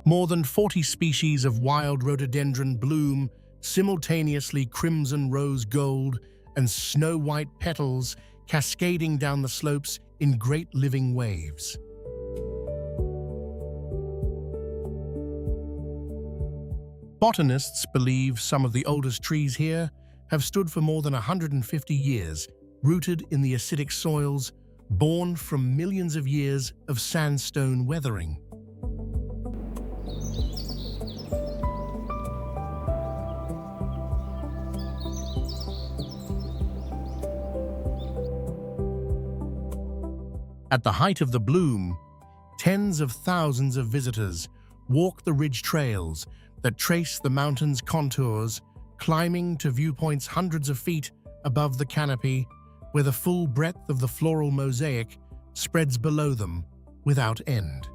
More than 40 species of wild rhododendron bloom simultaneously, crimson, rose gold, and snow-white petals cascading down the slopes in great living waves. Botanists believe some of the oldest trees here have stood for more than 150 years, rooted in the acidic soils, born from millions of years of sandstone weathering. At the height of the bloom, tens of thousands of visitors walk the ridge trails that trace the mountain's contours, climbing to viewpoints hundreds of feet above the canopy, where the full breadth of the floral mosaic spreads below them without end.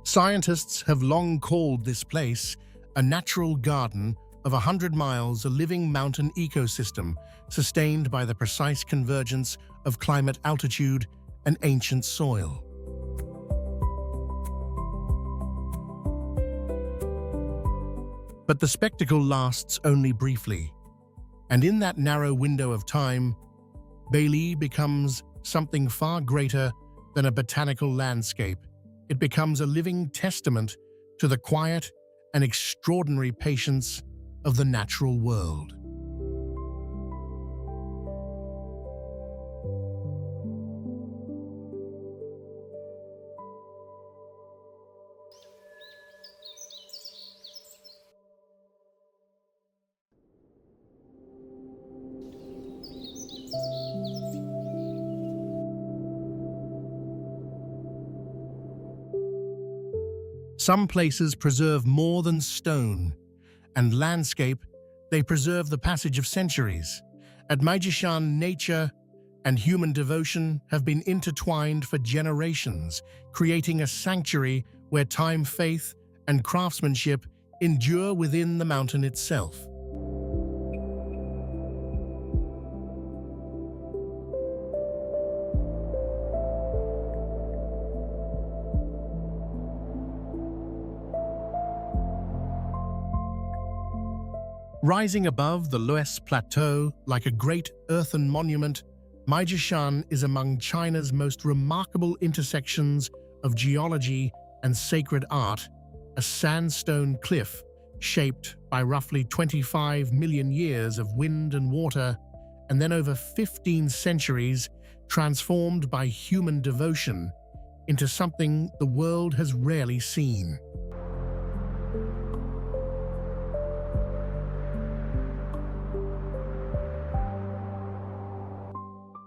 Scientists have long called this place a natural garden of 100 miles, a living mountain ecosystem sustained by the precise convergence of climate, altitude, and ancient soil. But the spectacle lasts only briefly, and in that narrow window of time, Bailey becomes something far greater than a botanical landscape. It becomes a living testament to the quiet and extraordinary patience of the natural world. Some places preserve more than stone and landscape, they preserve the passage of centuries. At Meijishan, nature and human devotion have been intertwined for generations, creating a sanctuary where time, faith, and craftsmanship endure within the mountain itself. Rising above the Loess Plateau like a great earthen monument, Meijishan is among China's most remarkable intersections of geology and sacred art, a sandstone cliff shaped by roughly 25 million years of wind and water, and then over 15 centuries transformed by human devotion into something the world has rarely seen.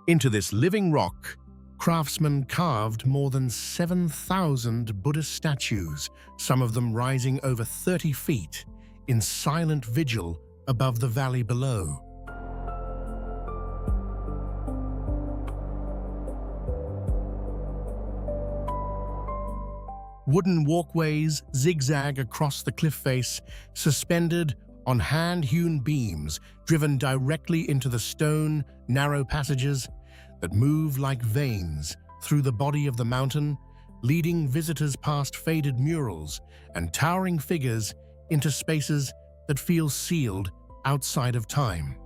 Into this living rock, craftsmen carved more than 7,000 Buddhist statues, some of them rising over 30 feet, in silent vigil above the valley below. Wooden walkways zigzag across the cliff face, suspended on hand-hewn beams driven directly into the stone, narrow passages that move like veins through the body of the mountain, leading visitors past faded murals and towering figures into spaces that feel sealed outside of time.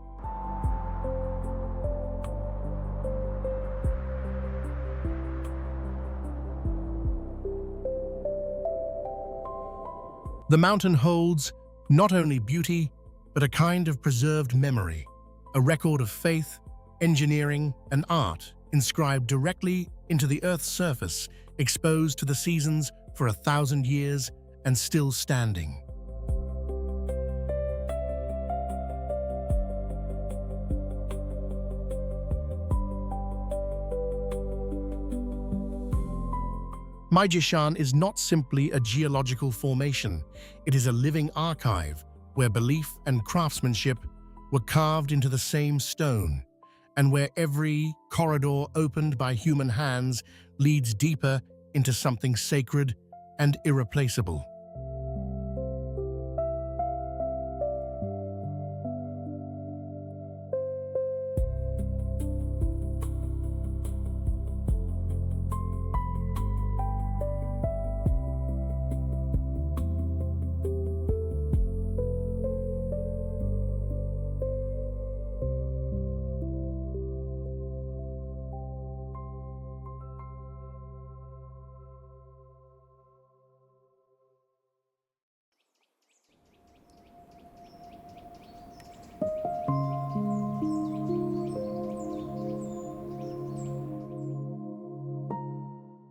The mountain holds not only beauty, but a kind of preserved memory, a record of faith, engineering, and art inscribed directly into the Earth's surface, exposed to the seasons for 1,000 years and still standing. Maijishan is not simply a geological formation, it is a living archive where belief and craftsmanship were carved into the same stone, and where every corridor opened by human hands leads deeper into something sacred and irreplaceable.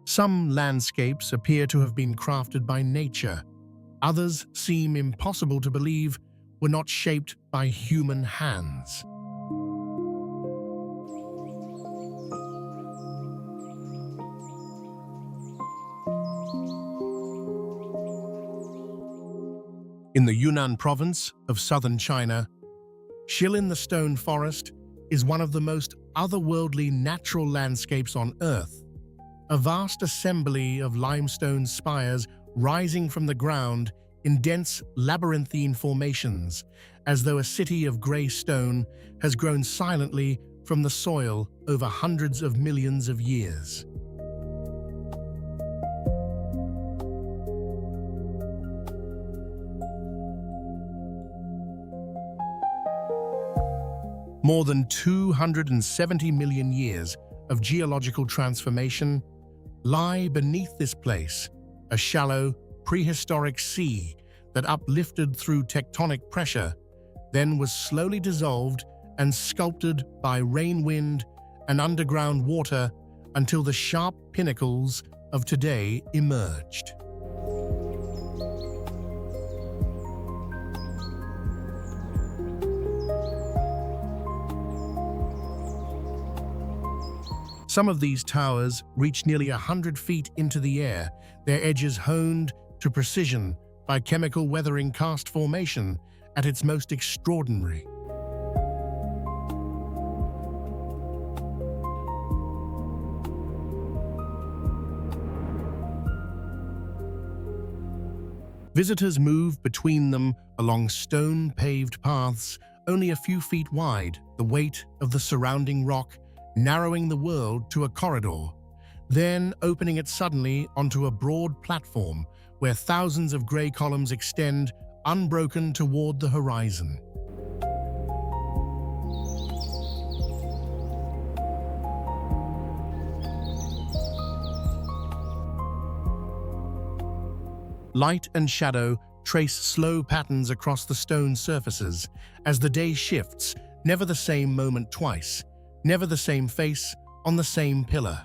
Some landscapes appear to have been crafted by nature. Others seem impossible to believe were not shaped by human hands. In the Yunnan province of southern China, Shilin the Stone Forest is one of the most otherworldly natural landscapes on Earth. A vast assembly of limestone spires rising from the ground in dense labyrinthine formations, as though a city of grey stone has grown silently from the soil over hundreds of millions of years. More than 270 million years of geological transformation lie beneath this place, a shallow, prehistoric sea that uplifted through tectonic pressure, then was slowly dissolved and sculpted by rain wind and underground water until the sharp pinnacles of today emerged. Some of these towers reach nearly 100 feet into the air, their edges honed to precision by chemical weathering karst formation at its most extraordinary. Visitors move between them along stone-paved paths only a few feet wide, the weight of the surrounding rock narrowing the world to a corridor, then opening it suddenly onto a broad platform where thousands of grey columns extend unbroken toward the horizon. Light and shadow trace slow patterns across the stone surfaces as the day shifts, never the same moment twice, never the same face on the same pillar.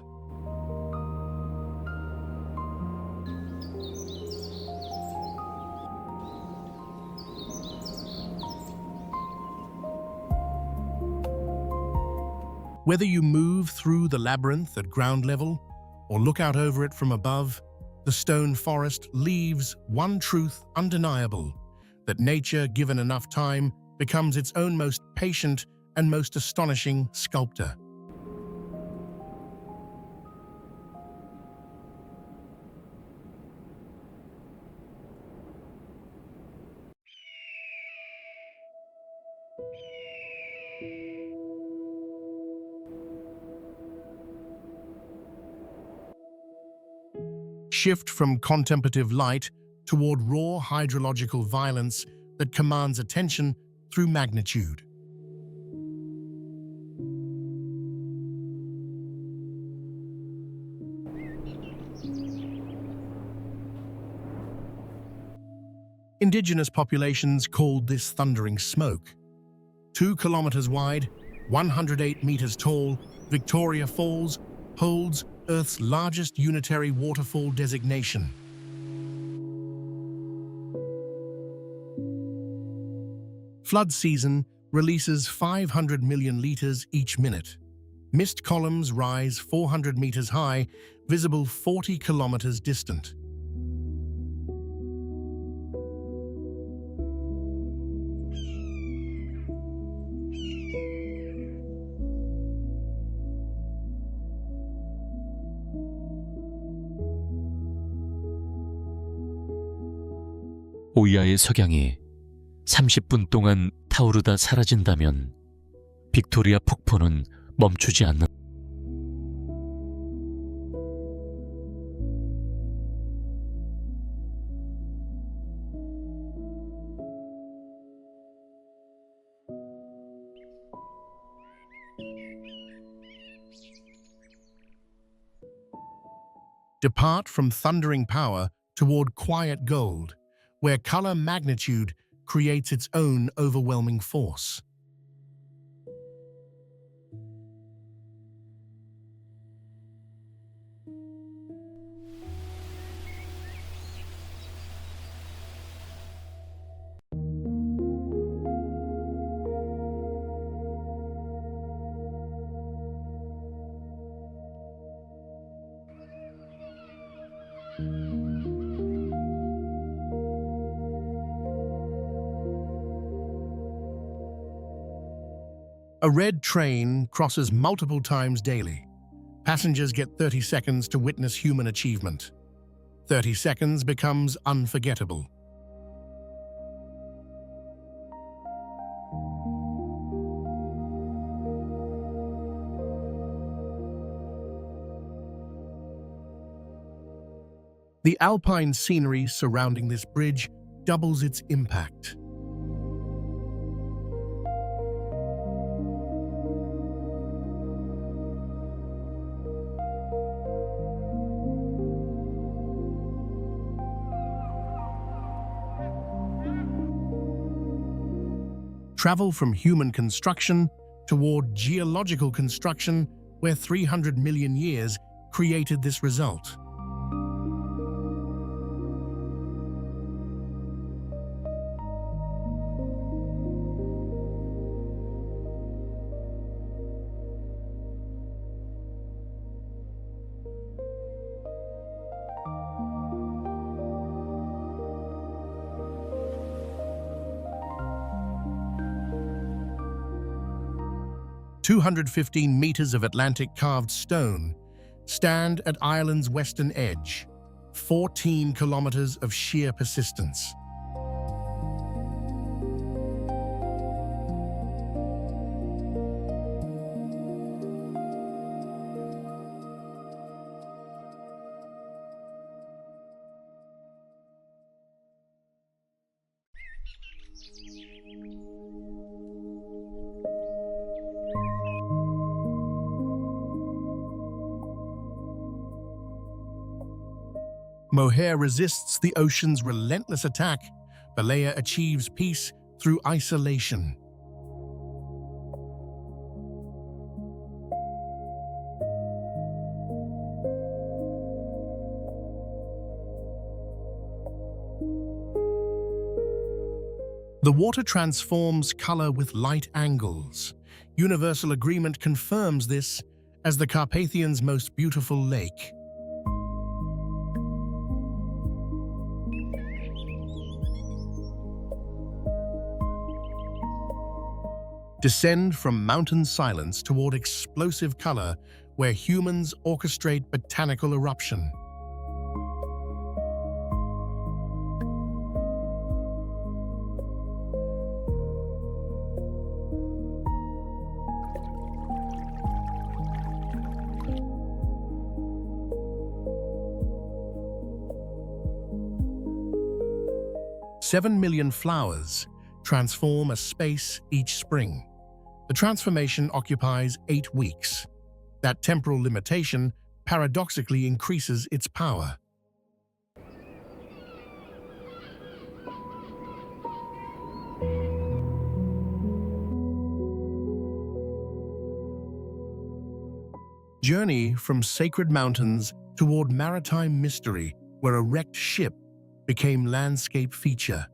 Whether you move through the labyrinth at ground level or look out over it from above, the stone forest leaves one truth undeniable: that nature, given enough time, becomes its own most patient and most astonishing sculptor. Shift from contemplative light toward raw hydrological violence that commands attention through magnitude. Indigenous populations called this thundering smoke. 2 kilometers wide, 108 meters tall, Victoria Falls holds Earth's largest unitary waterfall designation. Flood season releases 500 million liters each minute. Mist columns rise 400 meters high, visible 40 kilometers distant. 오이아의 석양이 30분 동안 타오르다 사라진다면 빅토리아 폭포는 멈추지 않는 Depart from thundering power toward quiet gold, where color magnitude creates its own overwhelming force. A red train crosses multiple times daily. Passengers get 30 seconds to witness human achievement. 30 seconds becomes unforgettable. The alpine scenery surrounding this bridge doubles its impact. Travel from human construction toward geological construction, where 300 million years created this result. "215 meters of Atlantic carved stone stand at Ireland's western edge, 14 kilometers of sheer persistence." Mohair resists the ocean's relentless attack. Balea achieves peace through isolation. The water transforms color with light angles. Universal agreement confirms this as the Carpathian's most beautiful lake. Descend from mountain silence toward explosive color, where humans orchestrate botanical eruption. 7 million flowers transform a space each spring. The transformation occupies 8 weeks. That temporal limitation paradoxically increases its power. Journey from sacred mountains toward maritime mystery, where a wrecked ship became landscape feature.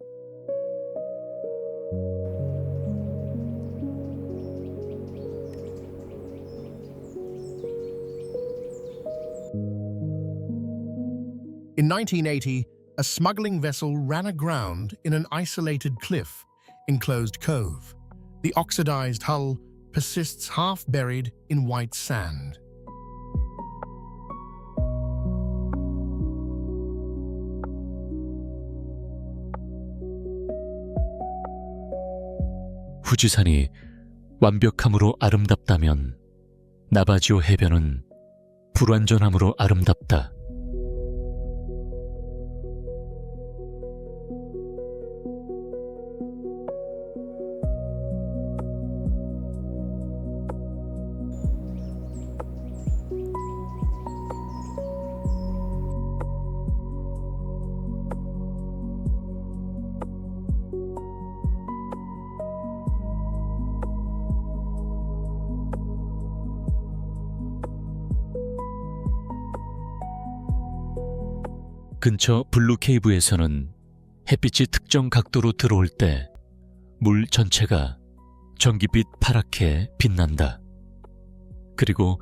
In 1980, a smuggling vessel ran aground in an isolated cliff enclosed cove. The oxidized hull persists half buried in white sand. 후지산이 완벽함으로 아름답다면 나바지오 해변은 불완전함으로 아름답다. 근처 블루케이브에서는 햇빛이 특정 각도로 들어올 때 물 전체가 전기빛 파랗게 빛난다. 그리고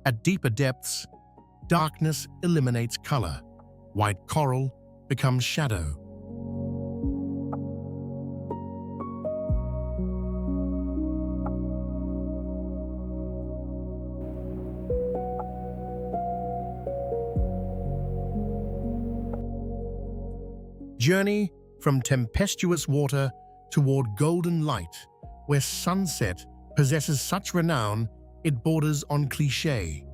At deeper depths, darkness eliminates color. White coral becomes shadow. Journey from tempestuous water toward golden light, where sunset possesses such renown it borders on cliché.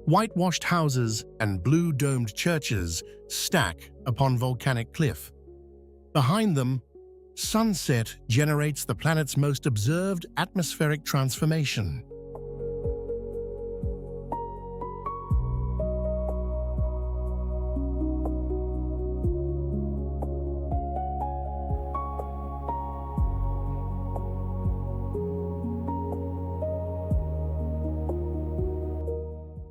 Whitewashed houses and blue-domed churches stack upon volcanic cliff. Behind them, sunset generates the planet's most observed atmospheric transformation.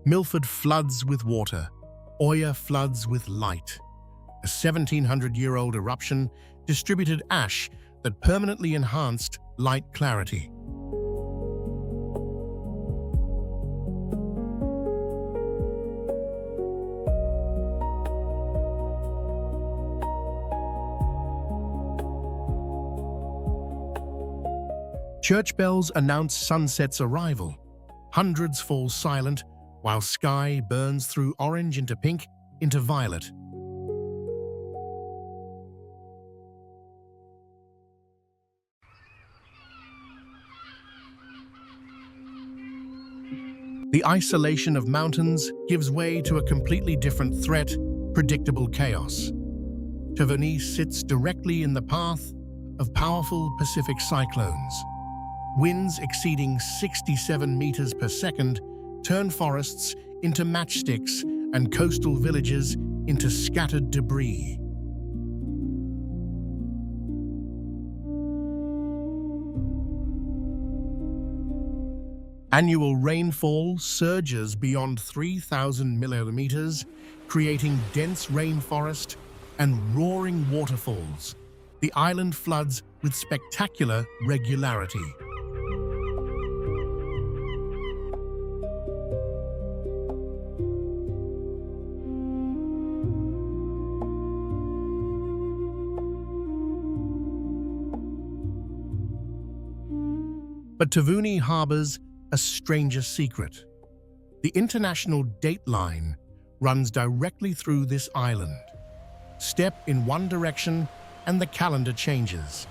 Milford floods with water, Oya floods with light. A 1,700-year-old eruption distributed ash that permanently enhanced light clarity. Church bells announce sunset's arrival. Hundreds fall silent, while sky burns through orange into pink into violet. The isolation of mountains gives way to a completely different threat, predictable chaos. Tavernier sits directly in the path of powerful Pacific cyclones. Winds exceeding 67 meters per second turn forests into matchsticks and coastal villages into scattered debris. Annual rainfall surges beyond 3,000 millimeters, creating dense rainforest and roaring waterfalls. The island floods with spectacular regularity. But Tavuni harbors a stranger secret. The international date line runs directly through this island. Step in one direction and the calendar changes.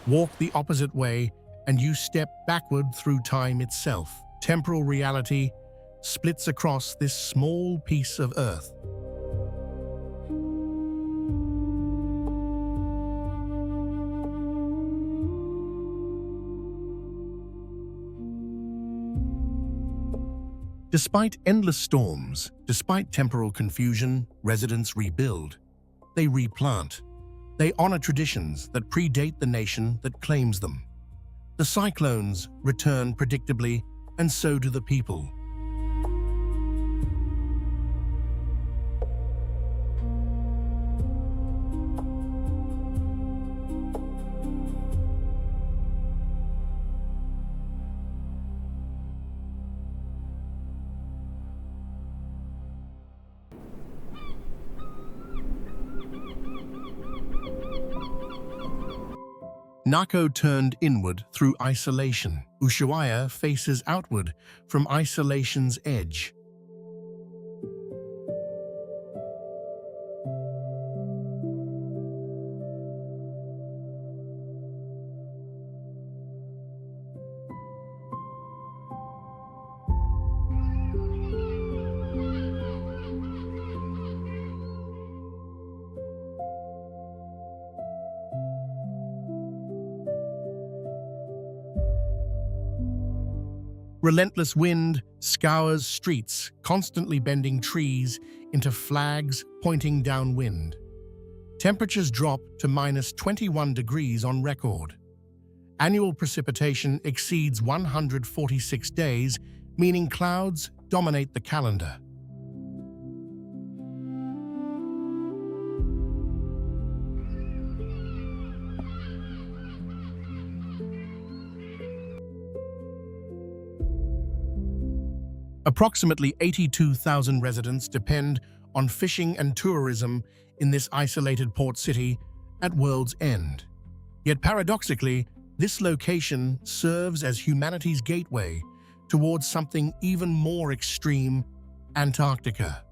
Walk the opposite way and you step backward through time itself. Temporal reality splits across this small piece of Earth. Despite endless storms, despite temporal confusion, residents rebuild. They replant. They honor traditions that predate the nation that claims them. The cyclones return predictably, and so do the people. Nako turned inward through isolation. Ushuaia faces outward from isolation's edge. Relentless wind scours streets, constantly bending trees into flags pointing downwind. Temperatures drop to -21 degrees on record. Annual precipitation exceeds 146 days, meaning clouds dominate the calendar. Approximately 82,000 residents depend on fishing and tourism in this isolated port city at world's end. Yet paradoxically, this location serves as humanity's gateway towards something even more extreme: Antarctica.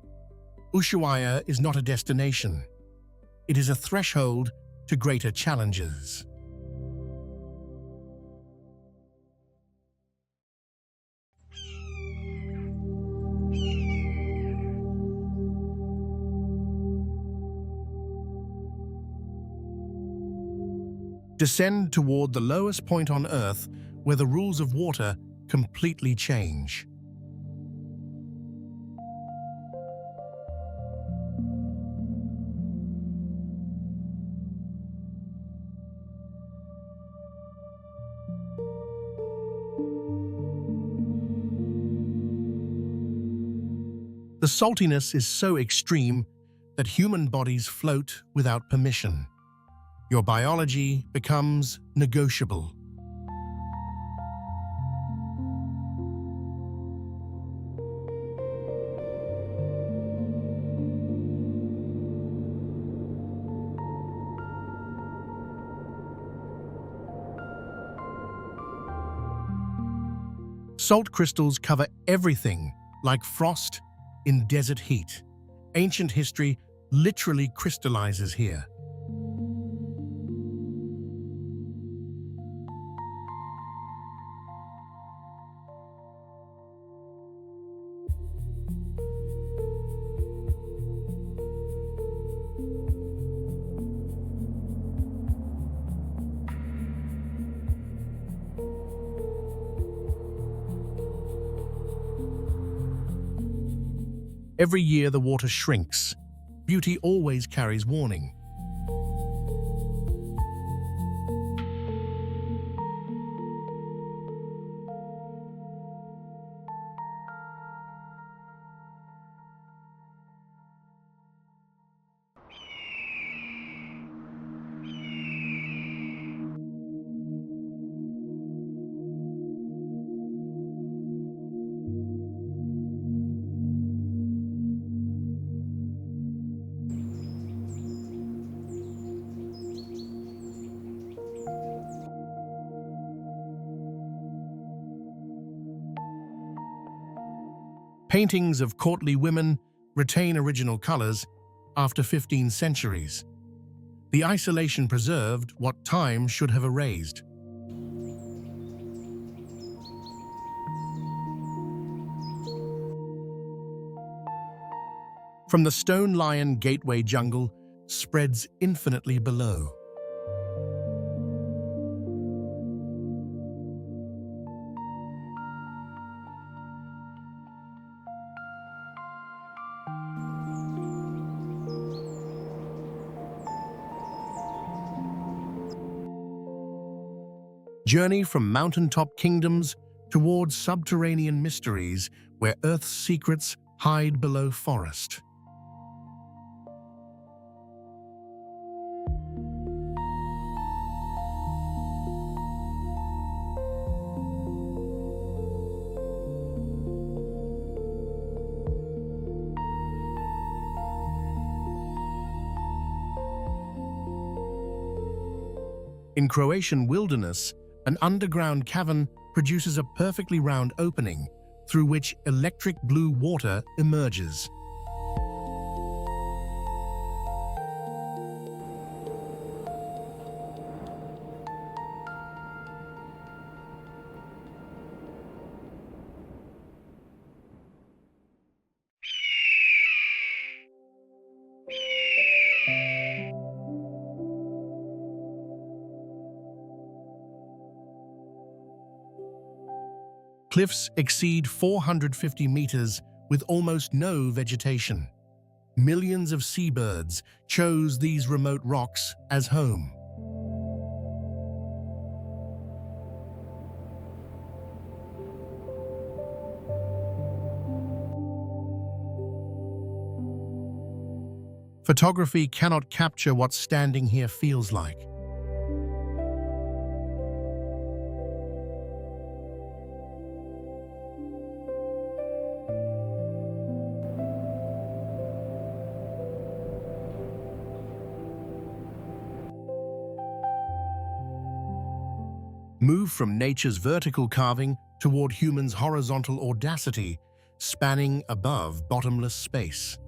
Ushuaia is not a destination. It is a threshold to greater challenges. Descend toward the lowest point on Earth, where the rules of water completely change. The saltiness is so extreme that human bodies float without permission. Your biology becomes negotiable. Salt crystals cover everything, like frost in desert heat. Ancient history literally crystallizes here. Every year the water shrinks. Beauty always carries warning. Paintings of courtly women retain original colors after 15 centuries. The isolation preserved what time should have erased. From the Stone Lion Gateway jungle spreads infinitely below. Journey from mountaintop kingdoms towards subterranean mysteries where Earth's secrets hide below forest. In Croatian wilderness, an underground cavern produces a perfectly round opening through which electric blue water emerges. Cliffs exceed 450 meters with almost no vegetation. Millions of seabirds chose these remote rocks as home. Photography cannot capture what standing here feels like. Move from nature's vertical carving toward humans' horizontal audacity, spanning above bottomless space.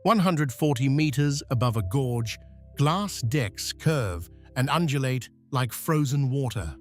"140 meters above a gorge, glass decks curve and undulate like frozen water.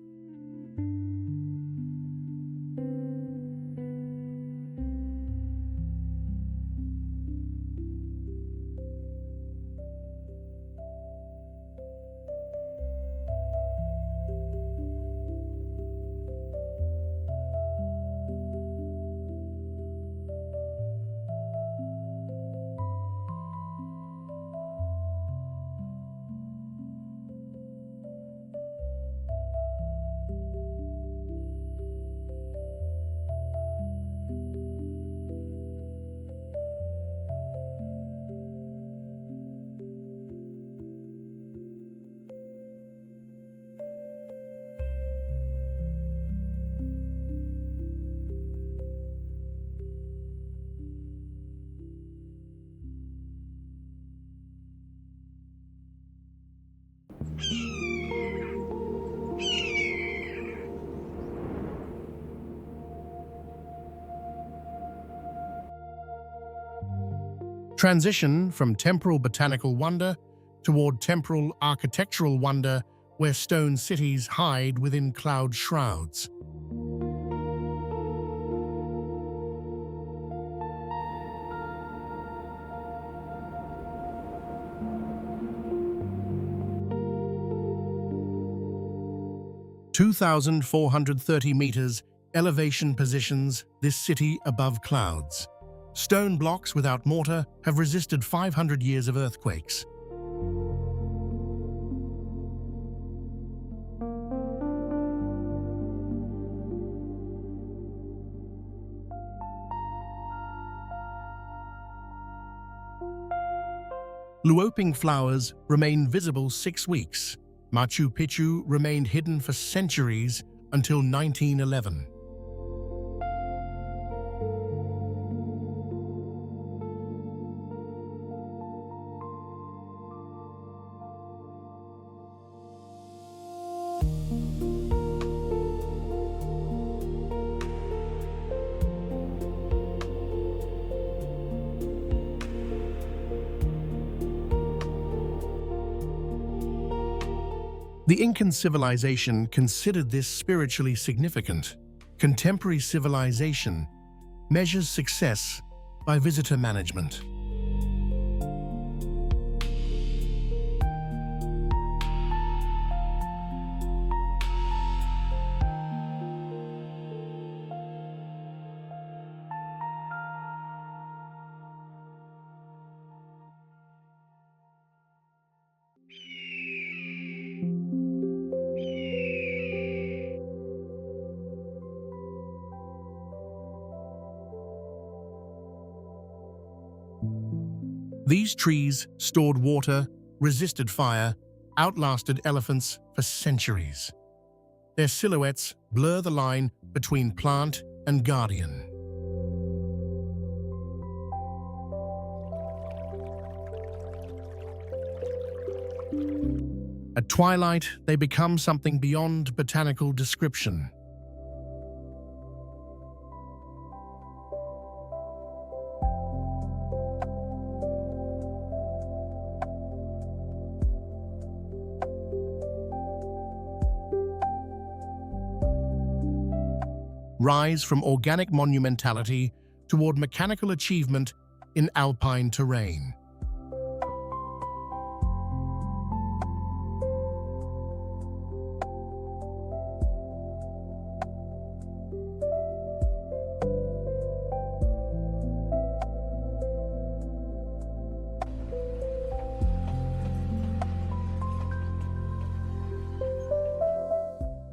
Transition from temporal botanical wonder toward temporal architectural wonder where stone cities hide within cloud shrouds. (2,430 meters elevation positions this city above clouds. Stone blocks without mortar have resisted 500 years of earthquakes. Luoping flowers remain visible 6 weeks. Machu Picchu remained hidden for centuries until 1911. The Incan civilization considered this spiritually significant. Contemporary civilization measures success by visitor management. These trees stored water, resisted fire, outlasted elephants for centuries. Their silhouettes blur the line between plant and guardian. At twilight, they become something beyond botanical description. Rise from organic monumentality toward mechanical achievement in alpine terrain.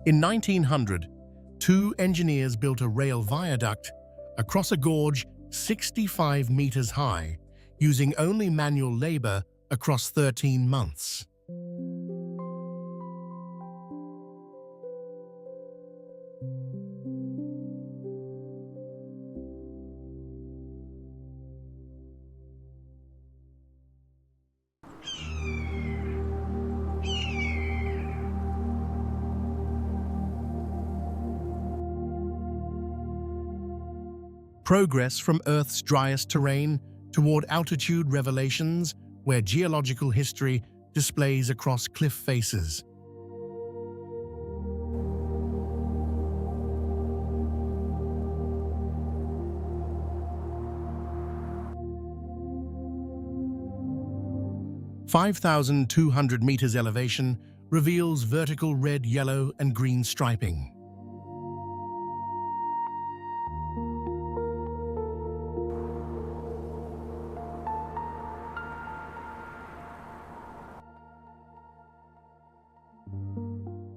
In 1900, 2 engineers built a rail viaduct across a gorge 65 meters high, using only manual labor across 13 months. Progress from Earth's driest terrain toward altitude revelations where geological history displays across cliff faces. (5,200 meters elevation reveals vertical red, yellow, and green striping.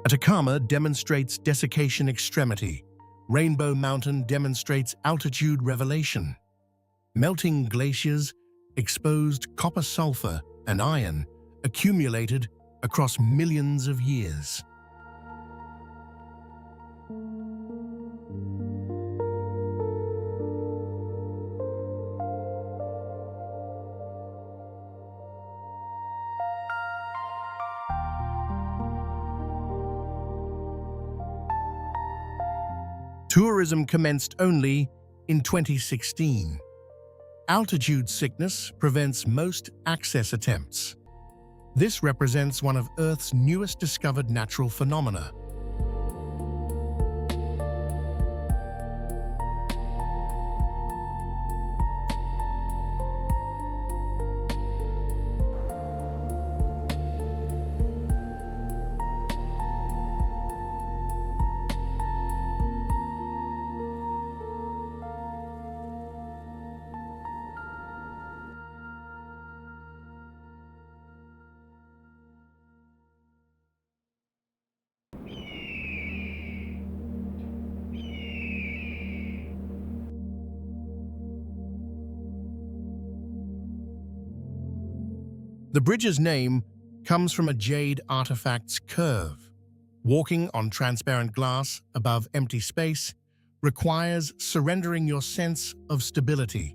Atacama demonstrates desiccation extremity. Rainbow Mountain demonstrates altitude revelation. Melting glaciers exposed copper, sulfur, and iron accumulated across millions of years. Tourism commenced only in 2016. Altitude sickness prevents most access attempts. This represents one of Earth's newest discovered natural phenomena. The bridge's name comes from a jade artifact's curve. Walking on transparent glass above empty space requires surrendering your sense of stability.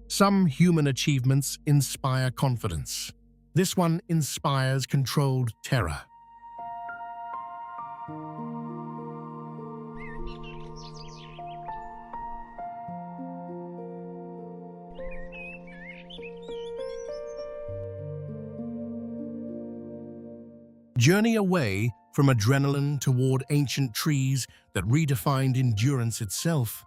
Some human achievements inspire confidence. This one inspires controlled terror. Journey away from adrenaline toward ancient trees that redefined endurance itself.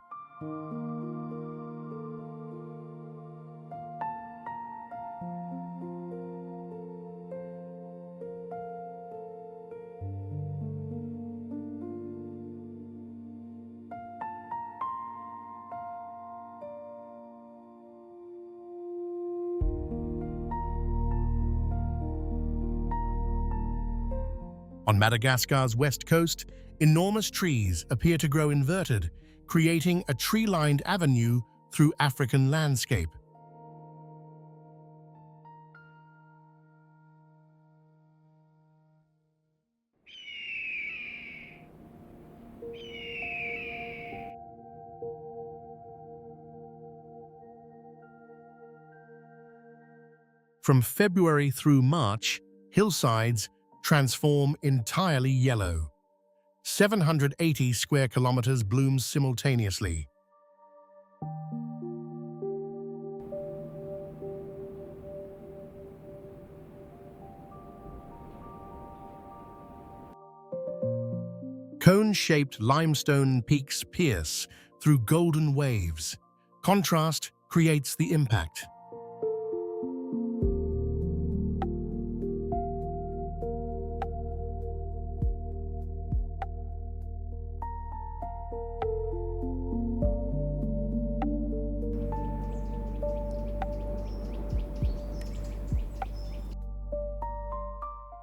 On Madagascar's west coast, enormous trees appear to grow inverted, creating a tree-lined avenue through African landscape. From February through March, hillsides transform entirely yellow. 780 square kilometers bloom simultaneously. Cone-shaped limestone peaks pierce through golden waves. Contrast creates the impact.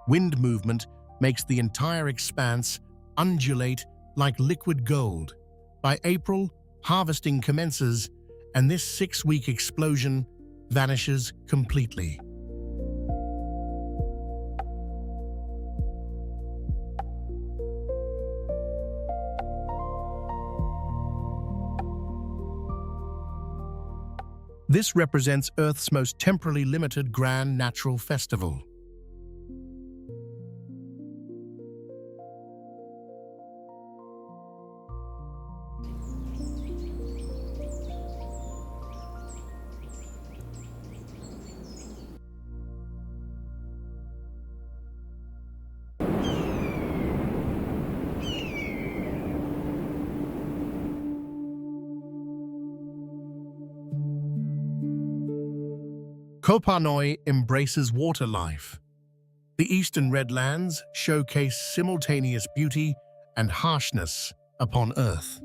Wind movement makes the entire expanse undulate like liquid gold. By April, harvesting commences, and this 6-week explosion vanishes completely. This represents Earth's most temporally limited grand natural festival. Koh Noi embraces water life. The eastern redlands showcase simultaneous beauty and harshness upon Earth.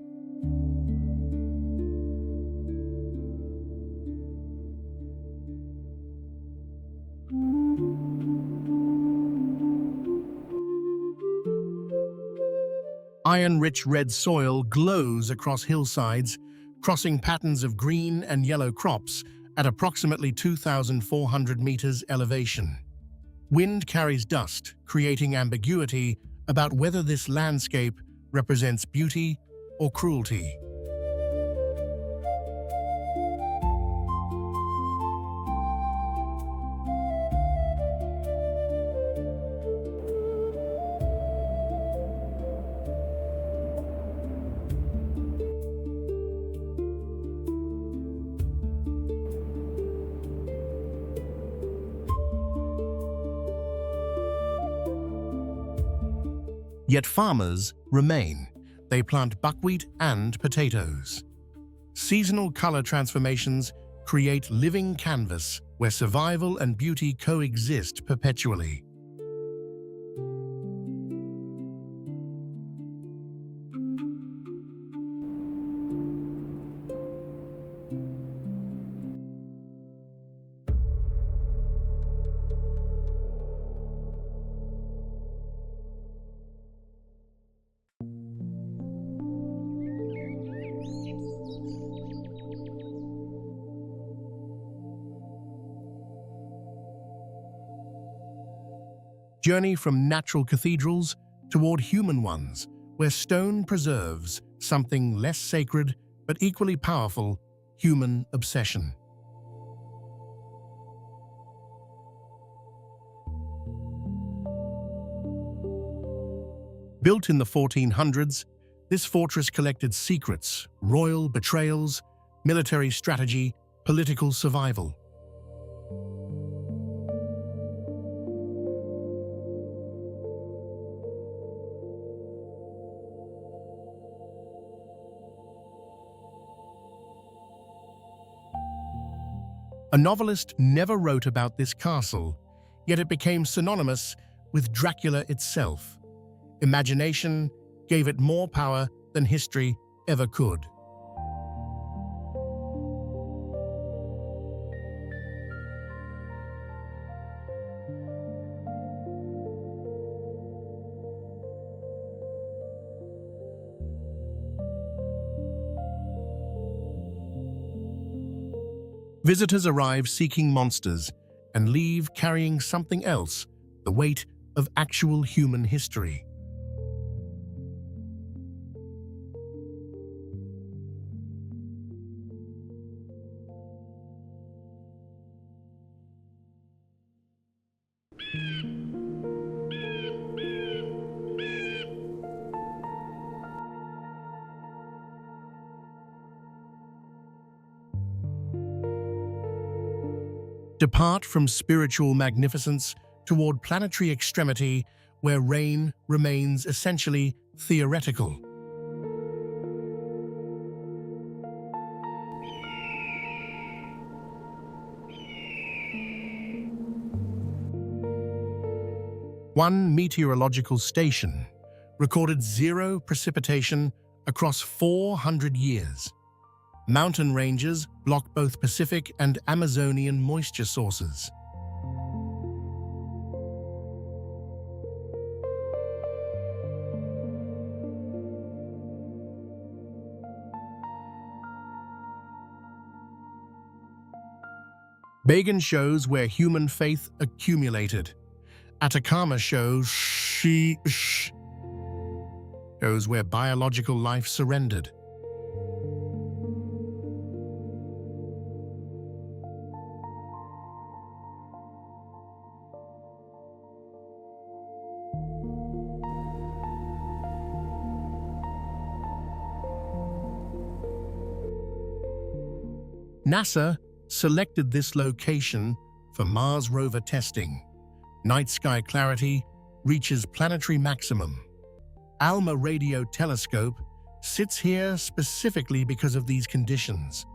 Iron-rich red soil glows across hillsides, crossing patterns of green and yellow crops at approximately 2,400 meters elevation. Wind carries dust, creating ambiguity about whether this landscape represents beauty or cruelty. Yet farmers remain. They plant buckwheat and potatoes. Seasonal color transformations create living canvas where survival and beauty coexist perpetually. Journey from natural cathedrals toward human ones, where stone preserves something less sacred but equally powerful: human obsession. Built in the 1400s, this fortress collected secrets, royal betrayals, military strategy, political survival. A novelist never wrote about this castle, yet it became synonymous with Dracula itself. Imagination gave it more power than history ever could. Visitors arrive seeking monsters and leave carrying something else: the weight of actual human history. Depart from spiritual magnificence toward planetary extremity, where reign remains essentially theoretical. One meteorological station recorded 0 precipitation across 400 years. Mountain ranges block both Pacific and Amazonian moisture sources. Bagan shows where human faith accumulated. Atacama shows where biological life surrendered. NASA selected this location for Mars rover testing. Night sky clarity reaches planetary maximum. ALMA radio telescope sits here specifically because of these conditions.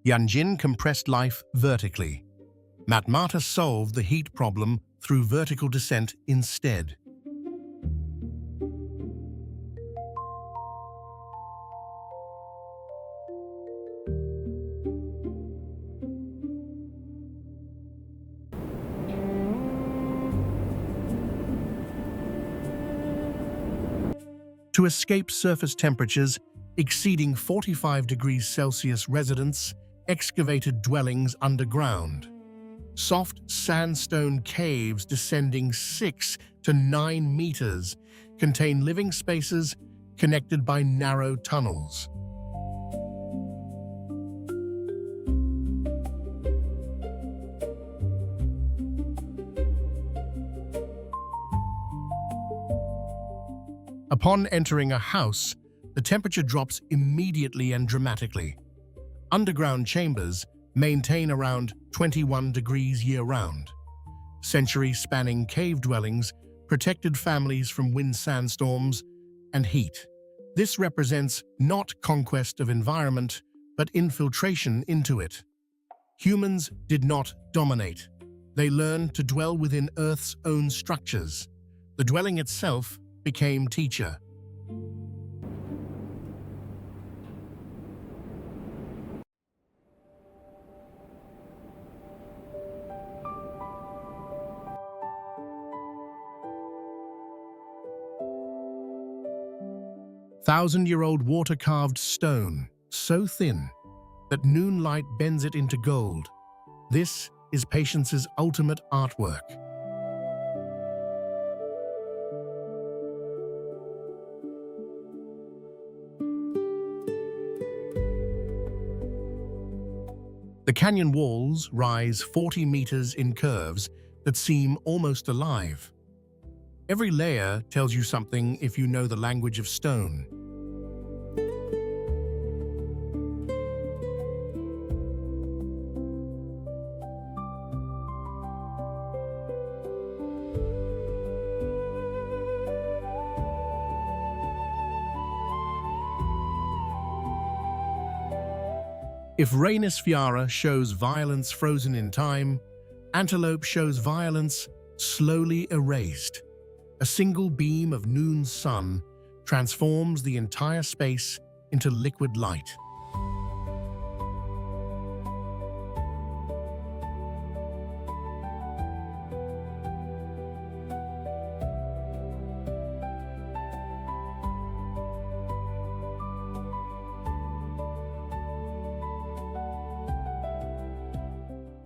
Yanjin compressed life vertically. Matmata solved the heat problem through vertical descent instead. To escape surface temperatures exceeding 45 degrees Celsius, residents excavated dwellings underground. Soft sandstone caves descending 6 to 9 meters contain living spaces connected by narrow tunnels. Upon entering a house, the temperature drops immediately and dramatically. Underground chambers maintain around 21 degrees year-round. Century-spanning cave dwellings protected families from wind, sandstorms, and heat. This represents not conquest of environment, but infiltration into it. Humans did not dominate. They learned to dwell within Earth's own structures. The dwelling itself became teacher. Thousand-year-old water-carved stone, so thin that noon light bends it into gold. This is patience's ultimate artwork. The canyon walls rise 40 meters in curves that seem almost alive. Every layer tells you something if you know the language of stone. If Rainis Fiara shows violence frozen in time, Antelope shows violence slowly erased. A single beam of noon's sun transforms the entire space into liquid light.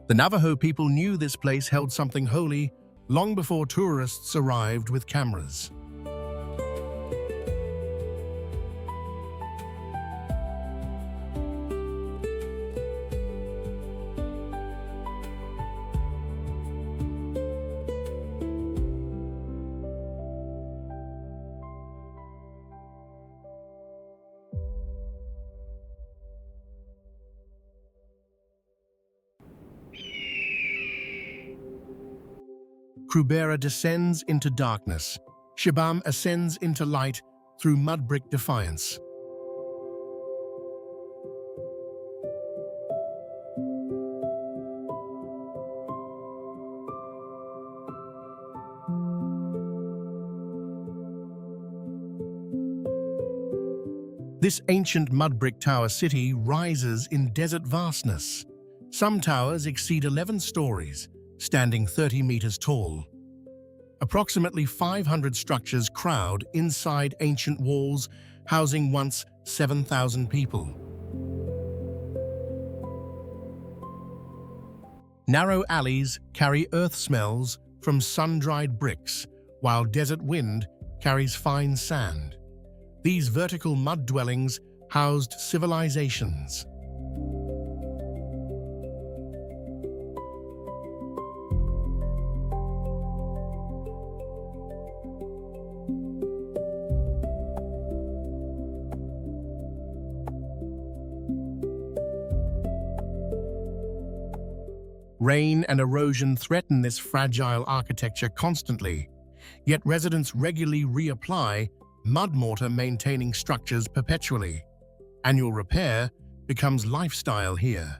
The Navajo people knew this place held something holy long before tourists arrived with cameras. Krubera descends into darkness. Shibam ascends into light through mud-brick defiance. This ancient mud-brick tower city rises in desert vastness. Some towers exceed 11 stories, standing 30 meters tall. Approximately 500 structures crowd inside ancient walls, housing once 7,000 people. Narrow alleys carry earth smells from sun-dried bricks, while desert wind carries fine sand. These vertical mud dwellings housed civilizations. Rain and erosion threaten this fragile architecture constantly, yet residents regularly reapply mud mortar, maintaining structures perpetually. Annual repair becomes lifestyle here.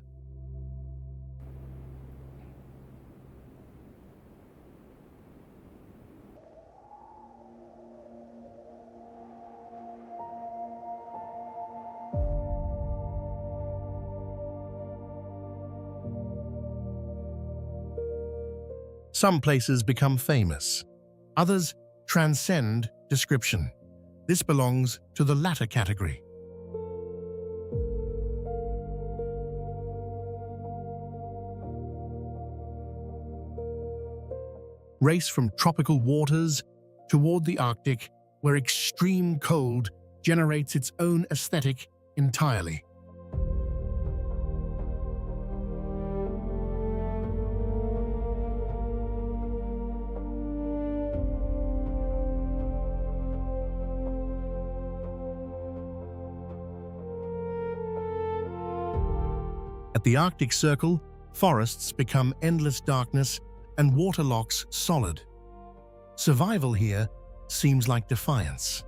Some places become famous. Others transcend description. This belongs to the latter category. Race from tropical waters toward the Arctic, where extreme cold generates its own aesthetic entirely. At the Arctic Circle, forests become endless darkness and waterlocks solid. Survival here seems like defiance.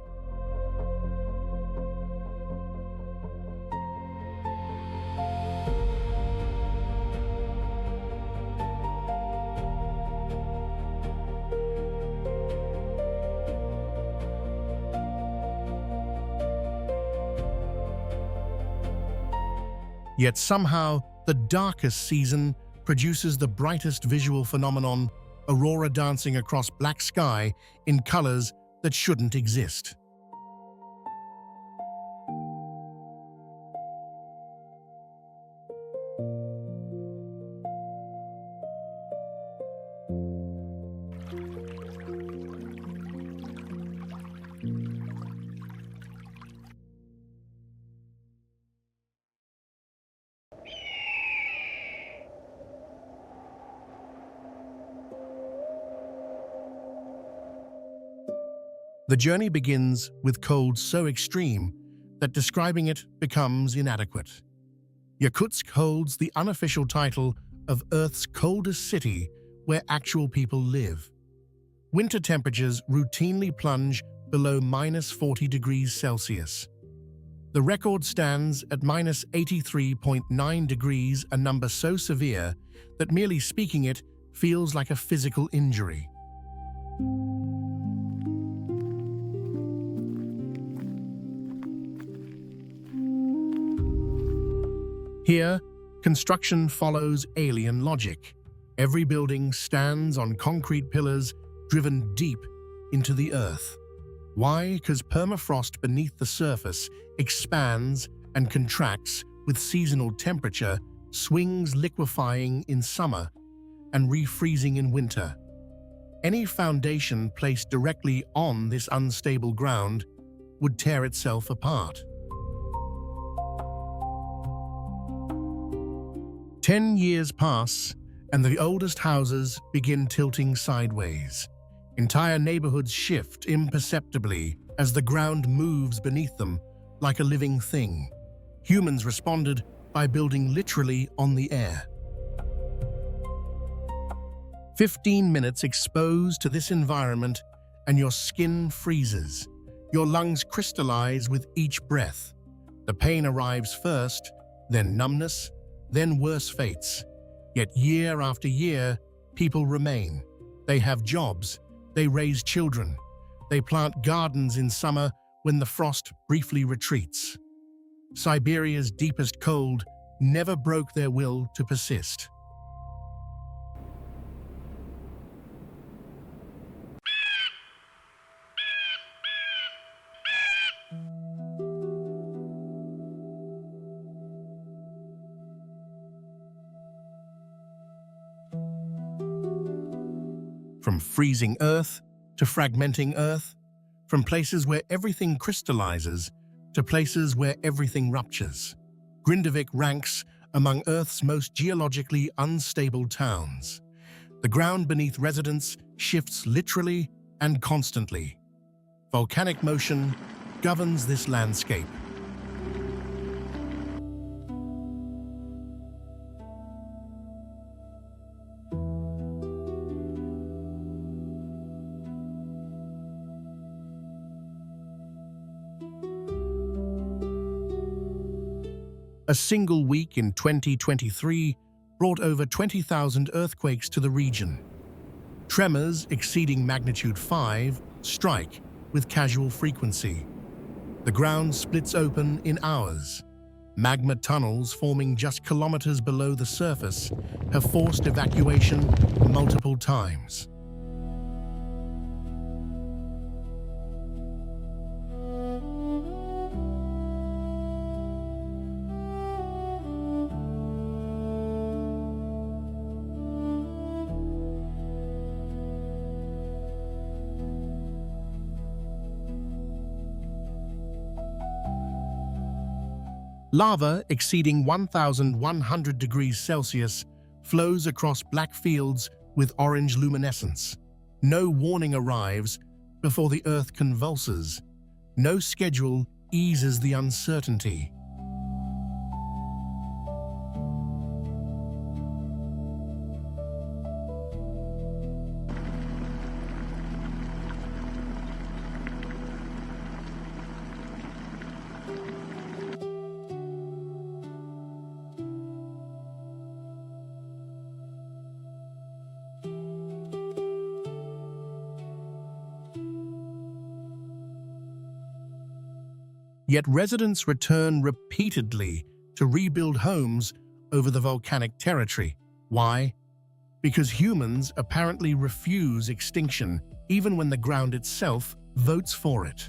Yet somehow, the darkest season produces the brightest visual phenomenon, aurora dancing across black sky in colors that shouldn't exist. The journey begins with cold so extreme that describing it becomes inadequate. Yakutsk holds the unofficial title of Earth's coldest city where actual people live. Winter temperatures routinely plunge below -40 degrees Celsius. The record stands at -83.9 degrees, a number so severe that merely speaking it feels like a physical injury. Here, construction follows alien logic. Every building stands on concrete pillars driven deep into the earth. Why? Because permafrost beneath the surface expands and contracts with seasonal temperature, swings liquefying in summer and refreezing in winter. Any foundation placed directly on this unstable ground would tear itself apart. 10 years pass, and the oldest houses begin tilting sideways. Entire neighborhoods shift imperceptibly as the ground moves beneath them like a living thing. Humans responded by building literally on the air. 15 minutes exposed to this environment and your skin freezes. Your lungs crystallize with each breath. The pain arrives first, then numbness, then worse fates. Yet year after year, people remain. They have jobs, they raise children, they plant gardens in summer when the frost briefly retreats. Siberia's deepest cold never broke their will to persist. From freezing Earth to fragmenting Earth, from places where everything crystallizes to places where everything ruptures, Grindavik ranks among Earth's most geologically unstable towns. The ground beneath residents shifts literally and constantly. Volcanic motion governs this landscape. A single week in 2023 brought over 20,000 earthquakes to the region. Tremors exceeding magnitude 5 strike with casual frequency. The ground splits open in hours. Magma tunnels forming just kilometers below the surface have forced evacuation multiple times. Lava exceeding 1,100 degrees Celsius flows across black fields with orange luminescence. No warning arrives before the Earth convulses. No schedule eases the uncertainty. Yet residents return repeatedly to rebuild homes over the volcanic territory. Why? Because humans apparently refuse extinction, even when the ground itself votes for it.